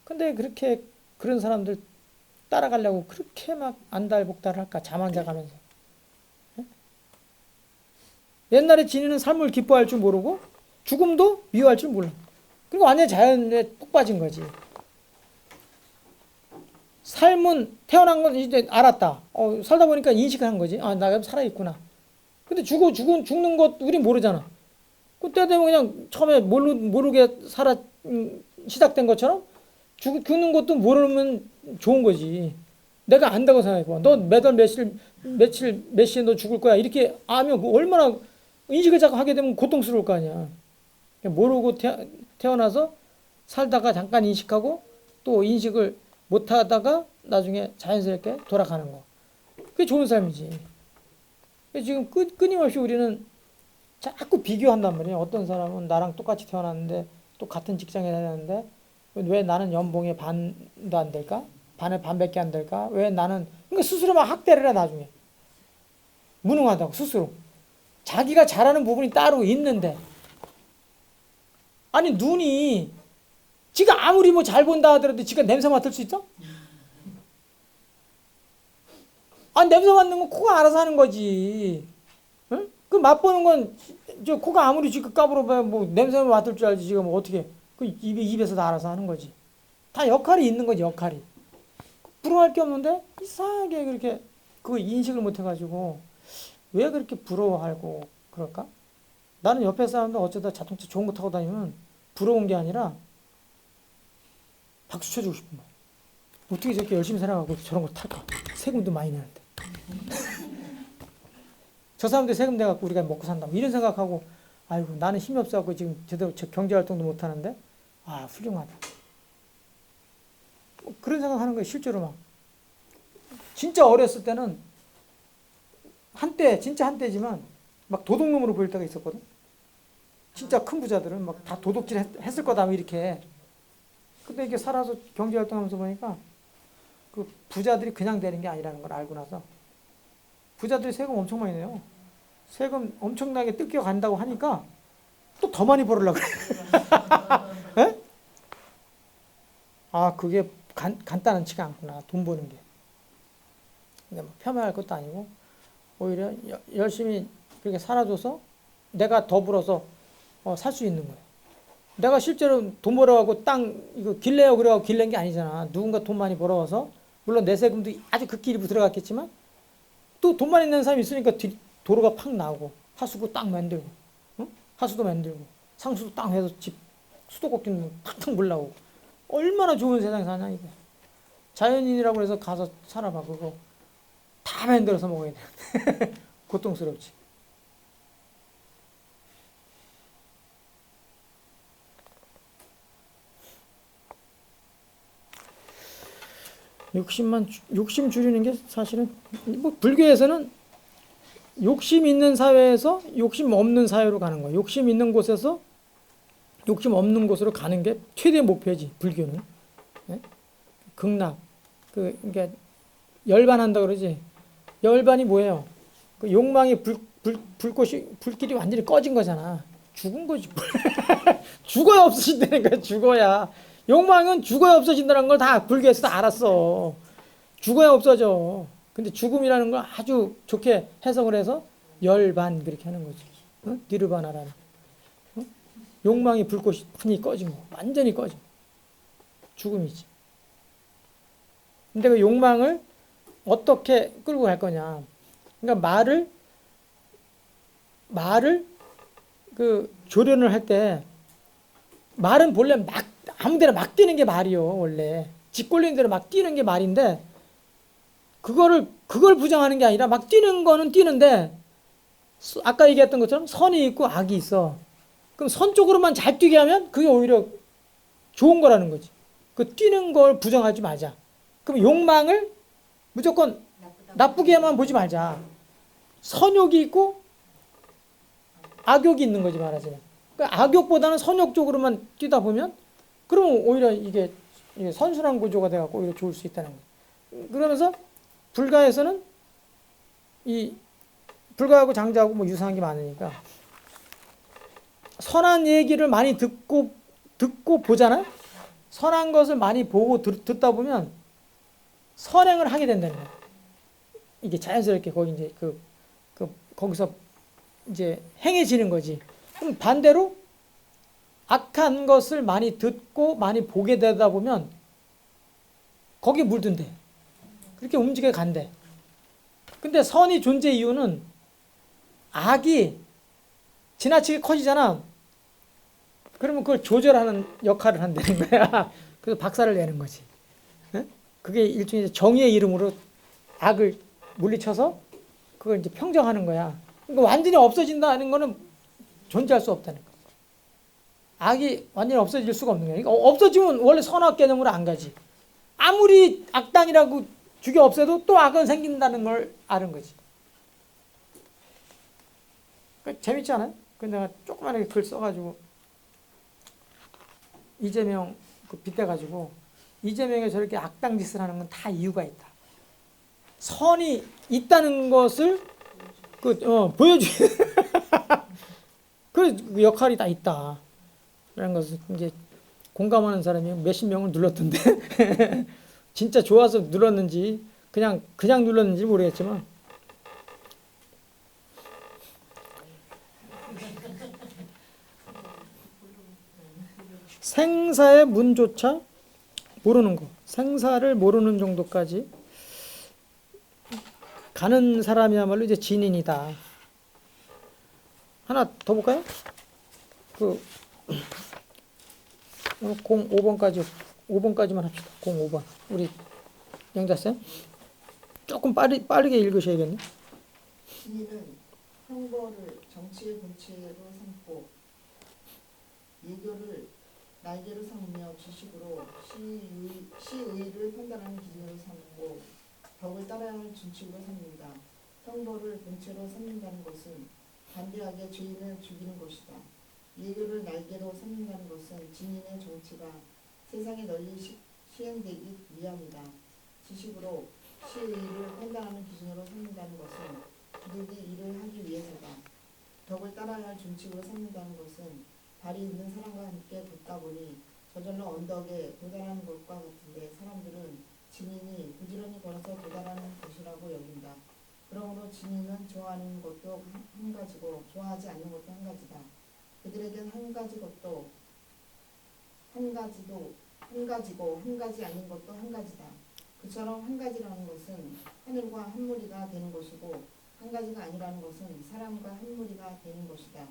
Speaker 1: 근데 그렇게 그런 사람들 따라가려고 그렇게 막 안달복달 할까? 자만자가면서. 옛날에 지니는 삶을 기뻐할 줄 모르고 죽음도 미워할 줄 몰라. 그리고 완전히 자연에 푹 빠진 거지. 삶은 태어난 건 이제 알았다. 살다 보니까 인식한 거지. 아, 나 살아있구나. 근데 죽는 것 우리 모르잖아. 그때 되면 그냥 처음에 모르게 시작된 것처럼 죽는 것도 모르면 좋은 거지. 내가 안다고 생각해봐. 너 매달 몇 시에 너 죽을 거야. 이렇게 아면 얼마나 인식을 자꾸 하게 되면 고통스러울 거 아니야. 모르고 태어나서 살다가 잠깐 인식하고 또 인식을 못 하다가 나중에 자연스럽게 돌아가는 거. 그게 좋은 삶이지. 지금 끊임없이 우리는 자꾸 비교한단 말이에요. 어떤 사람은 나랑 똑같이 태어났는데 또 같은 직장에 다녔는데 왜 나는 연봉의 반도 안 될까? 반에 반밖에 안 될까? 왜 나는 그러니까 스스로 막 학대를 해 나중에 무능하다고 스스로 자기가 잘하는 부분이 따로 있는데 아니 눈이 지가 아무리 뭐 잘 본다 하더라도 지가 냄새 맡을 수 있어? 아 냄새 맡는 건 코가 알아서 하는 거지. 응? 그 맛보는 건 저 코가 아무리 지가 까불어봐야 뭐 냄새 맡을 줄 알지 지가 뭐 어떻게 그 입에서 다 알아서 하는 거지. 다 역할이 있는 거지 역할이. 부러워할 게 없는데 이상하게 그렇게 그 인식을 못 해가지고 왜 그렇게 부러워하고 그럴까? 나는 옆에 사람들 어쩌다 자동차 좋은 거 타고 다니면 부러운 게 아니라 박수 쳐주고 싶은 거야. 어떻게 저렇게 열심히 살아가고 저런 걸 탈까? 세금도 많이 내는데. 저 사람들 세금 내갖고 우리가 먹고 산다. 이런 생각하고 아이고 나는 힘이 없어갖고 지금 제대로 경제활동도 못 하는데 아 훌륭하다. 뭐 그런 생각하는 거예요. 실제로 막. 진짜 어렸을 때는 한때 진짜 한때지만 막 도둑놈으로 보일 때가 있었거든. 진짜 큰 부자들은 막 다 도둑질 했을 거다 이렇게. 근데 이게 살아서 경제활동하면서 보니까 그 부자들이 그냥 되는 게 아니라는 걸 알고 나서 부자들이 세금 엄청 많이 내요. 세금 엄청나게 뜯겨 간다고 하니까 또 더 많이 벌으려고 그래. 에? 아 그게 간단하지가 않구나 돈 버는 게. 근데 뭐 폄하할 것도 아니고 오히려 열심히 그렇게 살아줘서 내가 더 벌어서 살 수 있는 거예요. 내가 실제로 돈 벌어가고 땅 이거 길래요 그래가지고 길랜 게 아니잖아. 누군가 돈 많이 벌어와서 물론 내 세금도 아주 극히 일부 들어갔겠지만 또 돈 많이 내는 사람이 있으니까 도로가 팍 나오고 하수구 딱 만들고 응? 하수도 만들고 상수도 딱 해서 집 수도꼭지는 팍팍 물 나오고 얼마나 좋은 세상에 사냐 이게. 자연인이라고 해서 가서 살아봐 그거 다 만들어서 먹어야 돼. 고통스럽지. 욕심 줄이는 게 사실은 뭐 불교에서는 욕심 있는 사회에서 욕심 없는 사회로 가는 거야. 욕심 있는 곳에서 욕심 없는 곳으로 가는 게 최대 목표지 불교는. 네? 극락 그러니까 열반한다 그러지. 열반이 뭐예요? 그 욕망이 불길이 완전히 꺼진 거잖아. 죽은 거지. 죽어야 없어진다는 거야. 죽어야. 욕망은 죽어야 없어진다는 걸 다 불교에서 다 알았어. 죽어야 없어져. 근데 죽음이라는 걸 아주 좋게 해석을 해서 열반 그렇게 하는 거지. 응? 니르바나라는. 응? 욕망이 불꽃이 흔히 꺼진 거. 완전히 꺼진 거. 죽음이지. 근데 그 욕망을 어떻게 끌고 갈 거냐. 그러니까 말을 그 조련을 할 때 말은 본래 막 아무데나 막 뛰는 게 말이요. 원래 짓꼴리는 대로 막 뛰는 게 말인데 그걸 부정하는 게 아니라 막 뛰는 거는 뛰는데 아까 얘기했던 것처럼 선이 있고 악이 있어. 그럼 선 쪽으로만 잘 뛰게 하면 그게 오히려 좋은 거라는 거지. 그 뛰는 걸 부정하지 말자. 그럼 욕망을 무조건 나쁘게만 보지 말자. 선욕이 있고 악욕이 있는 거지 말하자면. 그러니까 악욕보다는 선욕 쪽으로만 뛰다 보면 그러면 오히려 이게 선순환 구조가 돼갖고 오히려 좋을 수 있다는 거예요. 그러면서 불가에서는 이 불가하고 장자하고 뭐 유사한 게 많으니까 선한 얘기를 많이 듣고 보잖아요. 선한 것을 많이 보고 듣다 보면 선행을 하게 된다는 거예요. 이게 자연스럽게 거기 이제 거기서 이제 행해지는 거지. 그럼 반대로 악한 것을 많이 듣고 많이 보게 되다 보면 거기에 물든대. 그렇게 움직여 간대. 근데 선이 존재 이유는 악이 지나치게 커지잖아. 그러면 그걸 조절하는 역할을 한다는 거야. 그래서 박살을 내는 거지. 그게 일종의 정의의 이름으로 악을 물리쳐서 그걸 이제 평정하는 거야. 그러니까 완전히 없어진다는 거는 존재할 수 없다는 거야. 악이 완전히 없어질 수가 없는 거야. 그러니까 없어지면 원래 선악 개념으로 안 가지. 아무리 악당이라고 죽여 없애도 또 악은 생긴다는 걸 아는 거지. 그러니까 재밌지 않아요? 근데 내가 조그만하게 글 써가지고 이재명 그 빗대가지고 이재명이 저렇게 악당 짓을 하는 건 다 이유가 있다. 선이 있다는 것을 보여주 그 역할이 다 있다. 라는 것을 이제 공감하는 사람이 몇십 명을 눌렀던데 진짜 좋아서 눌렀는지 그냥 눌렀는지 모르겠지만 생사의 문조차 모르는 거, 생사를 모르는 정도까지 가는 사람이야말로 이제 진인이다. 하나 더 볼까요? 05번까지만 합시다. 05번. 우리 영자쌤 조금 빠르게 읽으셔야겠네.
Speaker 5: 진리는 형벌을 정치의 본체로 삼고 예교를 날개로 삼으며 지식으로 시의를 판단하는 기준으로 삼고 덕을 따라야 하는 준칙으로 삼는다. 형벌을 본체로 삼는다는 것은 반대하게 죄인을 죽이는 것이다. 예교를 날개로 삼는다는 것은 진인의 정치가 세상에 널리 시행되기 위함이다. 지식으로 시의를 판단하는 기준으로 삼는다는 것은 기득이 일을 하기 위해서다. 덕을 따라야 할 준칙으로 삼는다는 것은 발이 있는 사람과 함께 걷다 보니 저절로 언덕에 도달하는 것과 같은데 사람들은 진인이 부지런히 걸어서 도달하는 것이라고 여긴다. 그러므로 진인은 좋아하는 것도 한 가지고 좋아하지 않는 것도 한 가지다. 그들에겐 한 가지고 한 가지 아닌 것도 한 가지다. 그처럼 한 가지라는 것은 하늘과 한 무리가 되는 것이고 한 가지가 아니라는 것은 사람과 한 무리가 되는 것이다.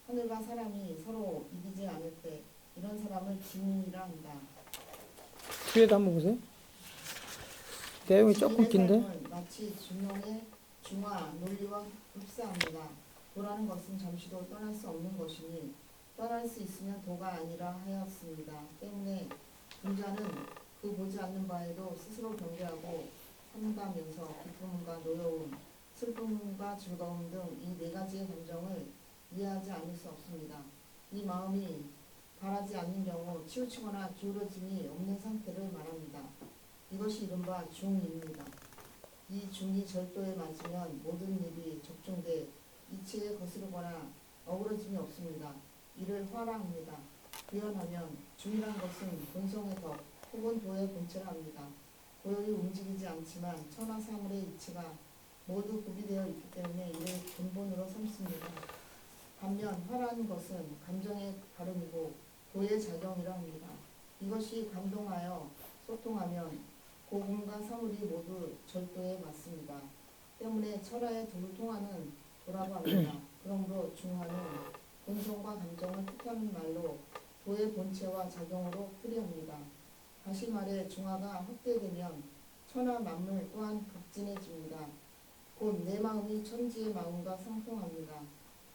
Speaker 5: 하늘과 사람이 서로 이기지 않을 때 이런 사람을 진인이라 한다.
Speaker 1: 뒤에도 한번 보세요. 내용이 조금 긴데.
Speaker 5: 삶은 마치 중용의 중화 논리와 흡사합니다. 도라는 것은 잠시도 떠날 수 없는 것이니 떠날 수 있으면 도가 아니라 하였습니다. 때문에 군자는 그 보지 않는 바에도 스스로 경계하고 삼가면서 기쁨과 노여움, 슬픔과 즐거움 등 이 네 가지의 감정을 이해하지 않을 수 없습니다. 이 마음이 바라지 않는 경우 치우치거나 기울어짐이 없는 상태를 말합니다. 이것이 이른바 중입니다. 이 중이 절도에 맞으면 모든 일이 적중돼 이치에 거스르거나 어우러짐이 없습니다. 이를 화라 합니다. 구현하면 중이란 것은 본성의 덕 혹은 도의 본체라 합니다. 고요히 움직이지 않지만 천하 사물의 이치가 모두 구비되어 있기 때문에 이를 근본으로 삼습니다. 반면 화라는 것은 감정의 발음이고 도의 작용이라 합니다. 이것이 감동하여 소통하면 고금과 사물이 모두 절도에 맞습니다. 때문에 철화의 도를 통하는 도라고 합니다. 그러므로 중화는 본성과 감정을 뜻하는 말로 도의 본체와 작용으로 풀이합니다. 다시 말해 중화가 확대되면 천하 만물 또한 극진해집니다. 곧 내 마음이 천지의 마음과 상통합니다.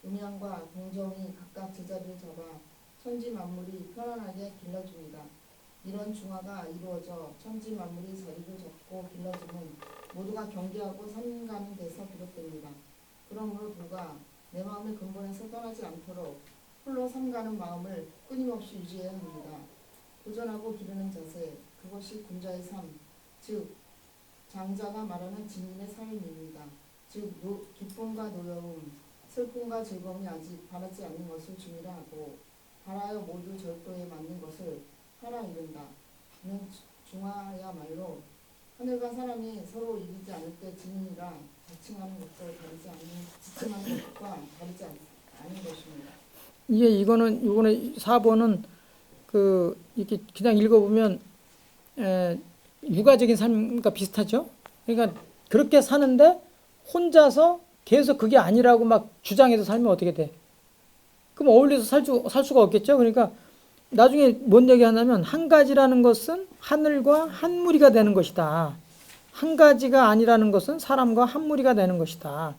Speaker 5: 음양과 동정이 각각 제자리를 잡아 천지 만물이 편안하게 길러줍니다. 이런 중화가 이루어져 천지 만물이 자리를 잡고 길러짐은 모두가 경계하고 삼가는 데서 비롯됩니다. 그러므로 도가 내 마음의 근본에서 떠나지 않도록 홀로 삼가는 마음을 끊임없이 유지해야 합니다. 도전하고 기르는 자세, 그것이 군자의 삶, 즉 장자가 말하는 진인의 삶입니다. 즉 기쁨과 노여움, 슬픔과 즐거움이 아직 바라지 않는 것을 중이라 하고 바라여 모두 절도에 맞는 것을 하라 이른다. 이는 중화야말로 하늘과 사람이 서로 이기지 않을 때 진인이라 지칭하는 것과 다르지 않은 것입니다.
Speaker 1: 이거는 4번은 이렇게 그냥 읽어보면 육아적인 삶과 비슷하죠. 그러니까 그렇게 사는데 혼자서 계속 그게 아니라고 막 주장해서 살면 어떻게 돼? 그럼 어울려서 살 수가 없겠죠. 그러니까 나중에 뭔 얘기 하냐면 한 가지라는 것은 하늘과 한 무리가 되는 것이다. 한 가지가 아니라는 것은 사람과 한 무리가 되는 것이다.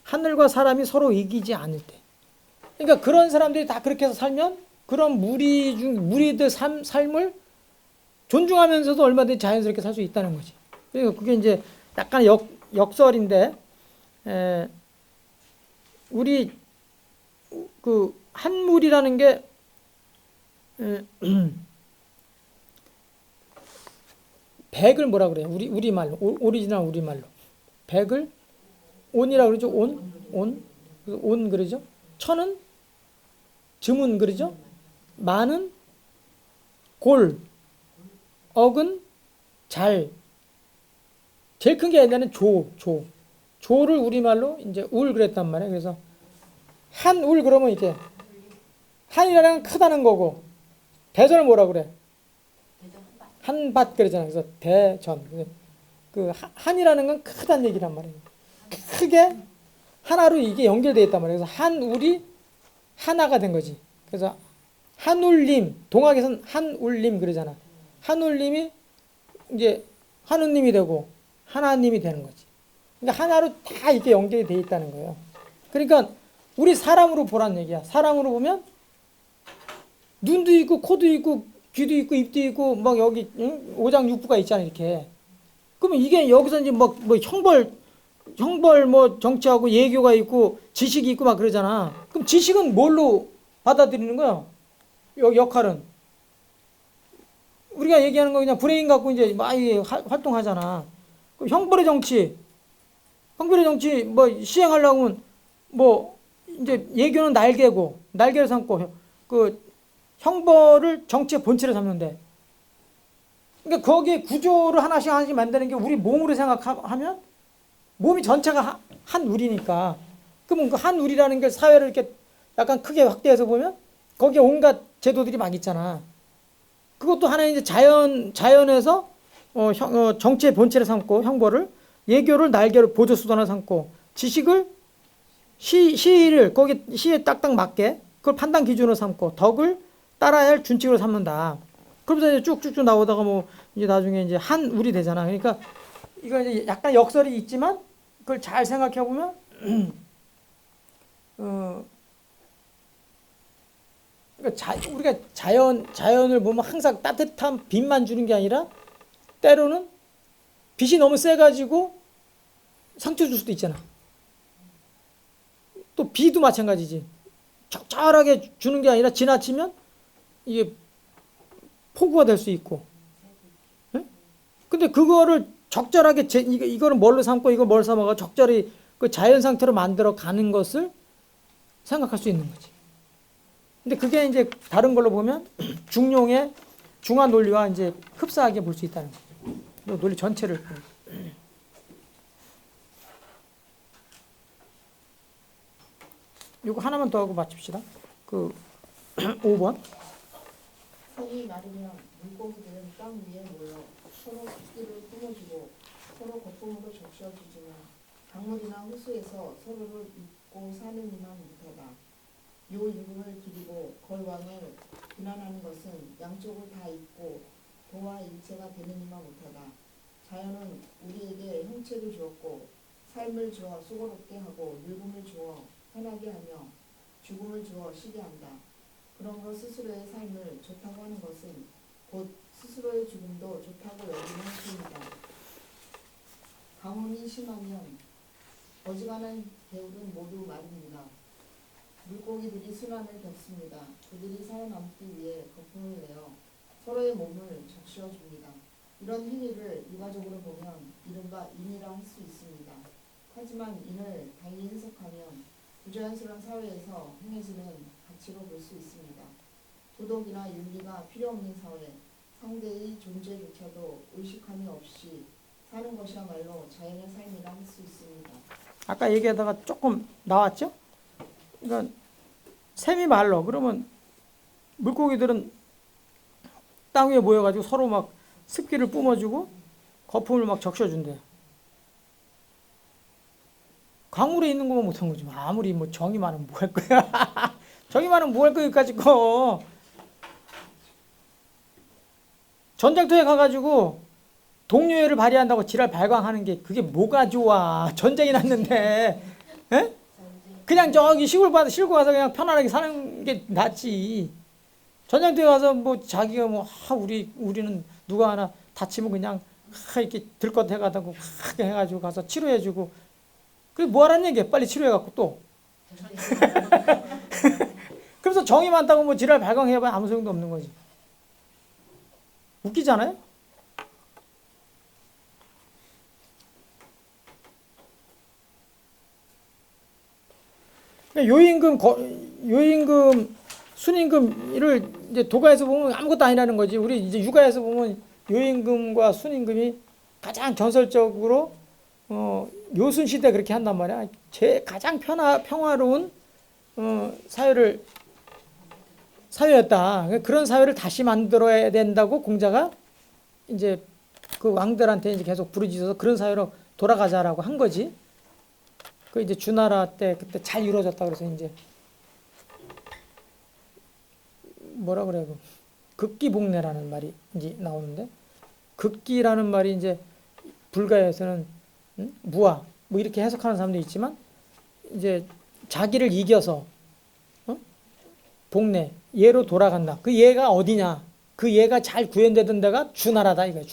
Speaker 1: 하늘과 사람이 서로 이기지 않을 때. 그러니까 그런 사람들이 다 그렇게 해서 살면 그런 무리들 삶을 존중하면서도 얼마든지 자연스럽게 살 수 있다는 거지. 그러니까 그게 이제 약간 역설인데, 우리 한물이라는 게 백을 뭐라 그래요? 우리말로 오리지널 우리말로 백을 온이라 그러죠. 온 그러죠. 천은 즈문 그러죠. 만은 골, 억은 잘. 제일 큰 게 옛날에는 조를 우리말로 이제 울 그랬단 말이에요. 그래서 한 울 그러면 이게 한이라는 건 크다는 거고 대전을 뭐라 그래? 한밭 그러잖아요. 그래서 대전. 그 한이라는 건 크다는 얘기란 말이에요. 크게 하나로 이게 연결되어 있단 말이에요. 그래서 한울이 하나가 된 거지. 그래서 한울림, 동학에서는 한울림 그러잖아. 한울림이 이제 한우님이 되고 하나님이 되는 거지. 그러니까 하나로 다 이렇게 연결이 되어 있다는 거예요. 그러니까 우리 사람으로 보란 얘기야. 사람으로 보면 눈도 있고 코도 있고 귀도 있고 입도 있고 막 여기 오장육부가 있잖아 이렇게. 그러면 이게 여기서 이제 뭐 형벌 뭐 정치하고 예교가 있고 지식이 있고 막 그러잖아. 그럼 지식은 뭘로 받아들이는 거야? 역할은 우리가 얘기하는 거 그냥 브레인 갖고 이제 많이 활동하잖아. 형벌의 정치 뭐 시행하려고 하면 뭐 이제 예교는 날개고 날개를 삼고 그 형벌을 정치의 본체로 삼는데. 그러니까 거기에 구조를 하나씩 만드는 게 우리 몸으로 생각하면 몸이 전체가 한 우리니까. 그러면 그 한 우리라는 게 사회를 이렇게 약간 크게 확대해서 보면 거기에 온갖 제도들이 막 있잖아. 그것도 하나의 이제 자연에서 정치의 본체를 삼고 형벌을 예교를 날개로 보조수단을 삼고 지식을 시를 거기 시에 딱딱 맞게 그걸 판단 기준으로 삼고 덕을 따라야 할 준칙으로 삼는다. 그러면서 이제 쭉쭉쭉 나오다가 뭐 이제 나중에 이제 한 울이 되잖아. 그러니까 이거 이제 약간 역설이 있지만 그걸 잘 생각해 보면 그러니까 우리가 자연을 보면 항상 따뜻한 빛만 주는 게 아니라 때로는 빛이 너무 세가지고 상처 줄 수도 있잖아. 또 비도 마찬가지지. 적절하게 주는 게 아니라 지나치면 이게 폭우가 될 수 있고. 응? 근데 그거를 적절하게 이거를 뭘로 삼고 이걸 뭘 삼아가 적절히 그 자연 상태로 만들어 가는 것을 생각할 수 있는 거지. 근데 그게 이제 다른 걸로 보면 중용의 중화 논리와 이제 흡사하게 볼 수 있다는 거죠. 논리 전체를. 이거 하나만 더 하고 마칩시다. 그 5번.
Speaker 5: 손이 마르면 물고기들은 땅 위에 모여 서로 습기를 뿜어주고 서로 거품으로 적셔주지만 강물이나 호수에서 서로를 잊고 사는 이만 못하다. 요 임금을 기리고 걸왕을 비난하는 것은 양쪽을 다 잊고 도와 일체가 되는 이만 못하다. 자연은 우리에게 형체를 주었고 삶을 주어 수고롭게 하고 늙음을 주어 편하게 하며 죽음을 주어 쉬게 한다. 그러므로 스스로의 삶을 좋다고 하는 것은 곧 스스로의 죽음도 좋다고 여기는 것입니다. 강원이 심하면 어지간한 개울은 모두 마릅니다. 물고기들이 순환을 겪습니다. 그들이 살아남기 위해 거품을 내어 서로의 몸을 적셔줍니다. 이런 행위를 일반적으로 보면 이른바 인이라 할 수 있습니다. 하지만 인을 달리 해석하면 부자연스러운 사회에서 행해지는 가치로 볼 수 있습니다. 도덕이나 윤리가 필요 없는 사회, 상대의 존재조차도 의식함이 없이 사는 것이야말로 자연의 삶이라 할 수 있습니다.
Speaker 1: 아까 얘기하다가 조금 나왔죠? 그러니까 샘이 말로 그러면 물고기들은 땅 위에 모여가지고 서로 막 습기를 뿜어주고 거품을 막 적셔준대요. 강물에 있는 것만 못한 거지. 아무리 뭐 정이 많으면 뭐 할 거야. 정이 많으면 뭐 할 거기까지 거. 전쟁터에 가가지고 동료애를 발휘한다고 지랄 발광하는 게 그게 뭐가 좋아. 전쟁이 났는데. 에? 그냥 저기 시골 가서 그냥 편안하게 사는 게 낫지. 전쟁터에 가서 뭐 자기가 뭐 우리는 누가 하나 다치면 그냥 이렇게 들것 해가지고 해가지고 가서 치료해주고. 그게 뭐하라는 얘기야. 빨리 치료해갖고 또. 그래서 정이 많다고 뭐 지랄 발광해봐야 아무 소용도 없는 거지. 웃기잖아요? 요임금, 순임금을 이제 도가에서 보면 아무것도 아니라는 거지. 우리 이제 육아에서 보면 요임금과 순임금이 가장 전설적으로 요순 시대 그렇게 한단 말이야. 가장 평화로운 사회였다. 그런 사회를 다시 만들어야 된다고 공자가 이제 그 왕들한테 이제 계속 부르짖어서 그런 사회로 돌아가자라고 한 거지. 그 이제 주나라 때 그때 잘 이루어졌다 그래서 이제 뭐라 그래 그 극기복례라는 말이 이제 나오는데 극기라는 말이 이제 불가에서는 무아 뭐 이렇게 해석하는 사람도 있지만 이제 자기를 이겨서 복례 예로 돌아간다. 그 예가 어디냐? 그 예가 잘 구현되던 데가 주나라다 이거야.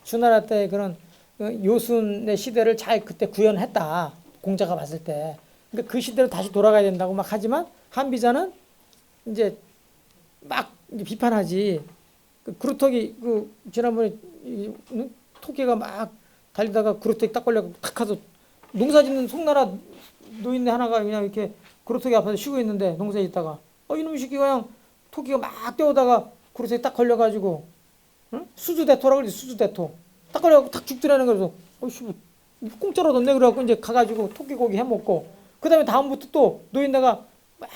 Speaker 1: 주나라 때 그런 요순의 시대를 잘 그때 구현했다. 공자가 봤을 때. 그러니까 그 시대로 다시 돌아가야 된다고 막 하지만 한비자는 이제 막 비판하지. 그루터기 지난번에 토끼가 막 달리다가 그루터기 딱 걸려 탁 가서 농사짓는 송나라 노인네 하나가 그냥 이렇게 그루터기 앞에서 쉬고 있는데 농사에 있다가 이놈의 새끼가 그냥 토끼가 막 뛰어오다가 그루터기 딱 걸려가지고 수주대토라고 그러지. 수주대토 딱 걸려가지고 탁 죽더라는 거죠. 공짜로 뒀네 그래갖고 이제 가가지고 토끼 고기 해먹고 그 다음에 다음부터 또 노인네가 막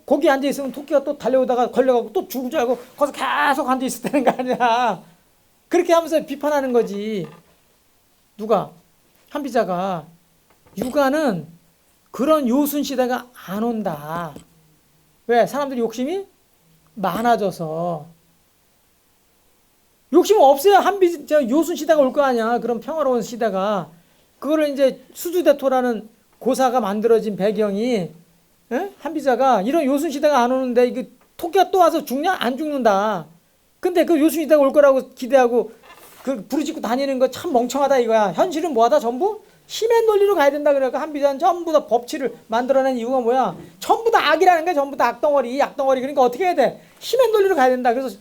Speaker 1: 거기 앉아있으면 토끼가 또 달려오다가 걸려가고 또 죽을 줄 알고 거기서 계속 앉아있었다는 거 아니야. 그렇게 하면서 비판하는 거지. 누가? 한비자가. 육아는 그런 요순 시대가 안 온다. 왜? 사람들이 욕심이 많아져서. 욕심 없어야 요순 시대가 올 거 아니야. 그런 평화로운 시대가. 그거를 이제 수주대토라는 고사가 만들어진 배경이 한비자가 이런 요순 시대가 안 오는데 이게 토끼가 또 와서 죽냐? 안 죽는다. 근데 그 요순 시대가 올 거라고 기대하고 그 부르짖고 다니는 거 참 멍청하다 이거야. 현실은 뭐하다? 전부 힘의 논리로 가야 된다 그래서 한비자는 전부 다 법치를 만들어낸 이유가 뭐야? 전부 다 악이라는 거야. 전부 다 악덩어리. 그러니까 어떻게 해야 돼? 힘의 논리로 가야 된다. 그래서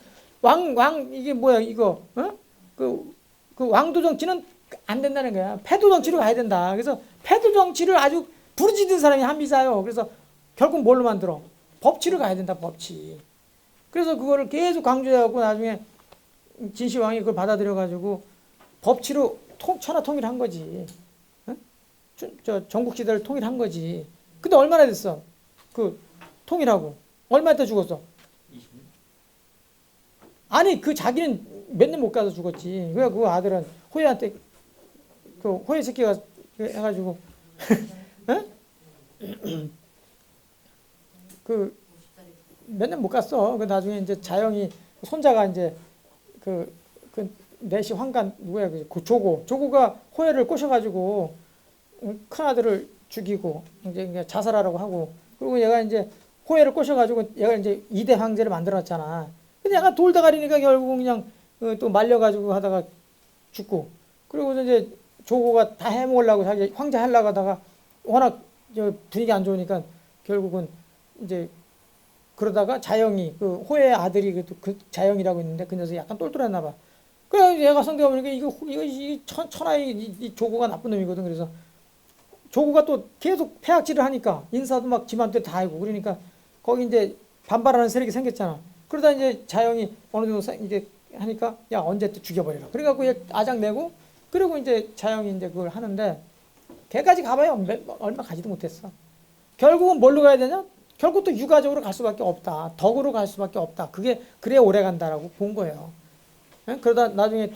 Speaker 1: 이게 뭐야 이거? 그 왕도 정치는 안 된다는 거야. 패도 정치로 가야 된다. 그래서 패도 정치를 아주 부르짖은 사람이 한비자요. 그래서 결국 뭘로 만들어? 법치로 가야 된다. 법치. 그래서 그거를 계속 강조해갖고 나중에 진시황이 그걸 받아들여가지고 법치로 천하 통일한 거지. 전국 시대를 통일한 거지. 근데 얼마나 됐어? 그 통일하고 얼마 있다 죽었어?
Speaker 7: 20년?
Speaker 1: 아니 그 자기는 몇 년 못 가서 죽었지. 왜 그 아들은 호예한테 그 호예 새끼가 해가지고 그 몇 년 못 갔어. 그 나중에 이제 자영이 손자가 이제 그 내시 황간 누구야 그 조고가 호예를 꼬셔가지고 큰 아들을 죽이고 이제 자살하라고 하고 그리고 얘가 이제 호예를 꼬셔가지고 얘가 이제 2대 황제를 만들어놨잖아. 근데 얘가 돌다가리니까 결국 그냥 또 말려가지고 하다가 죽고 그리고 이제 조고가 다 해먹으려고 자기 황제 하려고 하다가 워낙 분위기 안 좋으니까 결국은 이제 그러다가 자영이 그 호의 아들이 그 자영이라고 있는데 그 녀석이 약간 똘똘했나 봐. 그래 얘가 성경 보니까 이거 천하의 이 조고가 나쁜 놈이거든. 그래서 조고가 또 계속 폐악질을 하니까 인사도 막 지맘대로 다 하고 그러니까 거기 이제 반발하는 세력이 생겼잖아. 그러다 이제 자영이 어느 정도 이제 하니까 야 언제 또 죽여버리라. 그래갖고 얘 아작 내고 그리고 이제 자영이 이제 그걸 하는데 걔까지 가봐야 얼마 가지도 못했어. 결국은 뭘로 가야 되냐? 결국 또 유가적으로 갈 수밖에 없다. 덕으로 갈 수밖에 없다. 그게 그래야 오래 간다라고 본 거예요. 그러다 나중에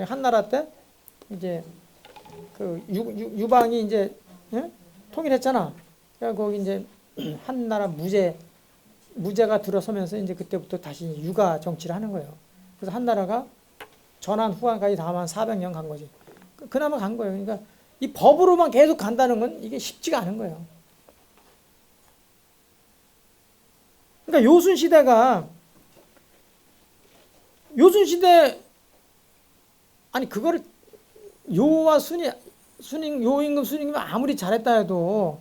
Speaker 1: 한나라 때 이제 그 유방이 이제 통일했잖아. 그러니까 거기 이제 한나라 무제가 들어서면서 이제 그때부터 다시 유가 정치를 하는 거예요. 그래서 한나라가 전한 후한까지 다 하면 400년 간 거지. 그나마 간 거예요. 그러니까 이 법으로만 계속 간다는 건 이게 쉽지가 않은 거예요. 그러니까 요순 시대 아니 그거를 요와 요임금 순임금 아무리 잘했다 해도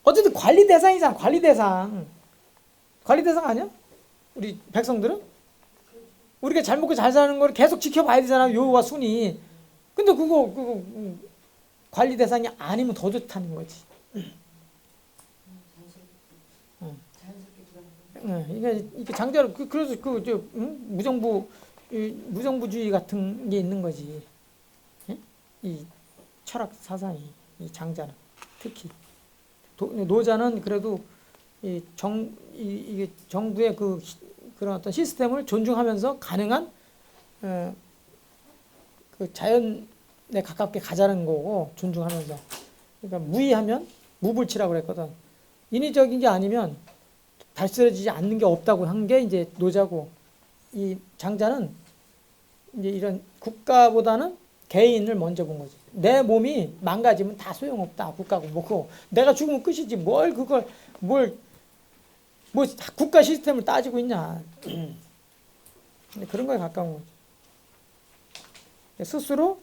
Speaker 1: 어쨌든 관리 대상이잖아. 관리 대상 아니야? 우리 백성들은 우리가 잘 먹고 잘 사는 걸 계속 지켜봐야 되잖아. 요와 순이. 근데 그거 관리 대상이 아니면 더 좋다는 거지. 이게 장자로 그래서 그저 무정부주의 같은 게 있는 거지. 예? 이 철학 사상이 이 장자는 특히 노자는 그래도 이게 정부의 그런 어떤 시스템을 존중하면서 가능한 그 자연에 가깝게 가자는 거고 존중하면서 그러니까 무의하면 무불치라고 그랬거든. 인위적인 게 아니면 달스러지지 않는 게 없다고 한 게 이제 노자고 이 장자는 이제 이런 국가보다는 개인을 먼저 본 거지. 내 몸이 망가지면 다 소용없다. 국가고 뭐고 내가 죽으면 끝이지 뭘 그걸 뭐 국가 시스템을 따지고 있냐. 근데 그런 거에 가까운 거지. 스스로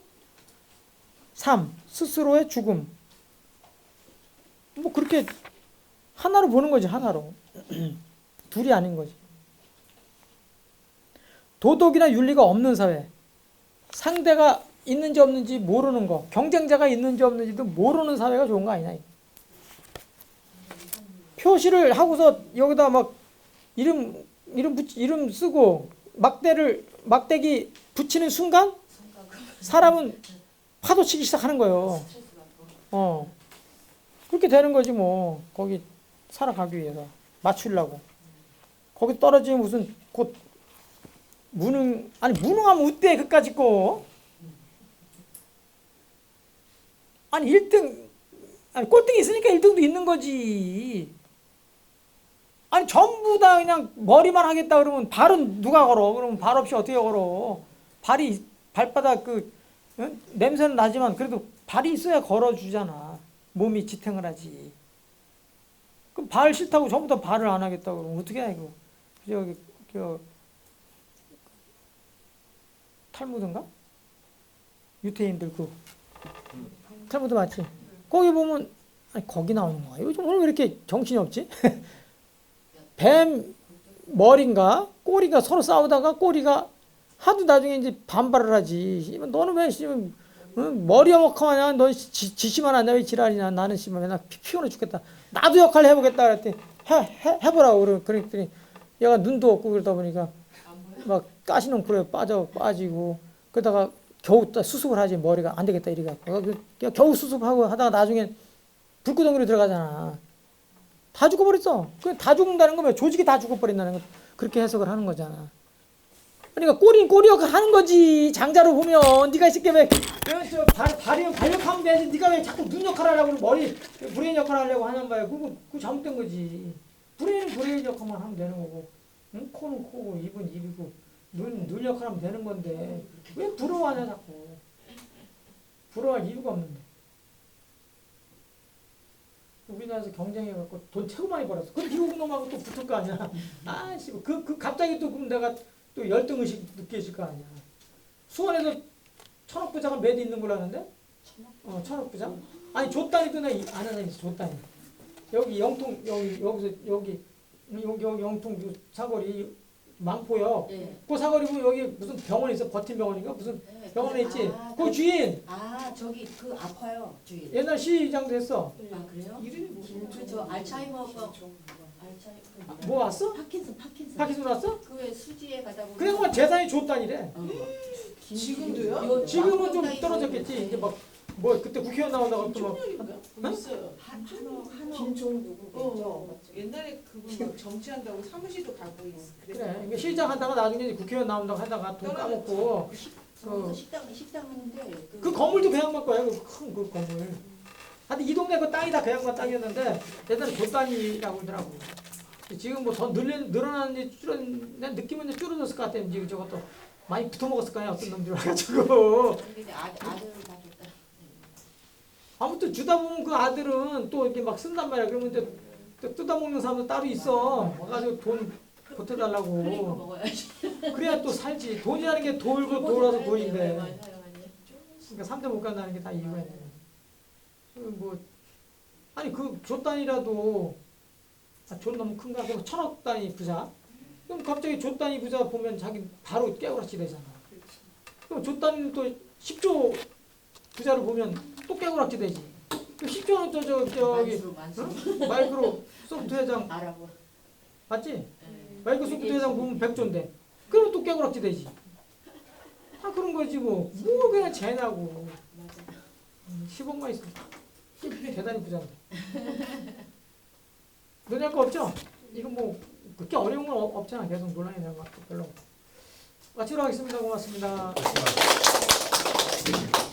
Speaker 1: 삶, 스스로의 죽음. 뭐 그렇게 하나로 보는 거지, 하나로. 둘이 아닌 거지. 도덕이나 윤리가 없는 사회. 상대가 있는지 없는지 모르는 거. 경쟁자가 있는지 없는지도 모르는 사회가 좋은 거 아니냐. 표시를 하고서 여기다 막 이름 쓰고 막대기 붙이는 순간 사람은 파도 치기 시작하는 거예요. 그렇게 되는 거지 뭐. 거기 살아가기 위해서 맞추려고. 거기 떨어지면 무슨 곧 무능하면 어때 그까짓 거. 아니 1등 꼴등이 있으니까 1등도 있는 거지. 아니 전부 다 그냥 머리만 하겠다 그러면 발은 누가 걸어? 그러면 발 없이 어떻게 걸어? 발바닥 냄새는 나지만 그래도 발이 있어야 걸어주잖아. 몸이 지탱을 하지. 그럼 발 싫다고 전부 다 발을 안 하겠다고 그러면 어떻게 해 이거? 탈무드인가? 유태인들 탈무드 맞지? 거기 보면 거기 나오는 거야. 요즘 오늘 왜 이렇게 정신이 없지? 뱀 머리인가 꼬리가 서로 싸우다가 꼬리가 하도 나중에 이제 반발을 하지. 너는 왜 머리 염혹하냐? 넌 지시만 하냐? 왜 지랄이냐? 나는 맨날 피곤해 죽겠다. 나도 역할 해보겠다 그랬더니 해보라고 그랬더니 얘가 눈도 없고 그러다 보니까 막 가시는 굴에 빠지고 그러다가 겨우 수습을 하지. 머리가 안 되겠다 이래 갖고 겨우 수습하고 하다가 나중에 불구덩이로 들어가잖아. 다 죽어버렸어. 다 죽는다는 거면 조직이 다 죽어버린다는 거 그렇게 해석을 하는 거잖아. 그러니까 꼬리 역할 하는 거지. 장자로 보면 네가 이 새끼 왜 발력하면 되지. 네가 왜 자꾸 눈 역할 하려고 머리 브레인 역할 하려고 하는 거야. 그거 잘못된 거지. 브레인은 브레인 역할만 하면 되는 거고, 응? 코는 코고 입은 입이고 눈 역할하면 되는 건데 왜 부러워하냐 자꾸. 부러워할 이유가 없는데. 우리나라에서 경쟁해갖고 돈 최고 많이 벌었어. 그 미국 놈하고 또 붙을 거 아니야. 아씨, 갑자기 또 그럼 내가 또 열등 의식 느껴질 거 아니야. 수원에서 천억 부자가 몇 있는 걸로 아는데? 천억 부자? 아니 조단위도 내가 아는 사람이 있어. 조단위. 여기 영통 여기 영통 그 사거리 망포역.
Speaker 3: 네.
Speaker 1: 그 사거리 보면 여기 무슨 병원이 있어. 버팀 병원인가 무슨 병원에 있지. 그 주인.
Speaker 3: 저기 아파요 주인.
Speaker 1: 옛날 시장도 했어.
Speaker 3: 그래요?
Speaker 6: 이름이 무슨
Speaker 3: 저 알츠하이머가
Speaker 1: 뭐 왔어?
Speaker 3: 파킨슨.
Speaker 1: 파킨슨 왔어?
Speaker 3: 그 왜 수지에 가다 보면
Speaker 1: 그래서 뭐 재산이 줬다니래.
Speaker 6: 지금도요?
Speaker 1: 지금은 좀 떨어졌겠지. 이제 뭐 그때 국회의원 나오다가 또 막
Speaker 6: 있어요.
Speaker 5: 김종 누구
Speaker 6: 옛날에 그분 막 정치한다고 사무실도 가고 있어.
Speaker 1: 그래. 이게 시장 하다가 나중에 이제 국회의원 나온다고 하다가 돈 까먹고
Speaker 3: 식당인데
Speaker 1: 그 건물도 그 양반 거야. 큰 그 건물. 하여튼 이 동네 그 땅이 다 그 양반 땅이었는데 옛날에 조단이라고 그러더라고. 지금 뭐 더 늘어나는지 줄어든 느낌은 줄어들었을 것 같아. 이제 저것도 많이 붙어먹었을 거야. 어떤 놈들 와가지고.
Speaker 3: 근데 아들을 다 줬다.
Speaker 1: 아무튼 주다 보면 그 아들은 또 이렇게 막 쓴단 말이야. 그러면 이제 또 뜯어먹는 사람도 따로 있어. 와가지고 돈 보태달라고.
Speaker 3: 먹어야지.
Speaker 1: 그래야 또 살지. 돈이라는 게 돌고 돌아서 돈인데.
Speaker 3: 맞아요.
Speaker 1: 그러니까 3대 못 간다는 게 다 이유가 있네. 뭐 아니 그 조 단위라도 조 너무 큰가? 그럼 1000억 단위 부자. 그럼 갑자기 조 단위 부자 보면 자기 바로 깨우락지 되잖아. 그럼 조 단위는 또 10조 부자를 보면 또 깨우락지 되지. 10조는 또 저기
Speaker 3: 만수로
Speaker 1: 마이크로 소프트 회장
Speaker 3: 알아보.
Speaker 1: 맞지?
Speaker 3: 네.
Speaker 1: 마이크로소프트 회장 보면 100조인데 그러면 또 깨구락지 되지. 아 그런 거지 뭐 그냥 쟤냐고.
Speaker 6: 맞아요.
Speaker 1: 10억만 있어. 대단히 부자인데. 논의할 거 없죠? 이거 뭐 그렇게 어려운 건 없잖아. 계속 논란이 되는 것도 별로. 마치도록 하겠습니다. 고맙습니다.
Speaker 7: 고맙습니다.